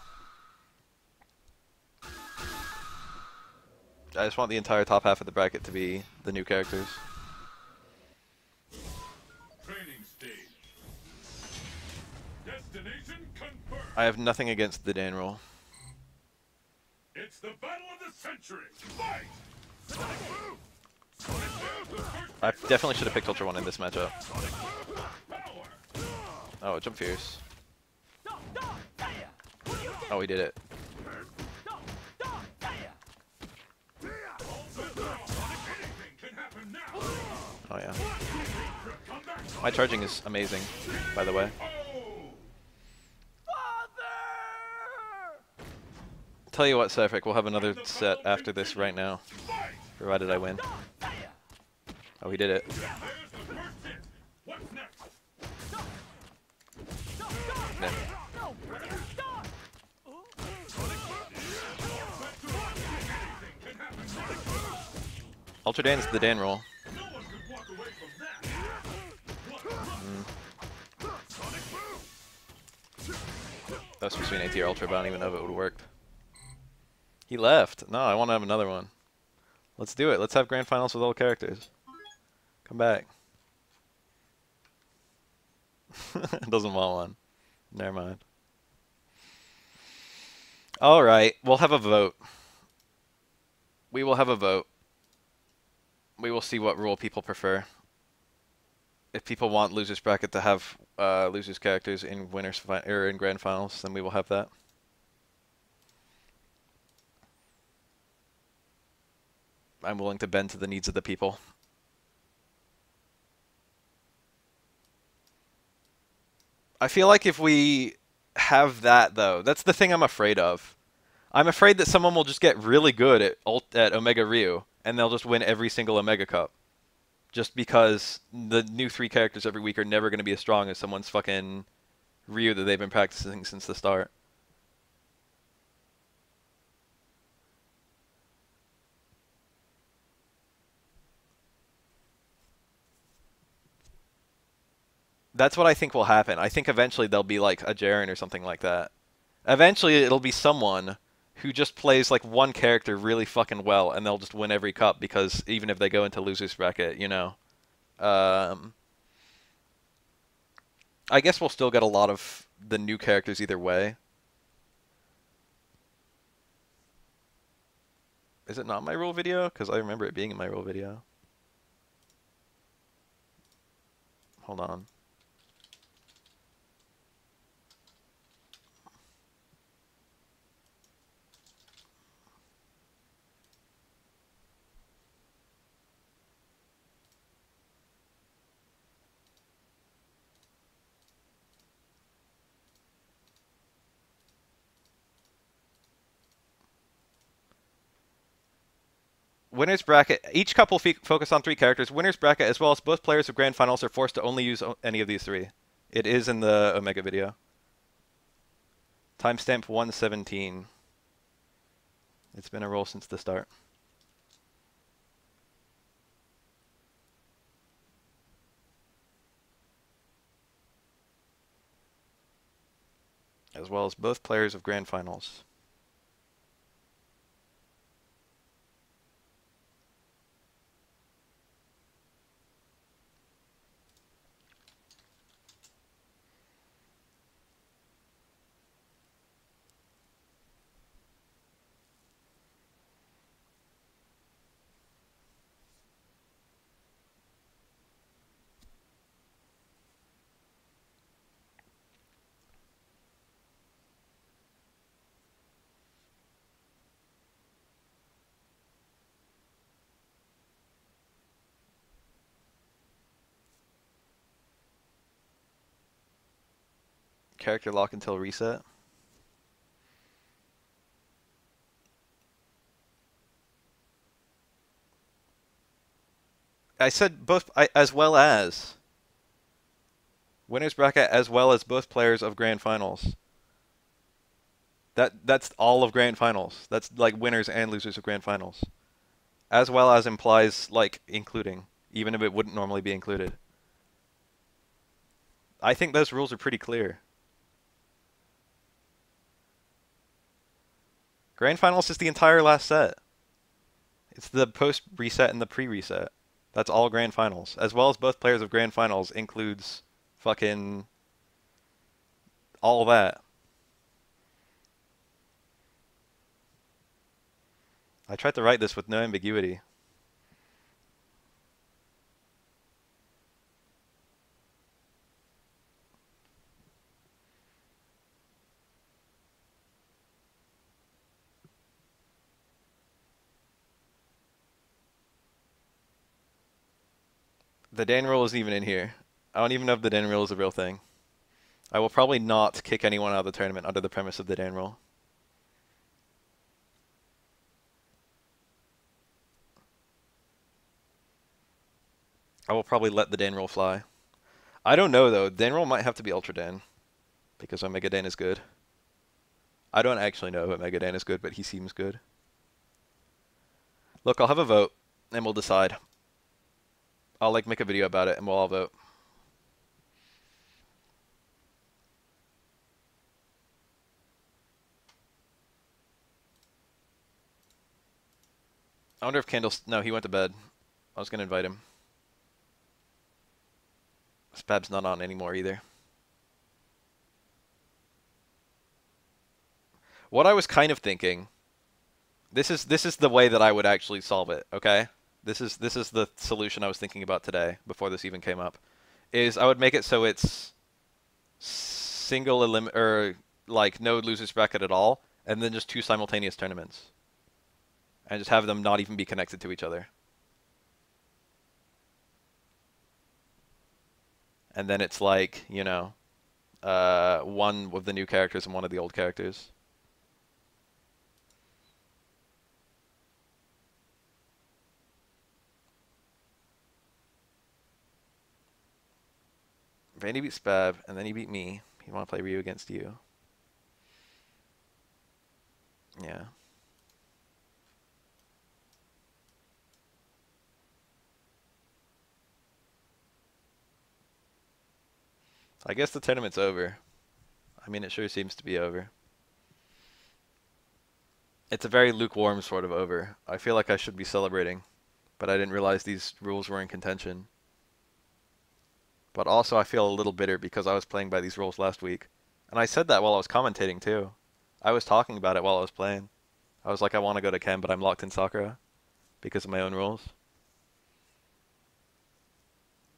I just want the entire top half of the bracket to be the new characters. Training stage. Destination confirmed. I have nothing against the Dan rule. It's the battle of the century. Fight! I definitely should have picked Ultra One in this matchup. Power! Oh, jump fierce. Oh, we did it. Anything can happen now. Oh yeah. Come back. My charging is amazing, by the way. Tell you what, Cypher, we'll have another set after this right now, provided I win. Oh, he did it. There's the first hit. What's next? Yeah. Anything can happen. Ultra Dan is the Dan roll. No one could walk away from that. That was supposed to be an ATR Ultra, but I don't even know if it would have worked. He left. No, I want to have another one. Let's do it. Let's have grand finals with all characters. Come back. Doesn't want one. Never mind. Alright, we'll have a vote. We will have a vote. We will see what rule people prefer. If people want losers bracket to have losers characters in or in grand finals, then we will have that. I'm willing to bend to the needs of the people. I feel like if we have that, though, that's the thing I'm afraid of. I'm afraid that someone will just get really good at Omega Ryu, and they'll just win every single Omega Cup. Just because the new 3 characters every week are never going to be as strong as someone's fucking Ryu that they've been practicing since the start. That's what I think will happen. I think eventually they'll be like a Jaren or something like that. Eventually it'll be someone who just plays like one character really fucking well, and they'll just win every cup because even if they go into losers bracket, you know. I guess we'll still get a lot of the new characters either way. Is it not my rule video? Because I remember it being in my rule video. Hold on. Winners bracket. Each couple focus on 3 characters. Winners bracket, as well as both players of grand finals, are forced to only use any of these 3. It is in the Omega video. Timestamp 117. It's been a roll since the start. As well as both players of grand finals. character lock until reset. I said both, as well as winners bracket, as well as both players of grand finals. That's all of grand finals. That's like winners and losers of grand finals. As well as implies like including, even if it wouldn't normally be included. I think those rules are pretty clear. Grand finals is the entire last set. It's the post reset and the pre reset. That's all grand finals. As well as both players of grand finals includes fucking all that. I tried to write this with no ambiguity. The Dan rule isn't even in here. I don't even know if the Dan rule is a real thing. I will probably not kick anyone out of the tournament under the premise of the Dan rule. I will probably let the Dan rule fly. I don't know though. Dan rule might have to be Ultra Dan because Omega Dan is good. I don't actually know if Omega Dan is good, but he seems good. Look, I'll have a vote and we'll decide. I'll like make a video about it and we'll all vote. I wonder if Candle's... No, he went to bed. I was going to invite him. Spab's not on anymore either. What I was kind of thinking... This is the way that I would actually solve it, okay? This is the solution I was thinking about today, before this even came up. Is I would make it so it's single or like no losers bracket at all, and then just 2 simultaneous tournaments. And just have them not even be connected to each other. And then it's like, you know, one with the new characters and one of the old characters. Vandy beat Spab, and then he beat me. He want to play Ryu against you. Yeah. I guess the tournament's over. I mean, it sure seems to be over. It's a very lukewarm sort of over. I feel like I should be celebrating, but I didn't realize these rules were in contention. But also I feel a little bitter because I was playing by these rules last week. And I said that while I was commentating too. I was talking about it while I was playing. I was like, I want to go to Ken, but I'm locked in Sakura because of my own rules.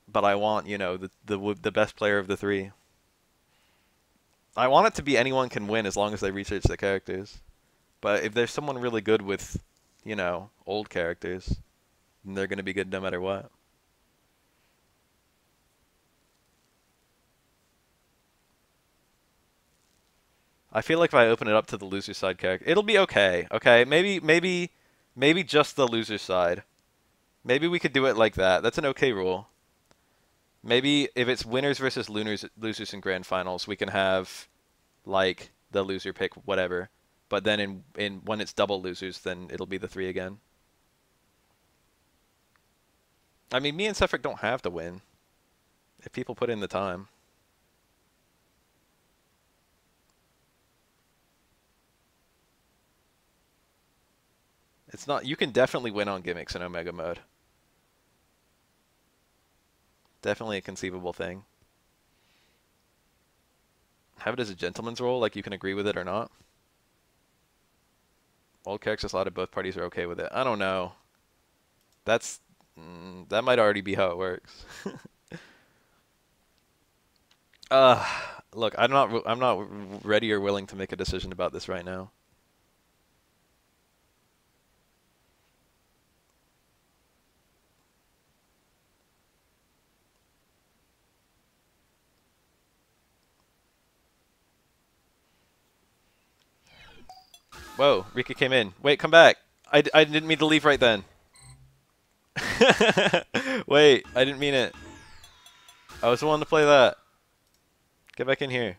But I want, you know, the best player of the 3. I want it to be anyone can win as long as they research the characters. But if there's someone really good with, you know, old characters, then they're going to be good no matter what. I feel like if I open it up to the loser side character, it'll be okay. Okay, maybe just the loser side. Maybe we could do it like that. That's an okay rule. Maybe if it's winners versus losers in grand finals, we can have like the loser pick whatever. But then in when it's double losers, then it'll be the 3 again. I mean, me and Sefric don't have to win if people put in the time. It's not. You can definitely win on gimmicks in Omega mode. Definitely a conceivable thing. Have it as a gentleman's role, like you can agree with it or not. Old characters allowed at both parties are okay with it. I don't know. That's that might already be how it works. Look, I'm not ready or willing to make a decision about this right now. Whoa, Rika came in. Wait, come back. I didn't mean to leave right then. Wait, I didn't mean it. I was the one to play that. Get back in here.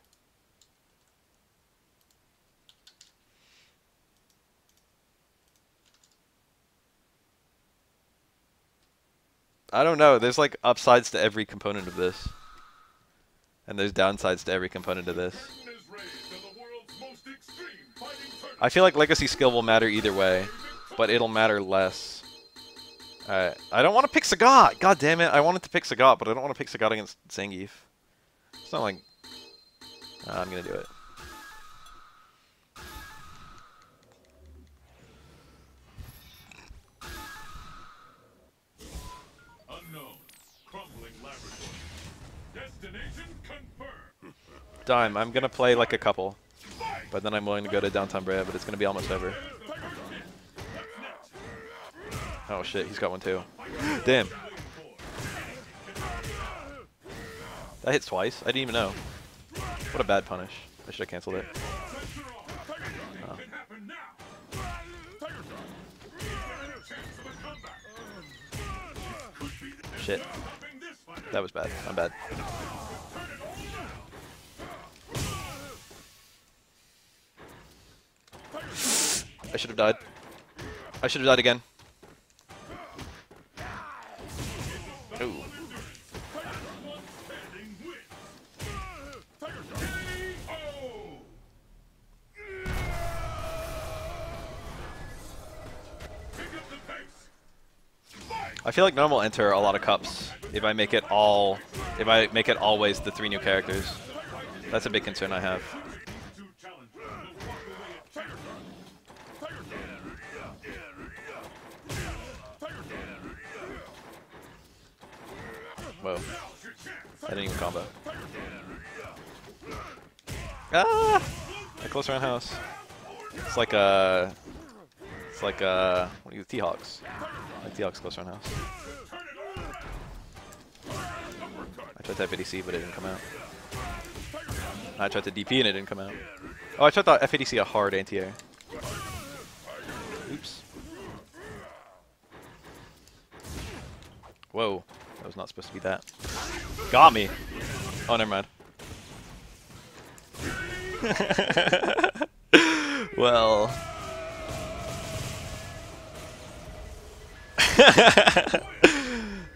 I don't know. There's like upsides to every component of this. And there's downsides to every component of this. I feel like legacy skill will matter either way, but it'll matter less. Alright. I don't want to pick Sagat! God damn it. I wanted to pick Sagat, but I don't want to pick Sagat against Zangief. It's not like... I'm gonna do it. Dime, I'm gonna play like a couple, but then I'm willing to go to Downtown Brea, but it's gonna be almost over. Oh shit, he's got one too. Damn. That hits twice? I didn't even know. What a bad punish. I should have cancelled it. Oh. Shit. That was bad. I'm bad. I should have died. I should have died again. Ooh. I feel like normal enter a lot of cups if I make it always the 3 new characters. That's a big concern I have. Whoa. I didn't even combo. Ah! A close roundhouse. It's like a... what are you, T-Hawks. Like T-Hawks close roundhouse. I tried to FADC, but it didn't come out. I tried to DP and it didn't come out. Oh, I tried to FADC a hard anti-air. Oops. Whoa. That was not supposed to be that. Got me! Oh, never mind. Well...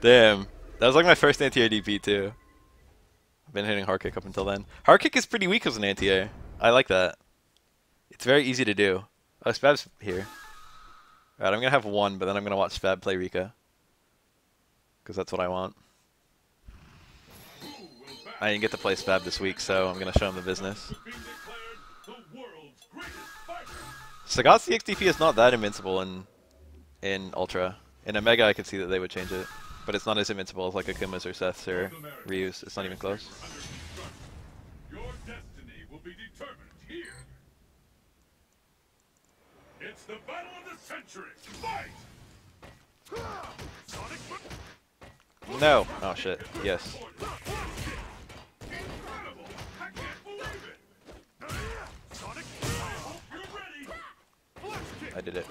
Damn. That was like my first anti-air DP too. I've been hitting hard kick up until then. Hard kick is pretty weak as an anti-air. I like that. It's very easy to do. Oh, Spab's here. Alright, I'm gonna have one, but then I'm gonna watch Spab play Rika. Because that's what I want. I didn't get to play Spab this week, so I'm gonna show him the business. Sagat's CXDP is not that invincible in Ultra. In Omega, I could see that they would change it, but it's not as invincible as like Akuma's or Seth's or Ryu's. It's not even close. Your destiny will be determined here. It's the battle of the century. Fight! No. Oh shit. Yes. I did it.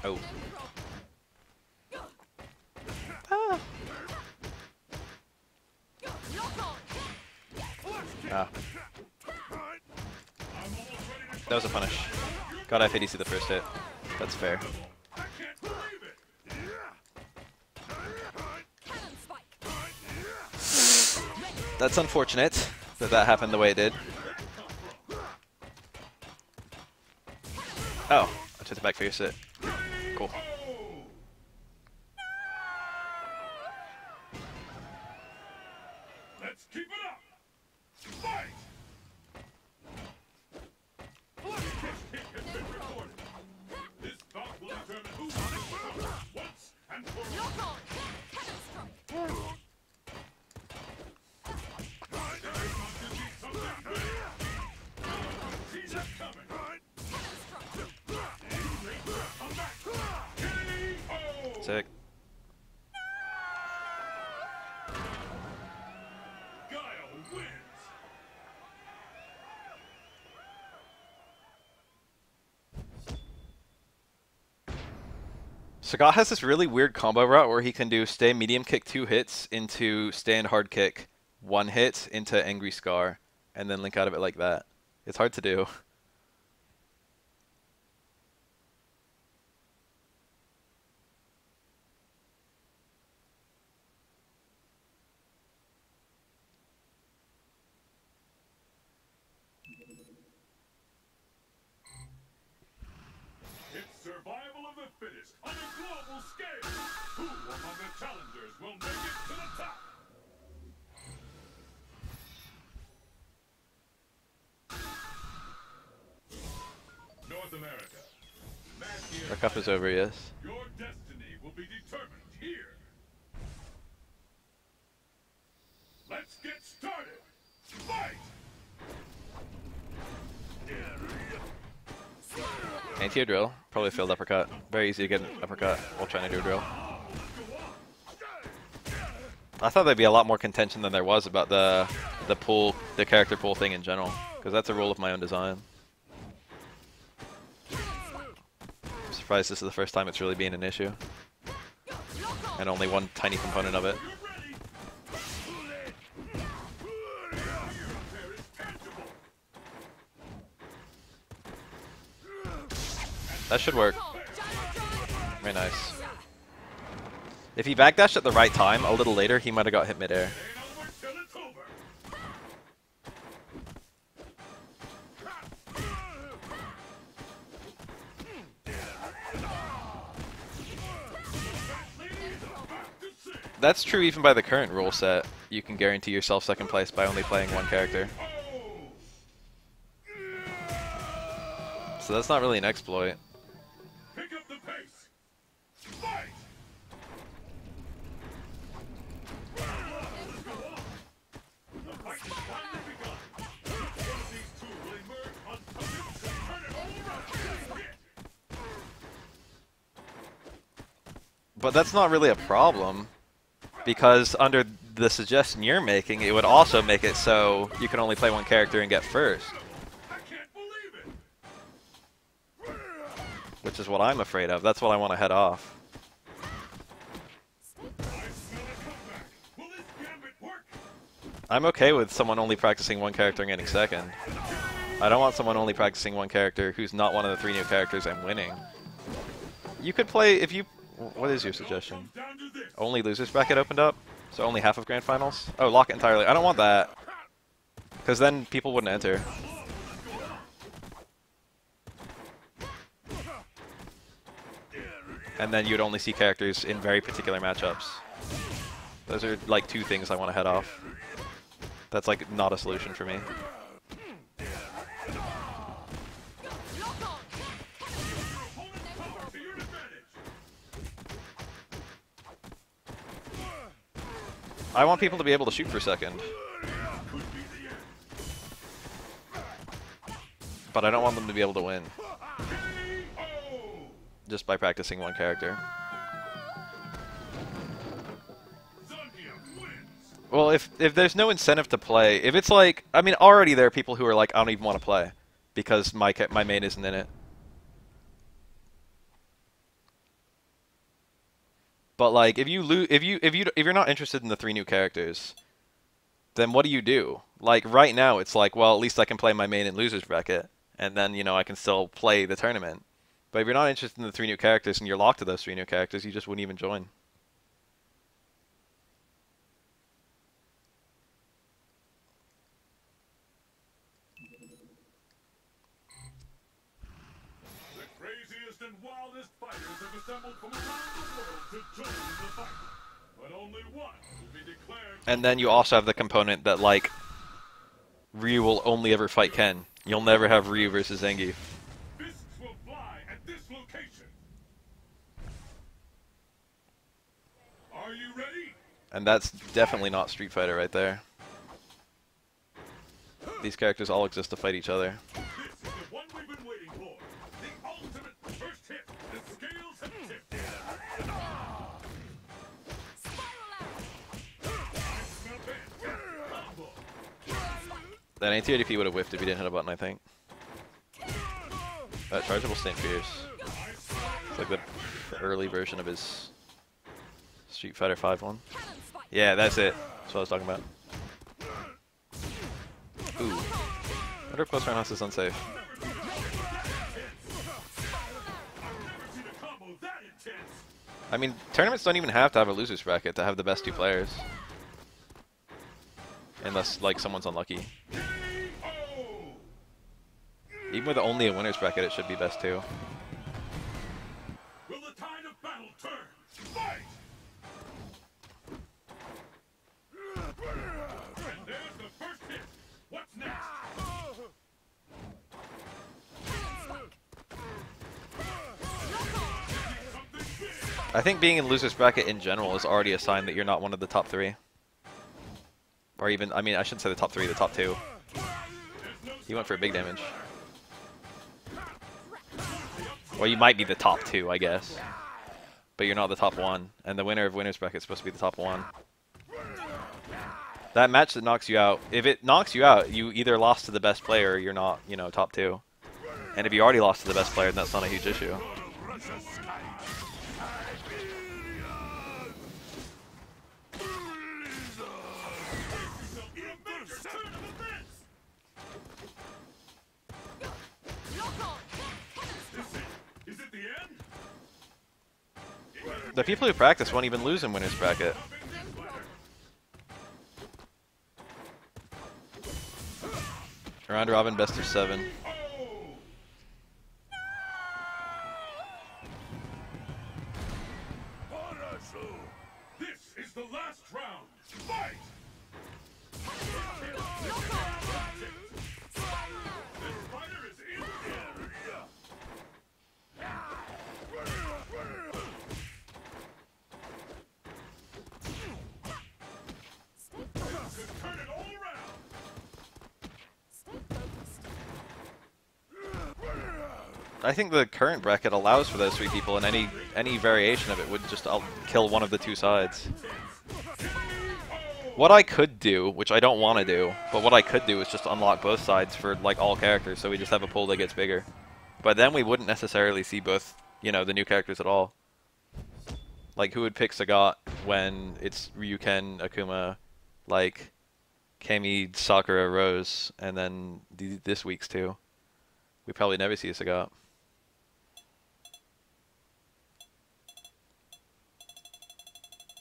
Oh. Ah. Ah. That was a punish. Got FADC the first hit. That's fair. That's unfortunate that that happened the way it did. Oh, I took the back figure sit. Cool. Let's keep it up. Fight! This bout will determine who wins once and for all. Sagat has this really weird combo route where he can do stay medium kick 2 hits into stand hard kick 1 hit into angry scar, and then link out of it like that. It's hard to do. It's survival of the fittest on a global scale. Who among the challengers will make it to the top? North America. Our cup is over, yes. Your destiny will be determined here. Let's get started. Fight! Anti-air drill. Probably a failed uppercut. Very easy to get an uppercut while trying to do a drill. I thought there'd be a lot more contention than there was about the character pool thing in general, because that's a rule of my own design. I'm surprised this is the first time it's really being an issue, and only one tiny component of it. That should work. Very nice. If he backdashed at the right time, a little later, he might have got hit midair. That's true even by the current rule set. You can guarantee yourself second place by only playing one character. So that's not really an exploit. Pick up the pace. Fight! The fight has finally begun. Which one of these two will emerge untouched and turn it over? But that's not really a problem, because under the suggestion you're making, it would also make it so you can only play one character and get first. I can't believe it. Which is what I'm afraid of. That's what I want to head off. I smell a comeback. Will this gambit work? I'm okay with someone only practicing one character and getting second. I don't want someone only practicing one character who's not one of the 3 new characters and winning. You could play, if you... What is your suggestion? Down to this. Only losers bracket opened up? So only half of grand finals? Oh, lock it entirely. I don't want that. Because then people wouldn't enter. And then you'd only see characters in very particular matchups. Those are like 2 things I want to head off. That's like not a solution for me. I want people to be able to shoot for second. But I don't want them to be able to win. Just by practicing one character. Well, if there's no incentive to play, if it's like, I mean, already there are people who are like, I don't even want to play because my main isn't in it. But like, if you're not interested in the 3 new characters, then what do? Like right now, it's like, well, at least I can play my main in losers bracket, and then I can still play the tournament. But if you're not interested in the 3 new characters and you're locked to those 3 new characters, you just wouldn't even join. The craziest and wildest fighters have assembled from around the world to join in the fight. But only one will be declared. And then you also have the component that like Ryu will only ever fight Ken. You'll never have Ryu versus Zangief. Fists will fly at this location. Are you ready? And that's definitely not Street Fighter right there. These characters all exist to fight each other. This is the one we've been waiting for. The ultimate first hit. The scales have tipped. That anti-ADP would have whiffed if he didn't hit a button, I think. That chargeable staying fierce. It's like the early version of his Street Fighter 5 one. Cannon spike. Yeah, that's it. That's what I was talking about. Ooh. I wonder if close roundhouse is unsafe. I mean, tournaments don't even have to have a loser's bracket to have the best two players. Unless, like, someone's unlucky. Even with only a winner's bracket, it should be best two. Will the tide of battle turn? Fight! And there's the first hit. What's next? Something big. I think being in loser's bracket in general is already a sign that you're not one of the top three. Or even, I mean, I shouldn't say the top three, the top two. He went for big damage. Well, you might be the top two, I guess. But you're not the top one. And the winner of winner's bracket is supposed to be the top one. That match that knocks you out, if it knocks you out, you either lost to the best player or you're not, you know, top two. And if you already lost to the best player, then that's not a huge issue. Is it the end? The people who practice won't even lose in winner's bracket. Round robin, best of 7. This is the last round. Fight! This fighter is in the area. Turn it all around. Stay focused. I think the current bracket allows for those three people, and any variation of it would just kill one of the two sides. What I could do, which I don't want to do, but what I could do is just unlock both sides for like all characters, so we just have a pool that gets bigger. But then we wouldn't necessarily see both, you know, the new characters at all. Like, who would pick Sagat when it's Ryuken, Akuma, like Kami, Sakura, Rose, and then this week's two? We probably never see a Sagat.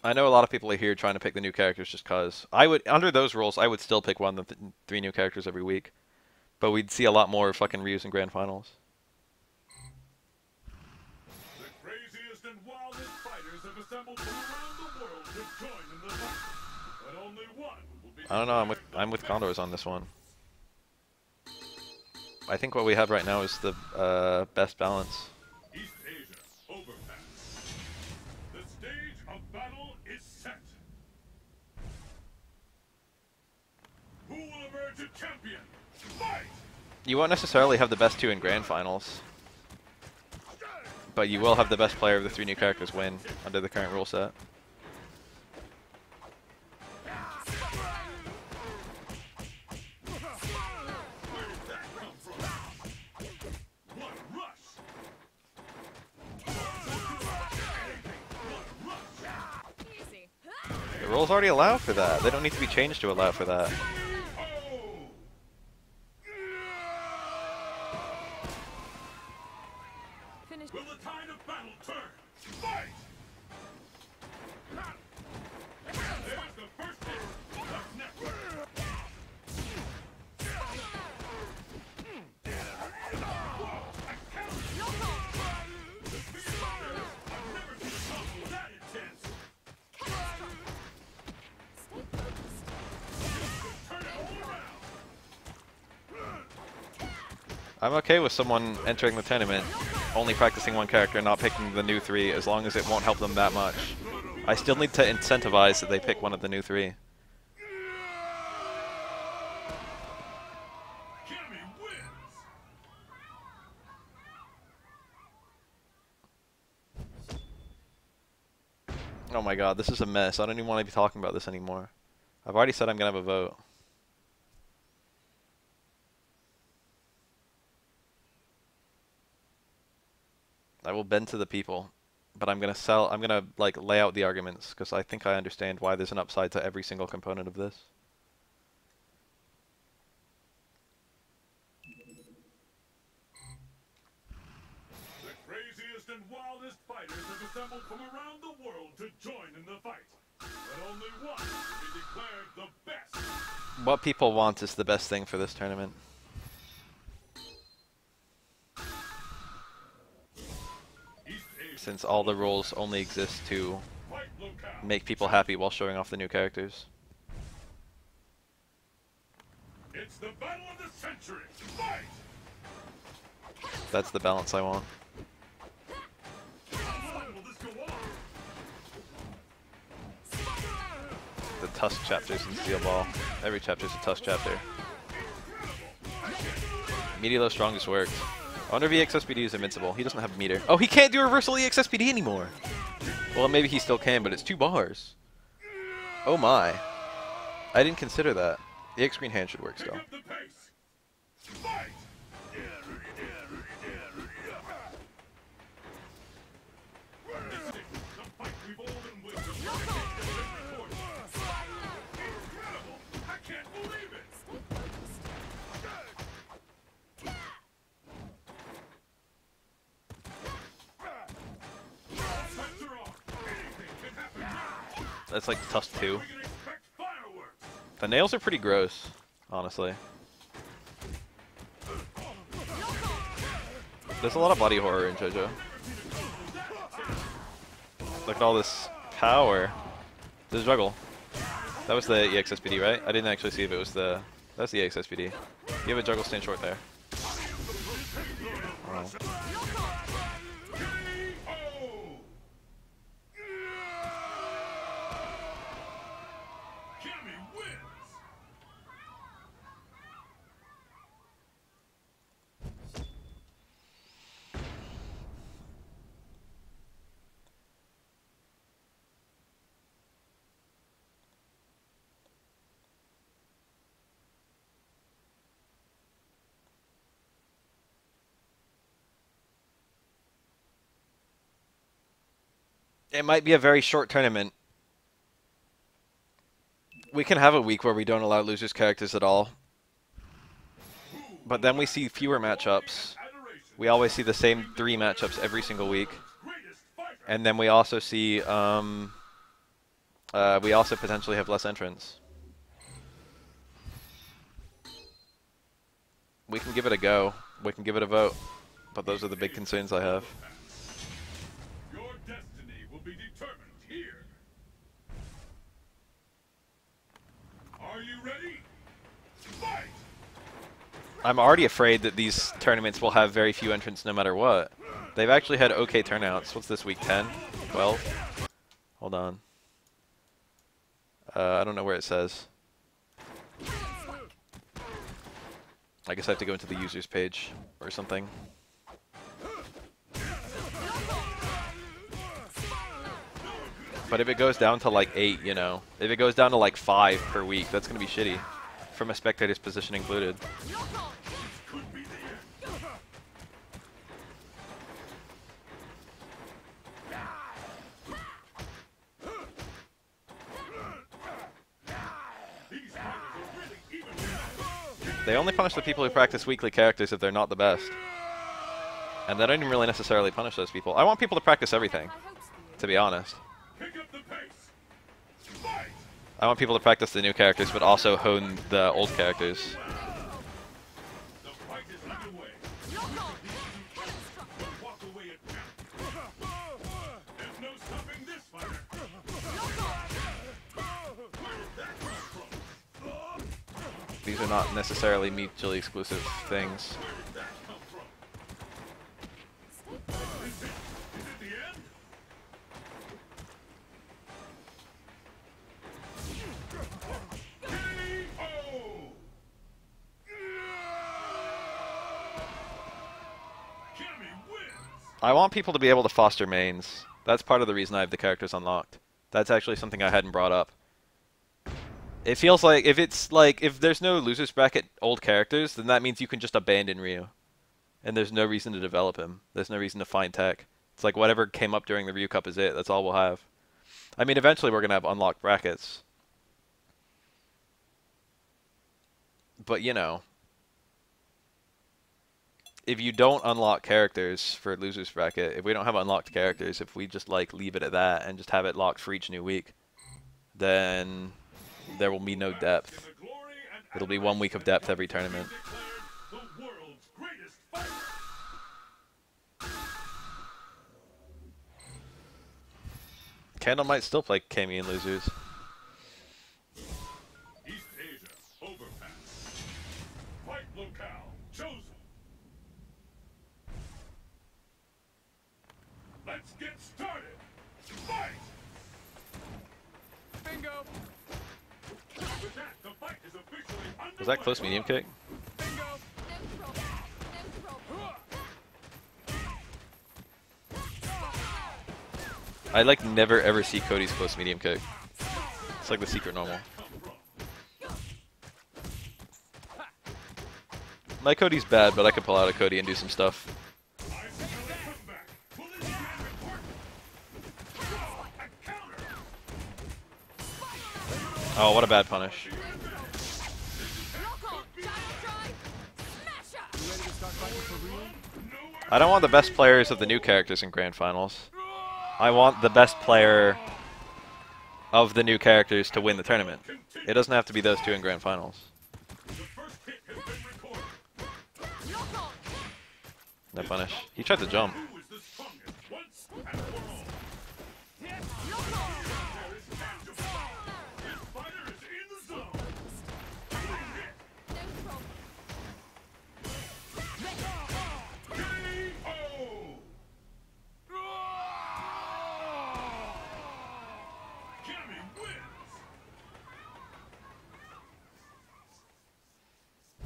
I know a lot of people are here trying to pick the new characters just cause. I would, under those rules, I would still pick one of the three new characters every week. But we'd see a lot more fucking Ryus in Grand Finals. The craziest and wildest fighters have assembled from around the world to join in the fight. But only one will be. I don't know, I'm with Condors on this one. I think what we have right now is the best balance. East Asia, overpass. The stage of battle is set. Who will emerge a champion? Fight! You won't necessarily have the best two in Grand Finals. But you will have the best player of the three new characters win under the current rule set. Where did that come from? What a rush! What a rush! Easy. The rules already allow for that. They don't need to be changed to allow for that. Finish. Will the tide of battle turn? Fight! There's the first hit. What's next? I've never seen a combo that intense. Stay focused. Turn it all around. I'm okay with someone entering the tournament only practicing one character and not picking the new three as long as it won't help them that much. I still need to incentivize that they pick one of the new three. Kami wins. Oh my god, this is a mess. I don't even want to be talking about this anymore. I've already said I'm going to have a vote. I will bend to the people. but I'm gonna like lay out the arguments because I think I understand why there's an upside to every single component of this. The craziest and wildest fighters have assembled from around the world to join in the fight. But only one will be declared the best. What people want is the best thing for this tournament. Since all the rules only exist to make people happy while showing off the new characters. It's the battle of the century. Fight! That's the balance I want. How long will this go on? The Tusk chapters in Steel Ball. Every chapter's a Tusk chapter. Meteor strongest worked. I wonder if EXSPD is invincible. He doesn't have meter. Oh, he can't do reversal EXSPD anymore! Well, maybe he still can, but it's 2 bars. Oh my. I didn't consider that. EX Green Hand should work still. Pick up the pace. Fight! This is the fight we've all been waiting for. Incredible! I can't believe it! Fights are on. Anything can happen now. That's like Tusk 2. We can expect fireworks. The nails are pretty gross, honestly. There's a lot of body horror in JoJo. Look at all this power. The juggle. That was the EXSPD, right? I didn't actually see if it was the... That's the EXSPD. You have a juggle stand short there. Oh. It might be a very short tournament. We can have a week where we don't allow losers characters at all. But then we see fewer matchups. We always see the same 3 matchups every single week. And then we also see, we also potentially have less entrants. We can give it a go. We can give it a vote. But those are the big concerns I have. Your destiny will be determined here. Are you ready? Fight! I'm already afraid that these tournaments will have very few entrants no matter what. They've actually had okay turnouts. What's this week, 10? 12? Hold on. I don't know where it says. I guess I have to go into the users page or something. But if it goes down to like 8, you know, if it goes down to like 5 per week, that's going to be shitty. From a spectator's position included. They only punish the people who practice weekly characters if they're not the best. And they don't even really necessarily punish those people. I want people to practice everything, to be honest. I want people to practice the new characters, but also hone the old characters. These are not necessarily mutually exclusive things. I want people to be able to foster mains. That's part of the reason I have the characters unlocked. That's actually something I hadn't brought up. It feels like if there's no losers bracket old characters, then that means you can just abandon Ryu. And there's no reason to develop him. There's no reason to find tech. It's like whatever came up during the Ryu Cup is it. That's all we'll have. I mean, eventually we're going to have unlocked brackets. But, you know, if you don't unlock characters for losers bracket, if we don't have unlocked characters, if we just like leave it at that and just have it locked for each new week, then there will be no depth. It'll be 1 week of depth every tournament. Candle might still play Kami and losers. East Asia, overpass. Fight locale, chosen. Let's get started. Fight! Bingo! With that, the fight is officially underway. Was that close medium kick? Bingo! No problem. No problem. I like never ever see Cody's close medium kick. It's like the secret normal. My Cody's bad, but I can pull out a Cody and do some stuff. Oh, what a bad punish. Lock on. Giant drive. Smasher. I don't want the best players of the new characters in Grand Finals. I want the best player of the new characters to win the tournament. It doesn't have to be those two in Grand Finals. No punish. He tried to jump.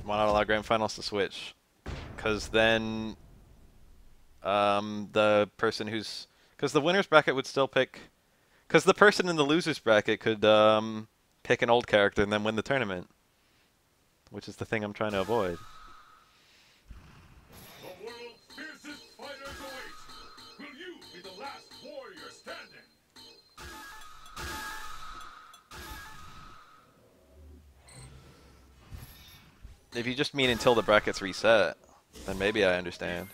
Why not allow Grand Finals to switch? Because then the person who's... Because the winner's bracket would still pick... Because the person in the loser's bracket could pick an old character and then win the tournament. Which is the thing I'm trying to avoid. The world's fiercest fighters await. Will you be the last warrior standing? If you just mean until the brackets reset, then maybe I understand.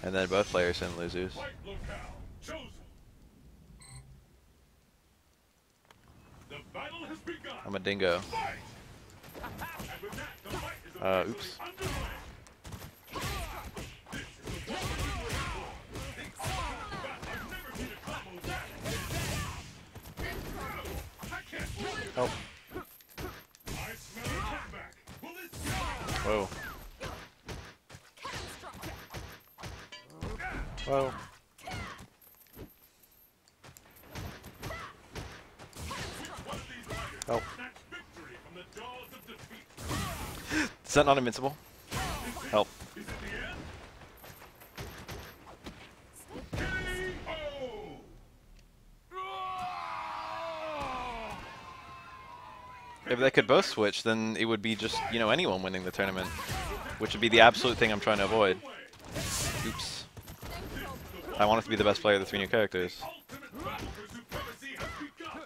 And then both players send losers. Fight locale, chosen. The battle has begun. I'm a dingo. Fight! And with that, the fight is officially Oops. underway. This is the one we've been waiting for. The ultimate battle. I've never seen a combo that intense. I can't believe it. Oh. I smell a comeback. Will it go? Whoa. Whoa. One of these fighters Oh. snatch victory from the jaws of defeat. Is that not invincible? Help. Is it the end? KO! If they could both switch, then it would be just, you know, anyone winning the tournament. Which would be the absolute thing I'm trying to avoid. Oops. I want it to be the best player of the three new characters. Ultimate battle for supremacy has begun.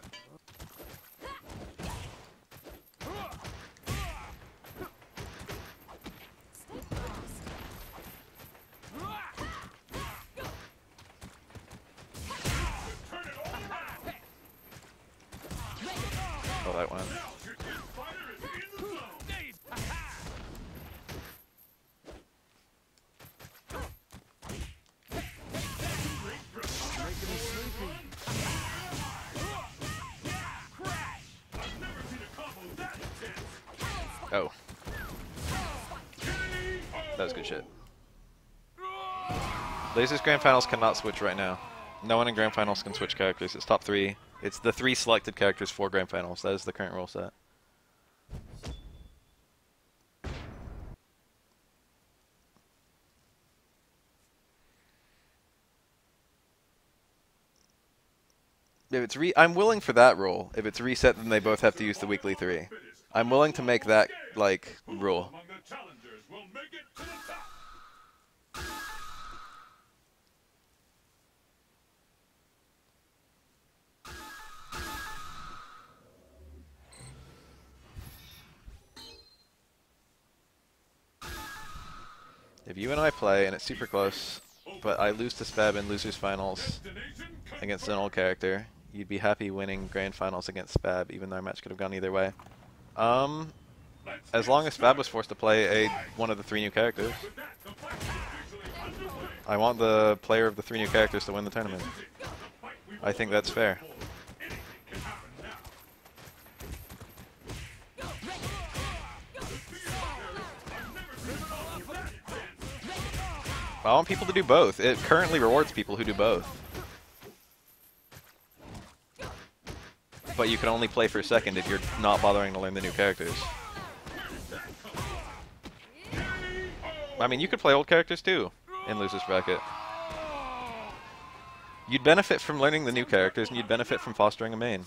Turn it all around. Oh, that one. Your kid fighter is in the zone. I've never seen a combo that intense. Oh. That was good shit. Lasers Grand Finals cannot switch right now. No one in Grand Finals can switch characters. It's top 3. It's the 3 selected characters for Grand Finals. That is the current rule set. If it's I'm willing for that rule. If it's reset, then they both have to use the weekly 3. I'm willing to make that, like, rule. Among the challengers will make it to the top. If you and I play and it's super close, but I lose to Spab in losers finals against an old character, you'd be happy winning grand finals against Spab, even though our match could have gone either way. As long as Spab was forced to play one of the 3 new characters. I want the player of the 3 new characters to win the tournament. I think that's fair. I want people to do both. It currently rewards people who do both. But you can only play for a second if you're not bothering to learn the new characters. I mean, you could play old characters too in Losers Bracket. You'd benefit from learning the new characters, and you'd benefit from fostering a main.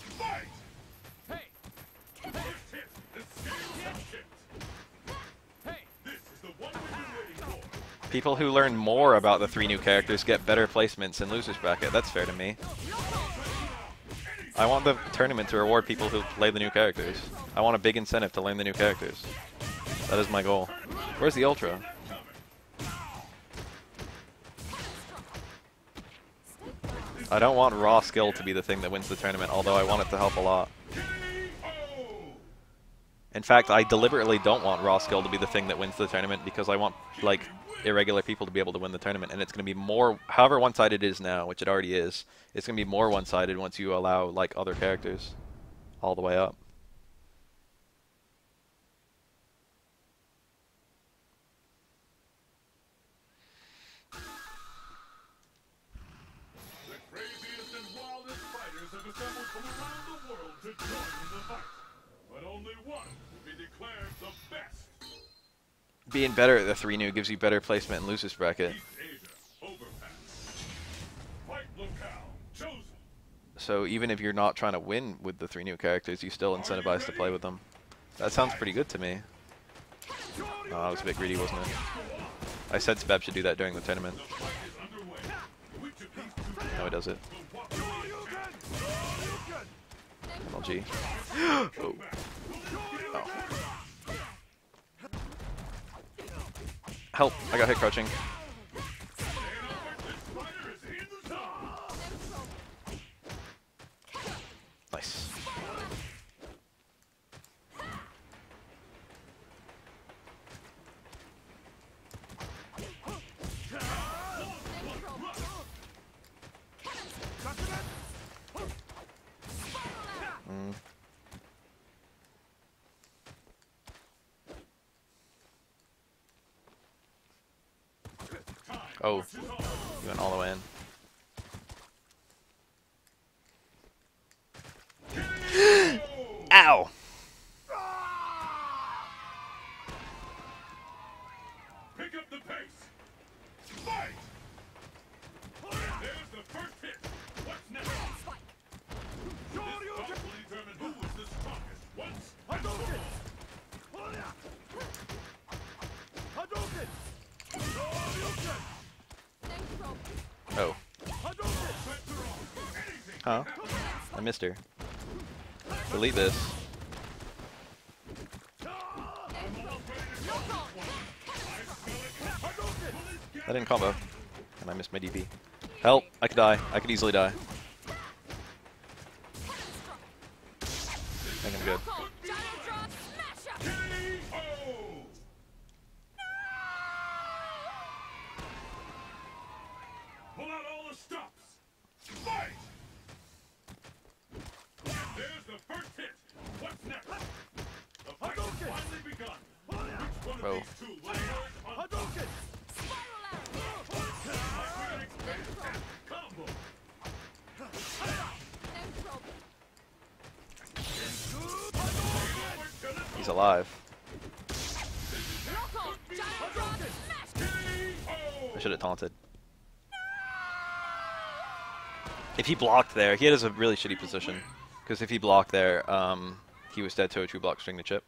People who learn more about the 3 new characters get better placements in Losers Bracket. That's fair to me. I want the tournament to reward people who play the new characters. I want a big incentive to learn the new characters. That is my goal. Where's the Ultra? I don't want raw skill to be the thing that wins the tournament, although I want it to help a lot. In fact, I deliberately don't want raw skill to be the thing that wins the tournament because I want, like, irregular people to be able to win the tournament, and it's going to be more, however one-sided it is now, which it already is, it's going to be more one-sided once you allow, like, other characters all the way up. The craziest and wildest fighters have assembled from around the world to join in the fight. But only one will be declared the best. Being better at the 3 new gives you better placement in Losers Bracket. So even if you're not trying to win with the 3 new characters, you're still incentivized to play with them. That sounds pretty good to me. Oh, that was a bit greedy, wasn't it? I said Spab should do that during the tournament. No, he does it. MLG. Oh. Oh. Help! I got hit crouching. Nice. Oh, you went all the way in. Ow! Pick up the pace. Fight! There's the first hit. What's next? This fight will determine who is the strongest once and for Oh. Huh? I missed her. Delete this. I didn't combo. And I missed my DP. Help! I could die. I could easily die. I think I'm good. Pull out all the stops. Fight! There's the first hit. What's next? The fight has finally begun. Which one of Bro. these two will emerge on top? Combo. He's alive. I should have taunted. If he blocked there, he had a really shitty position. Because if he blocked there, he was dead to a true block string to chip.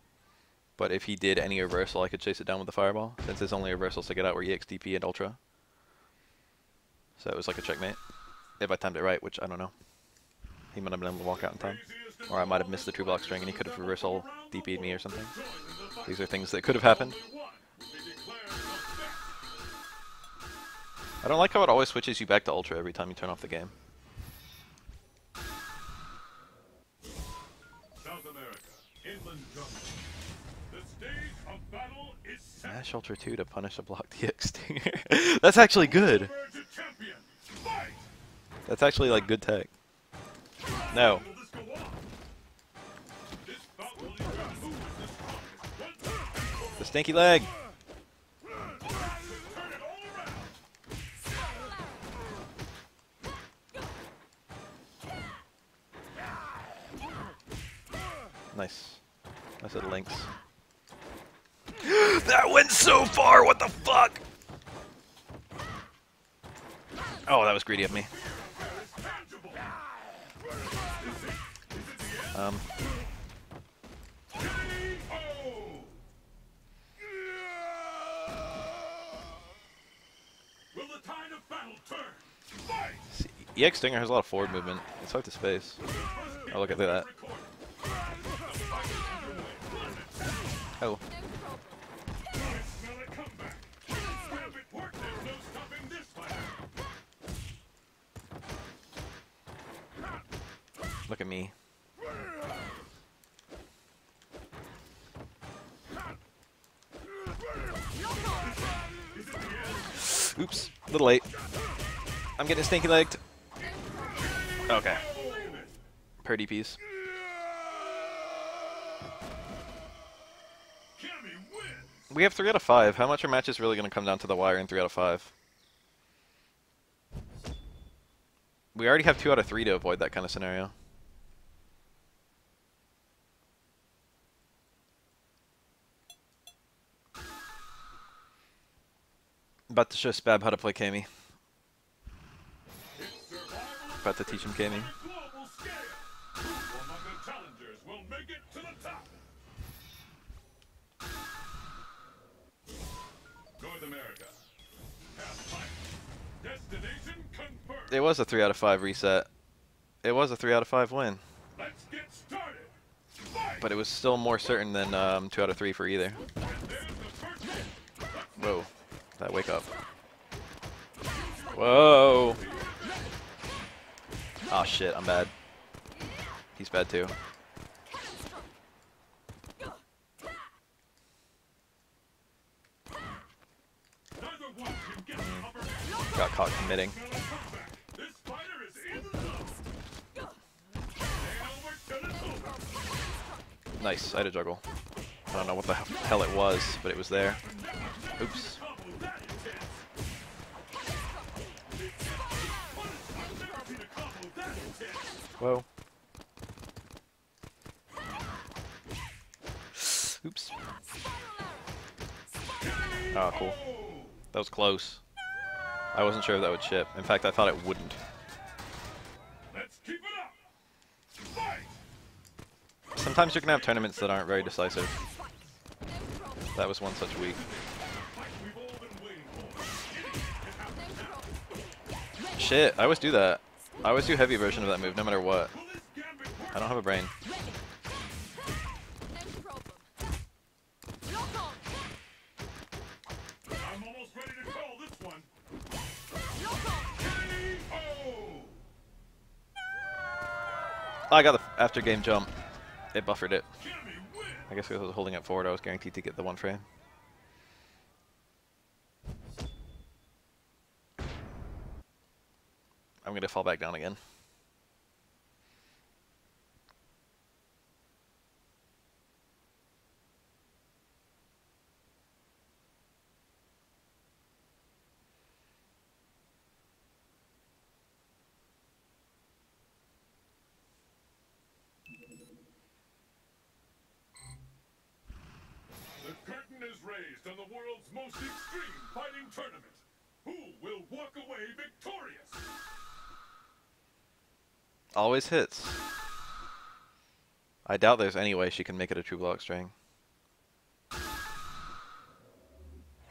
But if he did any reversal, I could chase it down with the fireball, since his only reversals to get out were EX, DP, and Ultra. So it was like a checkmate. If I timed it right, which I don't know. He might have been able to walk out in time. Or I might have missed the true block string and he could have reversal DP'd me or something. These are things that could have happened. I don't like how it always switches you back to Ultra every time you turn off the game. South America, inland jungle. The stage of battle is set. Mash Ultra 2 to punish a block DX Stinger. That's actually good. Emerge a champion. Fight! That's actually like good tech. No. Will this go on? This bout will determine who is the strongest. The stinky leg. Turn it all around. Nice. I said links. That went so far, what the fuck? Oh, that was greedy of me. Will the tide of battle turn? Fight! See, EX Stinger has a lot of forward movement. It's hard to space. Oh, look at that. Oh. I smell a comeback. Grab it, work. There's no stopping this fighter. Look at me. Oops, a little late. I'm getting stinky legged. Okay. Per DPs. Cammy wins. We have 3 out of 5. How much are matches really going to come down to the wire in 3 out of 5? We already have 2 out of 3 to avoid that kind of scenario. About to show Spab how to play Kami. About to teach him Kami. Global scale. Who among the challengers will make it to the top? North America. Half fight. Destination confirmed. It was a 3 out of 5 reset. It was a 3 out of 5 win. Let's get started. Fight! But it was still more certain than 2 out of 3 for either. And there's the first hit. Whoa. That wake up. Whoa. Oh shit, I'm bad. He's bad too. Neither one can get the upper hand. Got caught committing. Smell a comeback. This fighter is in the zone. Stay over till it's over. Nice, I had a juggle. I don't know what the hell it was, but it was there. Oops. Combo that intense. I've never seen a combo that intense. Whoa. Oops. Oh, cool. That was close. I wasn't sure if that would chip. In fact, I thought it wouldn't. Let's keep it up. Fight! Sometimes you're gonna have tournaments that aren't very decisive. That was one such week. Fight we've all been waiting for. Shit, I always do that. I always do heavy version of that move, no matter what. Will this gambit work? I don't have a brain. I'm almost ready to call this one. KO! I got the after game jump. It buffered it. Cammy wins. I guess because I was holding it forward, I was guaranteed to get the 1 frame. I'm gonna fall back down again. The curtain is raised on the world's most extreme fighting tournament. Who will walk away victorious? Always hits. I doubt there's any way she can make it a true block string.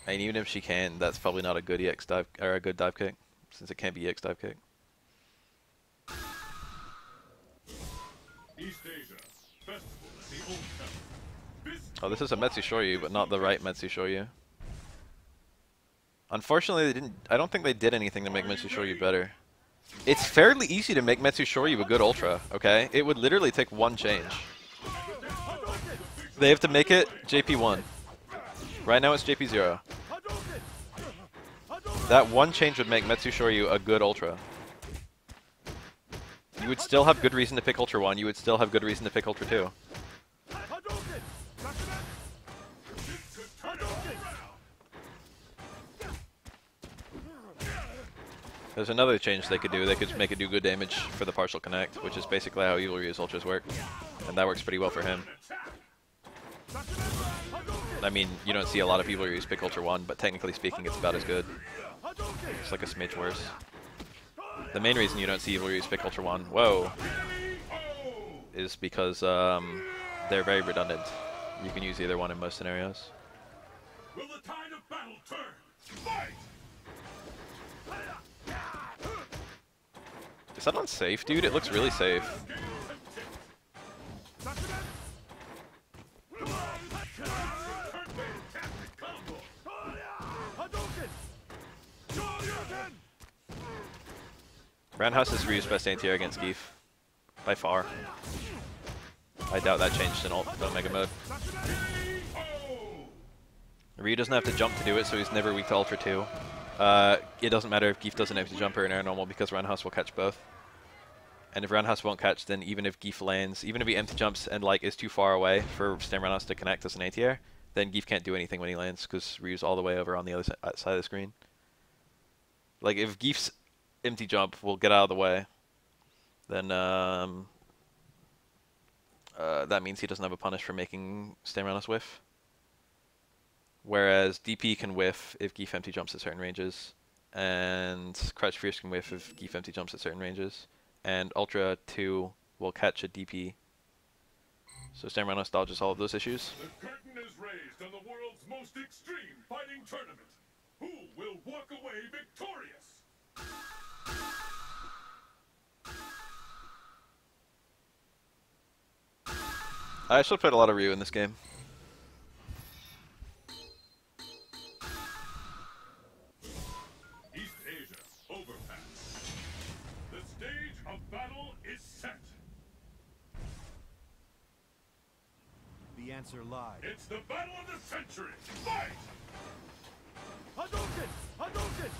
And even if she can, that's probably not a good EX dive or a good dive kick, since it can't be EX dive kick. East Asia, festival at the Old Town. Oh, this is a Metsu Shoryu, but not the right Metsu Shoryu. Unfortunately, they didn't. I don't think they did anything to make Metsushoryu better. It's fairly easy to make Metsushoryu a good ultra, okay? It would literally take one change. They have to make it JP1. Right now it's JP0. That one change would make Metsushoryu a good ultra. You would still have good reason to pick Ultra 1, you would still have good reason to pick Ultra 2. There's another change they could do. They could make it do good damage for the partial connect, which is basically how Evil Ryu's ultras work. And that works pretty well for him. I mean, you don't see a lot of Evil Ryu's pick Ultra 1, but technically speaking, it's about as good. It's like a smidge worse. The main reason you don't see Evil Ryu's pick Ultra 1, whoa, is because they're very redundant. You can use either one in most scenarios. Will the tide of battle turn? Fight! Is that unsafe, dude? It looks really safe. Roundhouse is Ryu's best anti-air against Guile. By far. I doubt that changed in Omega mode. Ryu doesn't have to jump to do it, so he's never weak to Ultra 2. It doesn't matter if Guile does an empty jump or an air normal because Roundhouse will catch both. And if Roundhouse won't catch, then even if Guile lands, even if he empty jumps and like is too far away for Stam Roundhouse to connect as an anti-air, then Guile can't do anything when he lands because Ryu's all the way over on the other side of the screen. Like if Guile's empty jump will get out of the way, then that means he doesn't have a punish for making Stam Roundhouse whiff. Whereas DP can whiff if Guile empty jumps at certain ranges, and Crouch Fierce can whiff if Guile empty jumps at certain ranges, and Ultra 2 will catch a DP. So Stam Roundhouse dodges all of those issues. The curtain is raised on the world's most extreme fighting tournament. Who will walk away victorious? I actually played a lot of Ryu in this game. East Asia, overpass. The stage of battle is set. The answer lies. It's the battle of the century. Fight! Hadouken! Hadouken!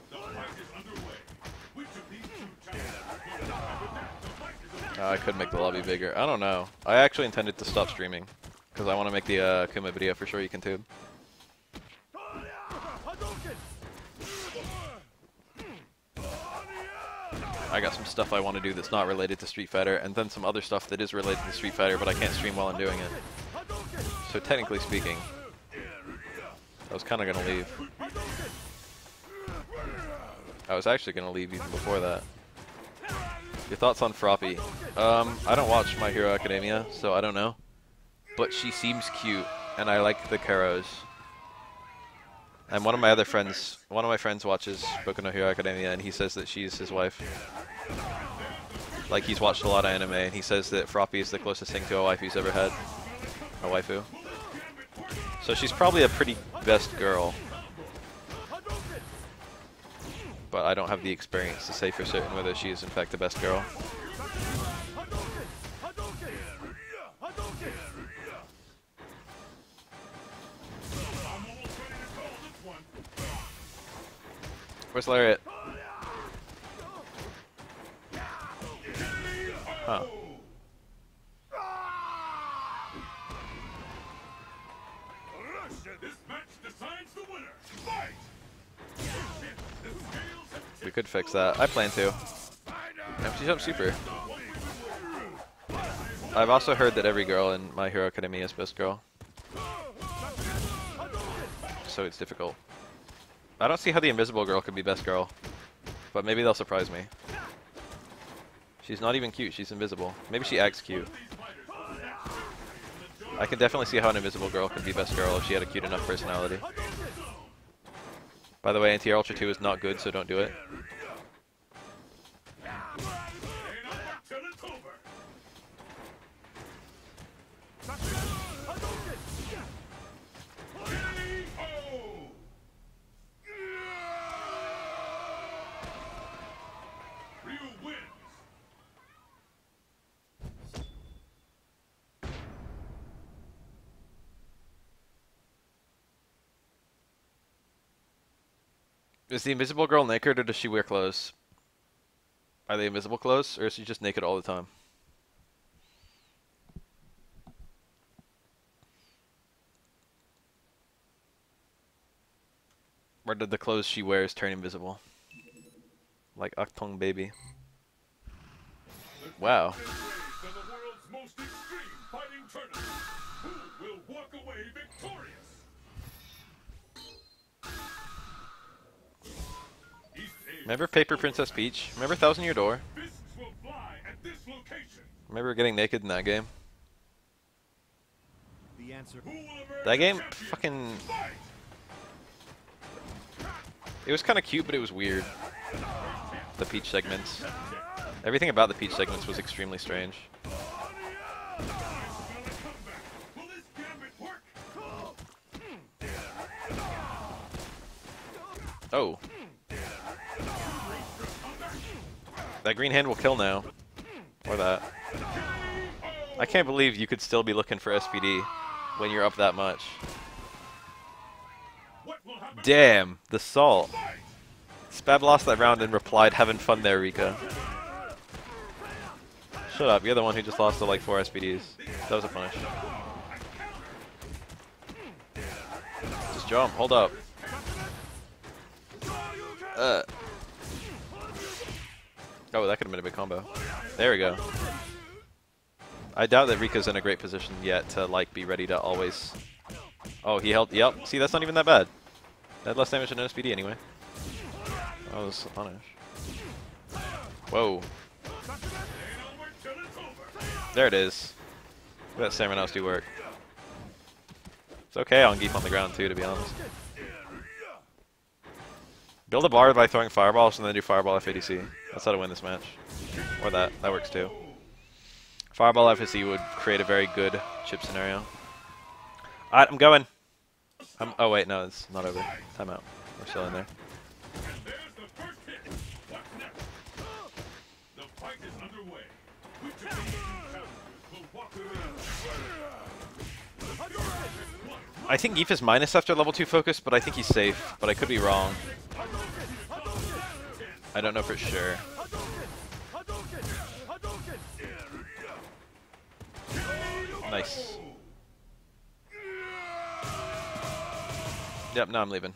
The fight is underway. Which of these two challenges will win? The fight is I could make the lobby bigger. I don't know. I actually intended to stop streaming because I want to make the Kuma video for sure you can tube. I got some stuff I want to do that's not related to Street Fighter, and then some other stuff that is related to Street Fighter, but I can't stream while I'm doing it. So technically speaking, I was kind of going to leave. I was actually going to leave even before that. Your thoughts on Froppy? I don't watch My Hero Academia, so I don't know. But she seems cute, and I like the Karos. And one of my friends watches Boku no Hero Academia, and he says that she's his wife. Like, he's watched a lot of anime, and he says that Froppy is the closest thing to a wife he's ever had. A waifu. So she's probably a pretty best girl. But I don't have the experience to say for certain whether she is in fact the best girl. Where's Lariat? Huh. This match decides the winner. Fight! We could fix that. I plan to. Empty jump super. I've also heard that every girl in My Hero Academia is best girl. So it's difficult. I don't see how the invisible girl could be best girl. But maybe they'll surprise me. She's not even cute, she's invisible. Maybe she acts cute. I can definitely see how an invisible girl could be best girl if she had a cute enough personality. By the way, Anti-Air Ultra 2 is not good, so don't do it. Is the invisible girl naked or does she wear clothes? Are they invisible clothes or is she just naked all the time? Or did the clothes she wears turn invisible? Like Actung Baby. Wow. The world's most extreme fighting tournament. Who will walk away victorious? Remember Paper Princess Peach? Remember Thousand Year Door? Fists will fly at this location. Remember getting naked in that game? The answer. Who will emerge That game, champion? fucking... Fight! It was kind of cute, but it was weird. The Peach segments. Everything about the Peach segments was extremely strange. Will this gambit work? Oh. That green hand will kill now. Or that. I can't believe you could still be looking for SPD when you're up that much. What will happen? Damn, the salt. Spab lost that round and replied, "Having fun there, Rika." Shut up, you're the one who just lost to like 4 SPDs. That was a punish. Just jump, hold up. Oh, that could have been a big combo. There we go. I doubt that Rika's in a great position yet to like be ready to always... Oh, he held... Yep, see, that's not even that bad. That had less damage than an SPD anyway. That was a punish. Whoa. There it is. Let Salmon House do work. It's okay on Geef on the ground too, to be honest. Build a bar by throwing fireballs and then do fireball FADC. That's how to win this match. Or that. That works too. Fireball FADC would create a very good chip scenario. Alright, I'm going. Oh wait, no, it's not over. Time out. We're still in there. And there's the first hit. What's next? The fight is underway. Which of the challengers will walk away? I think Geef is minus after level 2 focus, but I think he's safe. But I could be wrong. I don't know for sure. Nice. Yep, now I'm leaving.